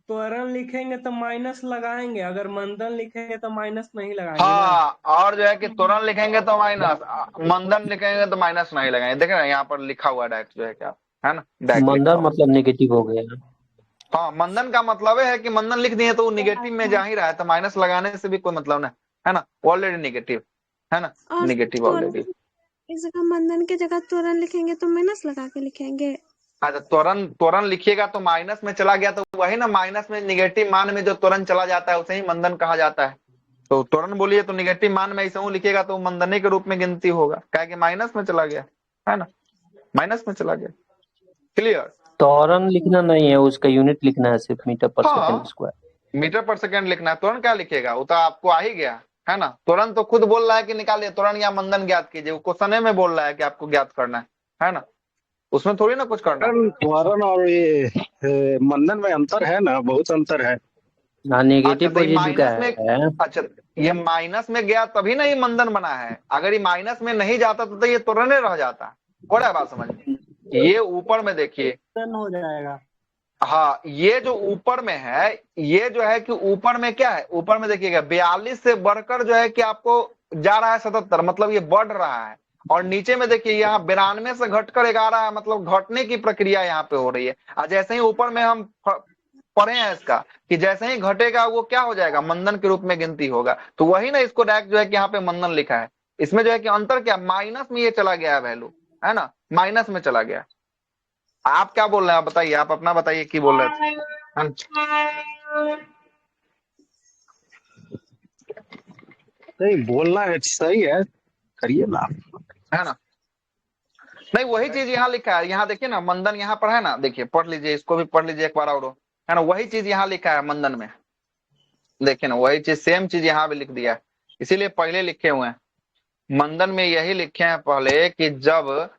त्वरण लिखेंगे तो माइनस लगाएंगे, अगर मंदन लिखेंगे तो माइनस नहीं लगाएंगे। हाँ, और जो है कि त्वरण लिखेंगे तो माइनस, मंदन लिखेंगे तो माइनस नहीं लगाएंगे। देख रहे हैं यहाँ पर लिखा हुआ डायरेक्ट जो है क्या, है ना, मंदन मतलब नेगेटिव हो गया। हाँ, मंदन का मतलब है कि मंदन लिख दिए तो वो निगेटिव में जा ही रहा है, तो माइनस लगाने से भी कोई मतलब नहीं, है ना, ऑलरेडी निगेटिव, है ना, निगेटिव ऑलरेडी। इस जगह मंदन की जगह त्वरण लिखेंगे तो माइनस लगा के लिखेंगे। अच्छा, त्वरण लिखिएगा तो माइनस में चला गया, तो वही ना, माइनस में निगेटिव मान में जो त्वरण चला जाता है उसे ही मंदन कहा जाता है। तो त्वरण बोलिए तो निगेटिव मान में ऐसे लिखिएगा तो मंदने के रूप में गिनती होगा, क्या कि माइनस में चला गया, है ना, माइनस में चला गया। क्लियर, त्वरण लिखना नहीं है, उसका यूनिट लिखना है, सिर्फ मीटर पर सेकंड स्क्वायर, मीटर पर सेकंड लिखना है। त्वरण क्या लिखेगा, वो तो आपको आ ही गया, है ना। त्वरण तो खुद बोल रहा है कि निकालिए त्वरण या मंदन ज्ञात कीजिए, वो क्वेश्चन में बोल रहा है कि आपको ज्ञात करना है ना, उसमें थोड़ी ना कुछ करना। त्वरण और ये मंदन में अंतर है ना, बहुत अंतर है। नेगेटिव पॉजिटिव का है। अच्छा, ये माइनस में गया तभी ना ये मंदन बना है, अगर ये माइनस में नहीं जाता तो ये त्वरण रह जाता। हो रहा है बात समझ में, ये ऊपर में देखिए हो जाएगा। हाँ, ये जो ऊपर में है, ये जो है कि ऊपर में क्या है, ऊपर में देखिएगा 42 से बढ़कर जो है कि आपको जा रहा है 77, मतलब ये बढ़ रहा है। और नीचे में देखिए यहाँ 92 से घटकर 11 है, मतलब घटने की प्रक्रिया यहाँ पे हो रही है। और जैसे ही ऊपर में हम पढ़े हैं इसका कि जैसे ही घटेगा वो क्या हो जाएगा, मंदन के रूप में गिनती होगा। तो वही ना, इसको डायरेक्ट जो है कि यहाँ पे मंदन लिखा है। इसमें जो है कि अंतर क्या, माइनस में ये चला गया है वैल्यू, है ना, माइनस में चला गया। आप क्या बोल रहे हैं, आप बताइए, आप अपना बताइए की बोल रहे थे। नहीं बोलना है, सही है, करिए ना, है ना। नहीं वही चीज यहाँ लिखा है, यहाँ देखिए ना, मंदन यहाँ पर है ना, देखिए पढ़ लीजिए, इसको भी पढ़ लीजिए एक बार और, है ना, वही चीज यहाँ लिखा है मंदन में, देखिए ना, वही चीज सेम चीज यहाँ भी लिख दिया है, इसीलिए पहले लिखे हुए हैं मंदन में, यही लिखे हैं पहले कि जब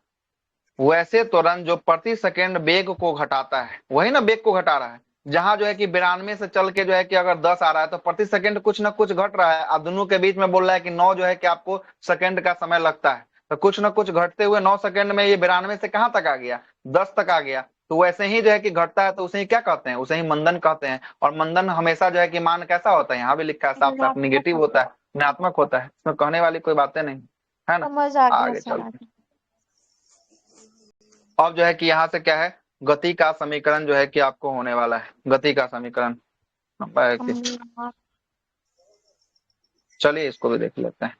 वैसे त्वरण जो प्रति सेकंड वेग को घटाता है, वही ना वेग को घटा रहा है, जहां जो है कि 92 से चल के जो है कि अगर 10 आ रहा है तो प्रति सेकंड कुछ ना कुछ घट रहा है, आप दोनों के बीच में बोल रहा है कि 9 जो है कि आपको सेकंड का समय लगता है, तो कुछ ना कुछ घटते हुए 9 सेकंड में ये 92 से कहां तक आ गया, 10 तक आ गया। तो वैसे ही जो है कि घटता है तो उसे ही क्या कहते हैं, उसे ही मंदन कहते हैं। और मंदन हमेशा जो है कि मान कैसा होता है, यहाँ भी लिखा है साफ साफ, निगेटिव होता है, ऋणात्मक होता है, इसमें कहने वाली कोई बातें नहीं, है ना। समझ आ गया आगे सर। चलते हैं। अब जो है कि यहाँ से क्या है, गति का समीकरण जो है कि आपको होने वाला है, गति का समीकरण। चलिए इसको भी देख लेते हैं।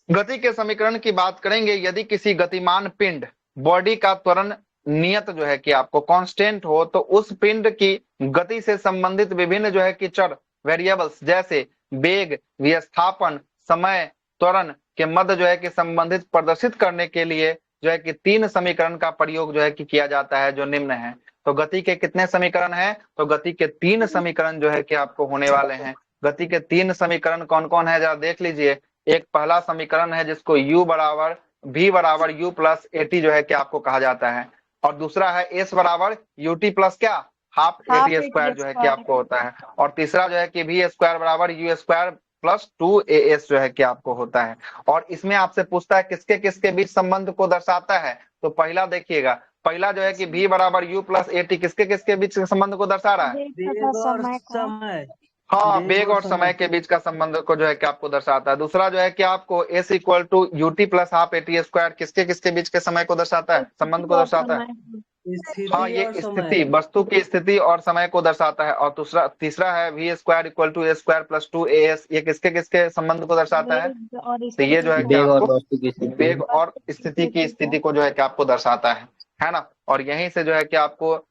गति के समीकरण की बात करेंगे, यदि किसी गतिमान पिंड बॉडी का त्वरण नियत जो है कि आपको कांस्टेंट हो, तो उस पिंड की गति से संबंधित विभिन्न जो है कि चर वेरिएबल्स जैसे वेग, विस्थापन, समय, त्वरण के मध्य जो है कि संबंधित प्रदर्शित करने के लिए जो है कि 3 समीकरण का प्रयोग जो है कि किया जाता है, जो निम्न है। तो गति के कितने समीकरण हैं, तो गति के 3 समीकरण जो है कि आपको होने वाले हैं। गति के 3 समीकरण कौन कौन है, जरा देख लीजिए। एक पहला समीकरण है जिसको u बराबर v बराबर u प्लस एटी जो है कि आपको कहा जाता है, और दूसरा है s बराबर ut प्लस क्या, हाफ एटी स्क्वायर जो है कि आपको होता है, और तीसरा जो है कि v स्क्वायर बराबर u स्क्वायर प्लस 2as जो है कि आपको होता है। और इसमें आपसे पूछता है किसके किसके बीच संबंध को दर्शाता है, तो पहला देखिएगा, पहला जो है कि v बराबर u प्लस एटी किसके किसके बीच संबंध को दर्शा रहा है, वेग और समय, हाँ वेग और समय के बीच का संबंध को जो है कि आपको दर्शाता है। दूसरा जो है कि आपको s equal to u t plus half a t square किसके किसके बीच के समय को दर्शाता है, संबंध को दर्शाता है। हाँ ये स्थिति, वस्तु की स्थिति और समय को दर्शाता है। और तीसरा है v square equal to a square plus 2as, ये किसके किसके संबंध को दर्शाता है, तो ये जो है कि आपको वेग और स्थिति की स्थिति को जो है कि आपको दर्शाता है ना। और यहीं से जो है कि आपको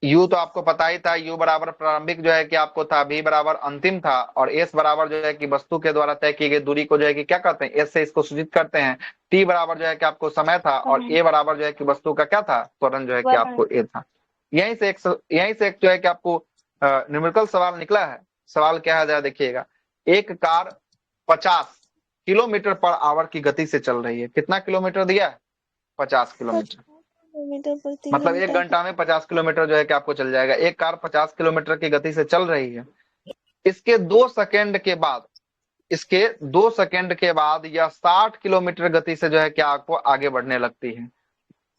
u तो आपको पता ही था, u बराबर प्रारंभिक जो है कि आपको था, v बराबर अंतिम था, और s बराबर जो है कि वस्तु के द्वारा तय की गई दूरी को जो है कि क्या कहते हैं, s से इसको सूचित करते हैं। t बराबर जो है कि आपको समय था, और a बराबर जो है कि वस्तु का क्या था, त्वरण जो है कि आपको a था। यहीं से एक जो है कि आपको न्यूमेरिकल सवाल निकला है। सवाल क्या है, जरा देखिएगा। एक कार 50 किलोमीटर पर आवर की गति से चल रही है, कितना किलोमीटर दिया है, 50 किलोमीटर, मतलब 1 घंटा में 50 किलोमीटर जो है कि आपको चल जाएगा। एक कार 50 किलोमीटर की गति से चल रही है। इसके 2 सेकंड के बाद यह 60 किलोमीटर गति से जो है कि आपको आगे बढ़ने लगती है।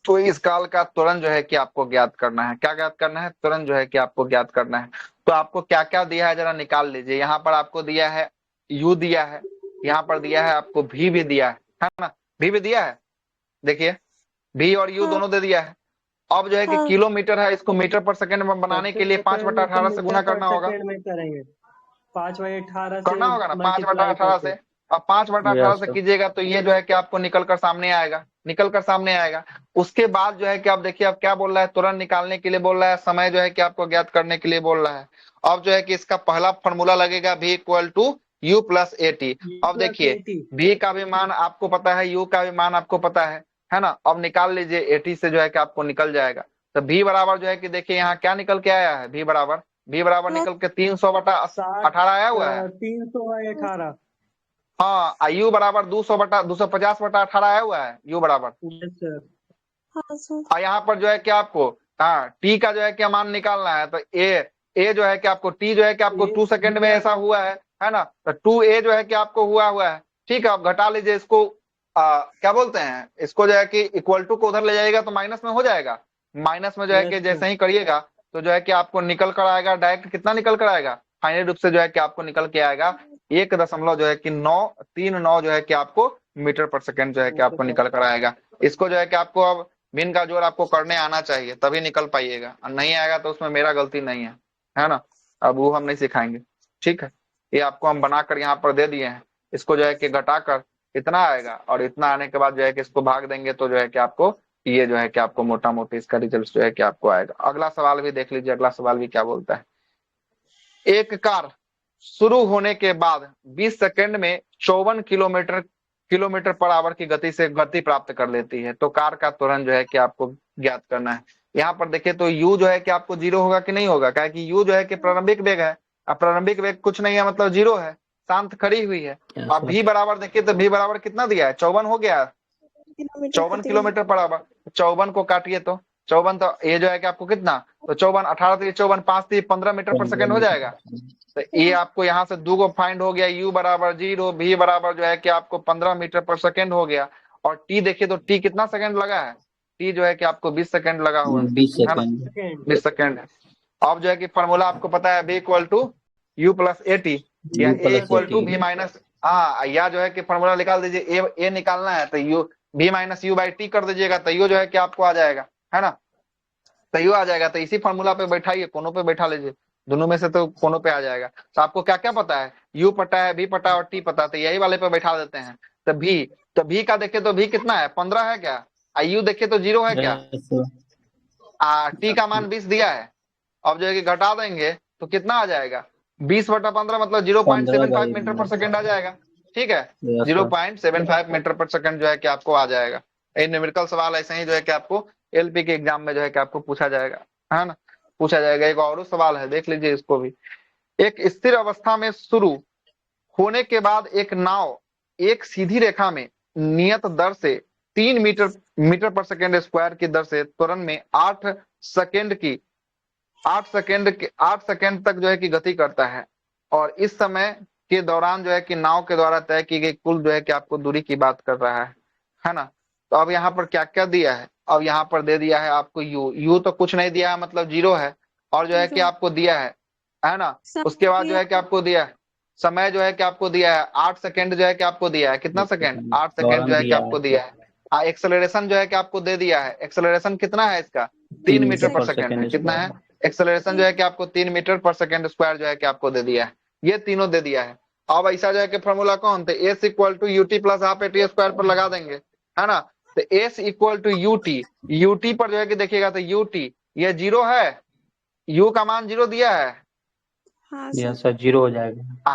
तो इस काल का त्वरण जो है कि आपको ज्ञात करना है। क्या ज्ञात करना है, त्वरण जो है कि आपको ज्ञात करना है। तो आपको क्या क्या दिया है, जरा निकाल लीजिए। यहाँ पर आपको दिया है u दिया है, यहाँ पर दिया है आपको v भी दिया है ना, v भी दिया है, देखिए v और u दोनों दे दिया है। अब जो है कि किलोमीटर है, इसको मीटर पर सेकंड में बनाने के लिए 5/18 से गुना करना होगा, 5/18 करना होगा ना, 5/18 से। अब 5/18 से कीजिएगा तो ये जो है कि आपको निकल कर सामने आएगा। उसके बाद जो है कि आप देखिए, अब क्या बोल रहा है, त्वरण निकालने के लिए बोल रहा है, समय जो है कि आपको ज्ञात करने के लिए बोल रहा है। अब जो है कि इसका पहला फॉर्मूला लगेगा v equal to u plus a t. अब देखिए v का भी मान आपको पता है, u का भी मान आपको पता है ना। अब निकाल लीजिए, 80 से जो है कि आपको निकल जाएगा। तो v बराबर जो है कि देखिए यहाँ क्या निकल के आया है, v बराबर निकल के 300/18 आया हुआ है, 300/18। हाँ, u बराबर 250/18 आया हुआ है, u बराबर। और यहाँ पर जो है कि आपको t का जो है कि मान निकालना है। तो a जो है कि आपको t जो है कि आपको 2 सेकंड में ऐसा हुआ है ना। तो 2a जो है कि आपको हुआ है, ठीक है। अब घटा लीजिए इसको, क्या बोलते हैं, इसको जो है कि इक्वल टू को उधर ले जाइएगा तो माइनस में हो जाएगा। माइनस में जो है कि जैसे ही करिएगा तो जो है कि आपको निकल कर आएगा डायरेक्ट, कितना निकल कर आएगा, फाइनल रूप से जो है कि आपको निकल के आएगा 1.9 जो है कि 939 जो है कि आपको मीटर पर सेकंड जो है कि आपको निकल कर आएगा। इसको जो है कि आपको अब भिन्न का जोड़ आपको करने आना चाहिए, तभी निकल पाइएगा, और नहीं आएगा तो उसमें मेरा गलती नहीं है ना। अब वो हम नहीं सिखाएंगे, ठीक है। ये आपको हम बनाकर यहाँ पर दे दिए हैं, इसको जो है कि घटाकर इतना आएगा और इतना आने के बाद जो है कि इसको भाग देंगे तो जो है कि आपको ये जो है कि आपको मोटा मोटी इसका रिजल्ट जो है कि आपको आएगा। अगला सवाल भी देख लीजिए, अगला सवाल भी क्या बोलता है। एक कार शुरू होने के बाद 20 सेकंड में 54 किलोमीटर पर आवर की गति से गति प्राप्त कर लेती है, तो कार का त्वरण जो है कि आपको ज्ञात करना है। यहाँ पर देखिए तो u जो है कि आपको 0 होगा कि नहीं होगा, क्या कि u जो है कि प्रारंभिक वेग है, अब प्रारंभिक वेग कुछ नहीं है मतलब 0 है, शांत खड़ी हुई है। अब v बराबर देखिए तो v बराबर कितना दिया है, 54 हो गया, 54 किलोमीटर पर आवर। 54 को काटिए तो 54 तो ये जो है कि आपको कितना, तो 54 18 3 54 5 3 15 मीटर पर सेकंड हो जाएगा। तो ये आपको यहाँ से 2 को फाइंड हो गया, u बराबर 0, v बराबर जो है कि आपको 15 मीटर पर सेकंड हो गया। और t देखिए तो t कितना सेकंड लगा है, t जो है कि आपको 20 सेकंड लगा हुआ है, 20 सेकंड है। अब जो है कि फॉर्मूला आपको पता है v equal to u plus a t, या a equal to v minus, हाँ या जो है कि फॉर्मूला निकाल दीजिए, a निकालना है तो u v minus u by T कर दीजिएगा तो u जो है कि आपको आ जाएगा, है ना, तो u आ जाएगा। तो इसी फॉर्मूला पे बैठाइए, कोनों पे बैठा लीजिए, दोनों में से तो कोनों पे आ जाएगा। तो आपको क्या क्या पता है, u पता है, v पता है और t पता है, तो यही वाले पे बैठा देते हैं। तो v का देखे तो v कितना है, 15 है क्या, u देखे तो 0 है क्या, t का मान 20 दिया है। अब जो है कि घटा देंगे तो कितना आ जाएगा, 20/15 मतलब 0.75 मीटर पर सेकंड आ जाएगा, ठीक है, 0.75 मीटर पर सेकंड जो है कि आपको आ जाएगा। ये न्यूमेरिकल सवाल ऐसे ही जो है कि आपको एलपी के एग्जाम में जो है कि आपको पूछा जाएगा, है ना, पूछा जाएगा। एक और सवाल है, देख लीजिए इसको भी। एक स्थिर अवस्था में शुरू होने के बाद एक नाव एक सीधी रेखा में नियत दर से 3 मीटर पर सेकंड स्क्वायर की दर से त्वरण में 8 सेकंड तक जो है कि गति करता है, और इस समय के दौरान जो है कि नाव के द्वारा तय की गई कुल जो है कि आपको दूरी की बात कर रहा है ना। तो अब यहाँ पर क्या क्या दिया है, अब यहाँ पर दे दिया है आपको u तो कुछ नहीं दिया है मतलब 0 है, और जो है कि आपको दिया है ना। उसके बाद जो है कि आपको दिया है समय जो है कि आपको दिया है 8 सेकंड जो है कि आपको दिया है, कितना सेकंड, 8 सेकंड जो है कि आपको दिया है। एक्सेलरेशन जो है कि आपको दे दिया है, एक्सेलरेशन कितना है इसका, 3 मीटर पर सेकंड है, कितना है एक्सेलरेशन जो है कि आपको 3 मीटर पर सेकंड स्क्वायर जो है कि आपको दे दिया है, ये तीनों दे दिया है। अब ऐसा जो है कि फॉर्मूला कौन थे, s equal to u t plus half a t square पर लगा देंगे, है ना। तो एस इक्वल टू यूटी पर जो है कि देखिएगा तो यूटी ये 0 है, u का मान 0 दिया है, हाँ सर 0 हो जाएगा।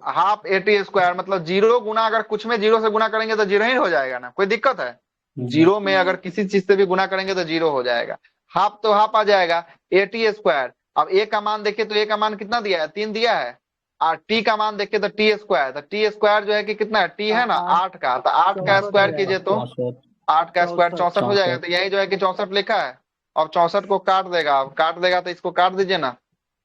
हाफ एटी स्क्वायर मतलब 0 गुना, अगर कुछ में 0 से गुना करेंगे तो 0 ही हो जाएगा ना, कोई दिक्कत है, 0 में अगर किसी चीज से भी गुना करेंगे तो 0 हो जाएगा। हाफ तो हाफ आ जाएगा, एटी स्क्वायर। अब a का मान देखिए तो a का मान कितना दिया है, 3 दिया है, और t का मान देखिए तो टी स्क्वायर, तो टी स्क्वायर जो है कि कितना है, t है ना 8 का, तो 8 का स्क्वायर कीजिए तो 8 का स्क्वायर 64 हो जाएगा, तो यही जो है कि 64 लिखा है। अब 64 को काट देगा, अब काट देगा तो इसको काट दीजिए ना,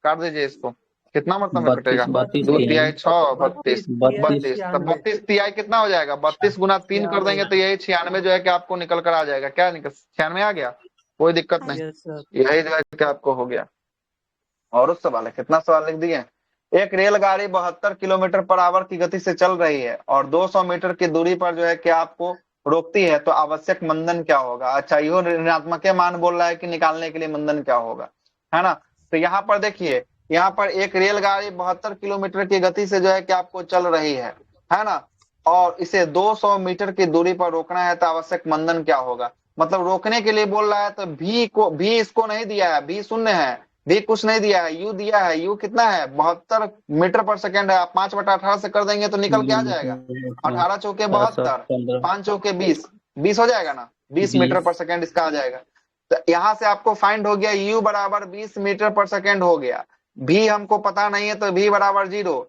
काट दीजिए इसको, कितना मतलब में कटेगा, 2 तिहाई 6 32 तो 32 तिहाई कितना हो जाएगा, 32 गुना 3 कर देंगे तो यही 96 जो है कि आपको निकल कर आ जाएगा, क्या निकल 96 आ गया, कोई दिक्कत नहीं, यही जो है कि आपको हो गया। और उस सवाल है, कितना सवाल लिख दिए, एक रेलगाड़ी 72 किलोमीटर पर आवर की गति से चल रही है और 200 मीटर की दूरी पर जो है कि आपको रोकती है, तो आवश्यक मंदन क्या होगा। अच्छा यो ऋणात्मक मान बोल रहा है कि निकालने के लिए मंदन क्या होगा, है ना। तो यहाँ पर देखिए, यहाँ पर एक रेलगाड़ी 72 किलोमीटर की गति से जो है कि आपको चल रही है ना, और इसे 200 मीटर की दूरी पर रोकना है, तो आवश्यक मंदन क्या होगा। मतलब रोकने के लिए बोल रहा है, तो भी इसको नहीं दिया है, भी शून्य है, भी कुछ नहीं दिया है, u दिया है, u कितना है 72 मीटर पर सेकंड है, आप 5/18 से कर देंगे तो निकल के आ जाएगा, 18 चौके 72, 5 चौके 20 हो जाएगा ना, 20 मीटर पर सेकंड इसका आ जाएगा। तो यहाँ से आपको फाइंड हो गया u बराबर 20 मीटर पर सेकंड हो गया, भी हमको पता नहीं है तो v बराबर 0,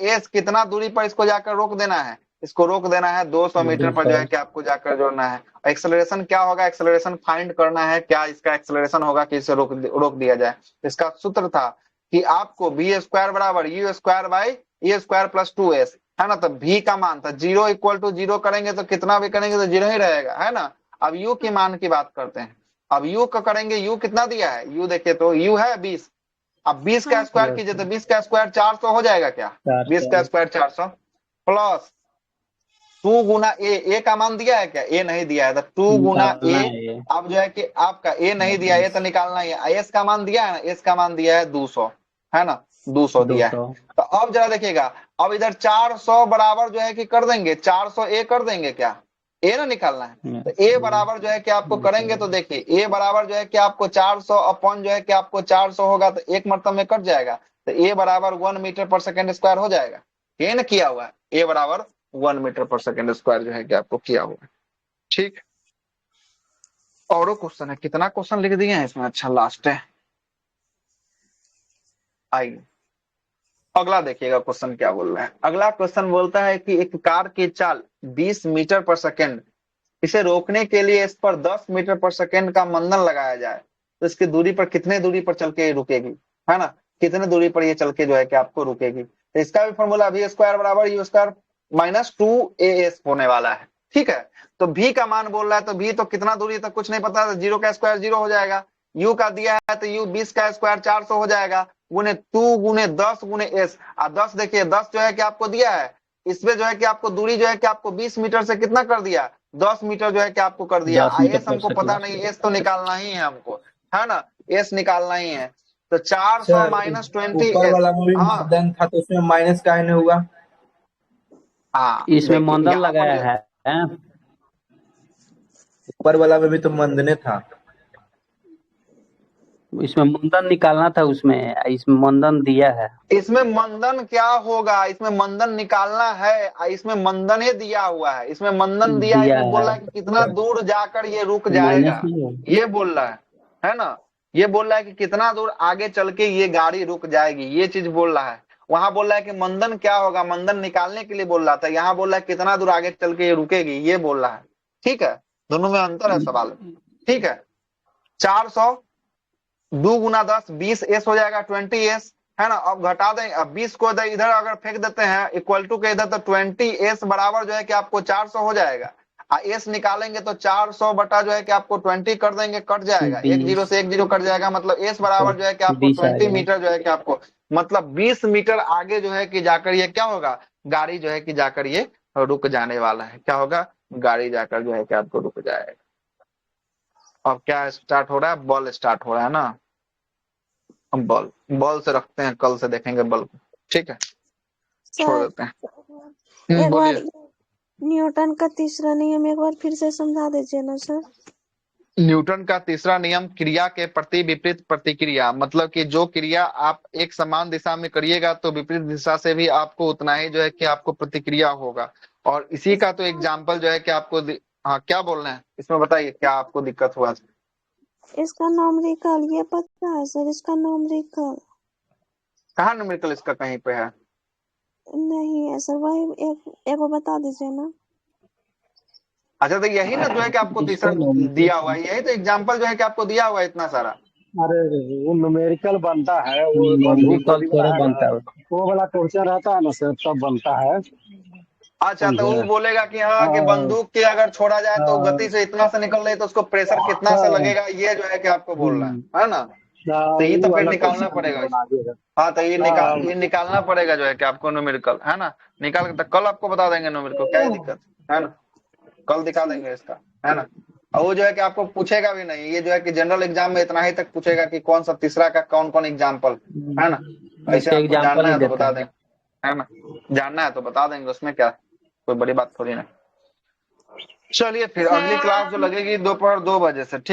s कितना दूरी पर इसको जाकर रोक देना है, इसको रोक देना है 200 मीटर पर जो है कि आपको जाकर जोड़ना है। एक्सेलरेशन क्या होगा, एक्सेलरेशन फाइंड करना है, क्या इसका एक्सेलरेशन होगा कि इसे रोक दिया जाए। इसका सूत्र था कि आपको v स्क्वायर बराबर u square by e square plus 2s, है ना। तो v का मान था 0 इक्वल टू 0 करेंगे तो कितना भी करेंगे तो 0 ही रहेगा, है ना। अब u के मान की बात करते हैं, अब u का करेंगे, u कितना दिया है, u देखिए तो u है 20, अब 20 का स्क्वायर कीजिए तो 20 का स्क्वायर 400 हो जाएगा, क्या 20 का स्क्वायर 400 प्लस 2 गुना a का मान दिया है क्या, a नहीं दिया है, तो 2 गुना a, अब जो है कि आपका a नहीं दिया है तो निकालना ही है, s का मान दिया है ना, s का मान दिया है 200, है ना। 200 दिया है। 200 तो अब जरा देखिएगा, अब इधर 400 बराबर जो है कि कर देंगे 400 ए कर देंगे, क्या ए ना निकालना है। तो ए बराबर जो है कि आपको करेंगे तो देखिए ए बराबर जो है कि आपको 400 अपन जो है कि आपको 400 होगा तो एक मरतब में कट जाएगा, तो ए बराबर 1 मीटर पर सेकेंड स्क्वायर हो जाएगा। ये ना किया हुआ है, ए बराबर 1 मीटर पर सेकेंड स्क्वायर जो है कि आपको किया हुआ है। ठीक, और क्वेश्चन है, कितना क्वेश्चन लिख दिए हैं इसमें, अच्छा लास्ट है। आइए अगला देखिएगा क्वेश्चन क्या बोल रहा है। अगला क्वेश्चन बोलता है कि एक कार की चाल 20 मीटर पर सेकेंड, इसे रोकने के लिए इस पर 10 मीटर पर सेकेंड का मंदन लगाया जाए तो इसकी दूरी पर कितने दूरी पर चल के रुकेगी, है ना, कितने दूरी पर ये चल के जो है कि आपको रुकेगी। तो इसका भी फॉर्मूला वी स्क्वायर बराबर यू स्क्वायर माइनस 2as होने वाला है। ठीक है, तो v का मान बोल रहा है, तो v तो कितना दूरी तक कुछ नहीं पता, तो 0 का स्क्वायर 0 हो जाएगा। u का दिया है तो u 20 का स्क्वायर 400 हो जाएगा, गुने 2 गुने 10 गुने s। और 10 देखिए 10 जो है कि आपको दिया है, इसमें जो है कि आपको दूरी जो है कि आपको 20 मीटर से कितना कर दिया, 10 मीटर जो है कि आपको कर दिया। 10 मीटर एस हमको पता नहीं, एस तो निकालना ही है हमको, है ना, एस निकालना ही है। तो 400 माइनस 20 ऊपर वाला में भी हाँ मंदन था तो उसमें माइनस काहे नहीं हुआ? हाँ इसमें देखिए मंदन यहाँ पर लगाया है। ऊपर वाला में भी तो मंदने था। इसमें मंदन निकालना था, उसमें इसमें मंदन दिया है। इसमें मंदन क्या होगा, इसमें मंदन निकालना है, इसमें मंदन ही दिया हुआ है, इसमें मंदन दिया है, इसमें बोल रहा है कि कितना दूर जाकर ये रुक जाएगा, माइनस नहीं है। ये बोल रहा है ना, ये बोल रहा है कि कितना दूर आगे चल के ये गाड़ी रुक जाएगी, ये चीज बोल रहा है। वहां बोल रहा है कि मंदन क्या होगा, मंदन निकालने के लिए बोल रहा था, यहाँ बोल रहा है कितना दूर आगे चल के ये रुकेगी, ये बोल रहा है। ठीक है, दोनों में अंतर है सवाल। ठीक है, 400 2 गुना 10 20 एस हो जाएगा 20s, है ना। अब घटा दें, अब 20 को इधर अगर फेंक देते हैं इक्वल टू के इधर, तो 20s बराबर जो है कि आपको 400 हो जाएगा। एस निकालेंगे तो 400 बटा जो है कि आपको 20 कर देंगे, कट जाएगा, एक जीरो से एक जीरो कट जाएगा, मतलब एस बराबर जो है कि आपको 20 मीटर जो है कि आपको, मतलब 20 मीटर आगे जो है कि जाकर ये क्या होगा, गाड़ी जो है कि जाकर ये रुक जाने वाला है। क्या होगा, गाड़ी जाकर जो है कि आपको रुक जाएगा। अब क्या स्टार्ट हो रहा है, बॉल स्टार्ट हो रहा है ना। हम बॉल से रखते हैं, कल से देखेंगे बॉल को। ठीक है, छोड़ देते हैं। एक बार बोलिए। न्यूटन का तीसरा नियम एक बार फिर से समझा दीजिए ना सर। न्यूटन का तीसरा नियम, क्रिया के प्रति विपरीत प्रतिक्रिया, मतलब कि जो क्रिया आप एक समान दिशा में करिएगा तो विपरीत दिशा से भी आपको उतना ही जो है कि आपको प्रतिक्रिया होगा। और इसी का तो एग्जाम्पल जो है कि आपको हाँ क्या बोल रहे हैं इसमें, बताइए क्या आपको दिक्कत हुआ। इसका न्यूमेरिकल ये पता है सर, इसका न्यूमेरिकल कहाँ न्यूमेरिकल इसका कहीं पे है, नहीं है सर, वही एक बता दीजिए ना। अच्छा तो यही ना जो है कि आपको तीसरा दिया हुआ है, यही तो एग्जाम्पल जो है कि आपको दिया हुआ है इतना सारा। अरे वो न्यूमेरिकल बनता है, वो न्यूमेरिकल थोड़ा बनता है। वो वाला क्वेश्चन रहता है ना सर, तब बनता है। अच्छा तो वो बोलेगा कि हाँ कि बंदूक के अगर छोड़ा जाए तो गति से इतना से निकल रही है तो उसको प्रेशर कितना से लगेगा, ये जो है कि आपको बोल रहा है ना। तो ये तो फिर निकालना पड़ेगा। हाँ तो ये निकालना पड़ेगा जो है कि आपको न्यूमेरिकल, है ना, निकाल के कल आपको बता देंगे न्यूमेरिकल, क्या दिक्कत है ना, कल दिखा देंगे इसका, है ना। और वो जो है कि आपको पूछेगा भी नहीं, ये जो है कि जनरल एग्जाम में इतना ही तक पूछेगा कि कौन सा तीसरा का कौन कौन एग्जाम्पल, है ना। ऐसे आपको जानना है तो बता देंगे, है ना, जानना है तो बता देंगे, उसमें क्या कोई बड़ी बात थोड़ी ना। चलिए फिर अगली क्लास जो लगेगी दोपहर 2 बजे से। ठीक।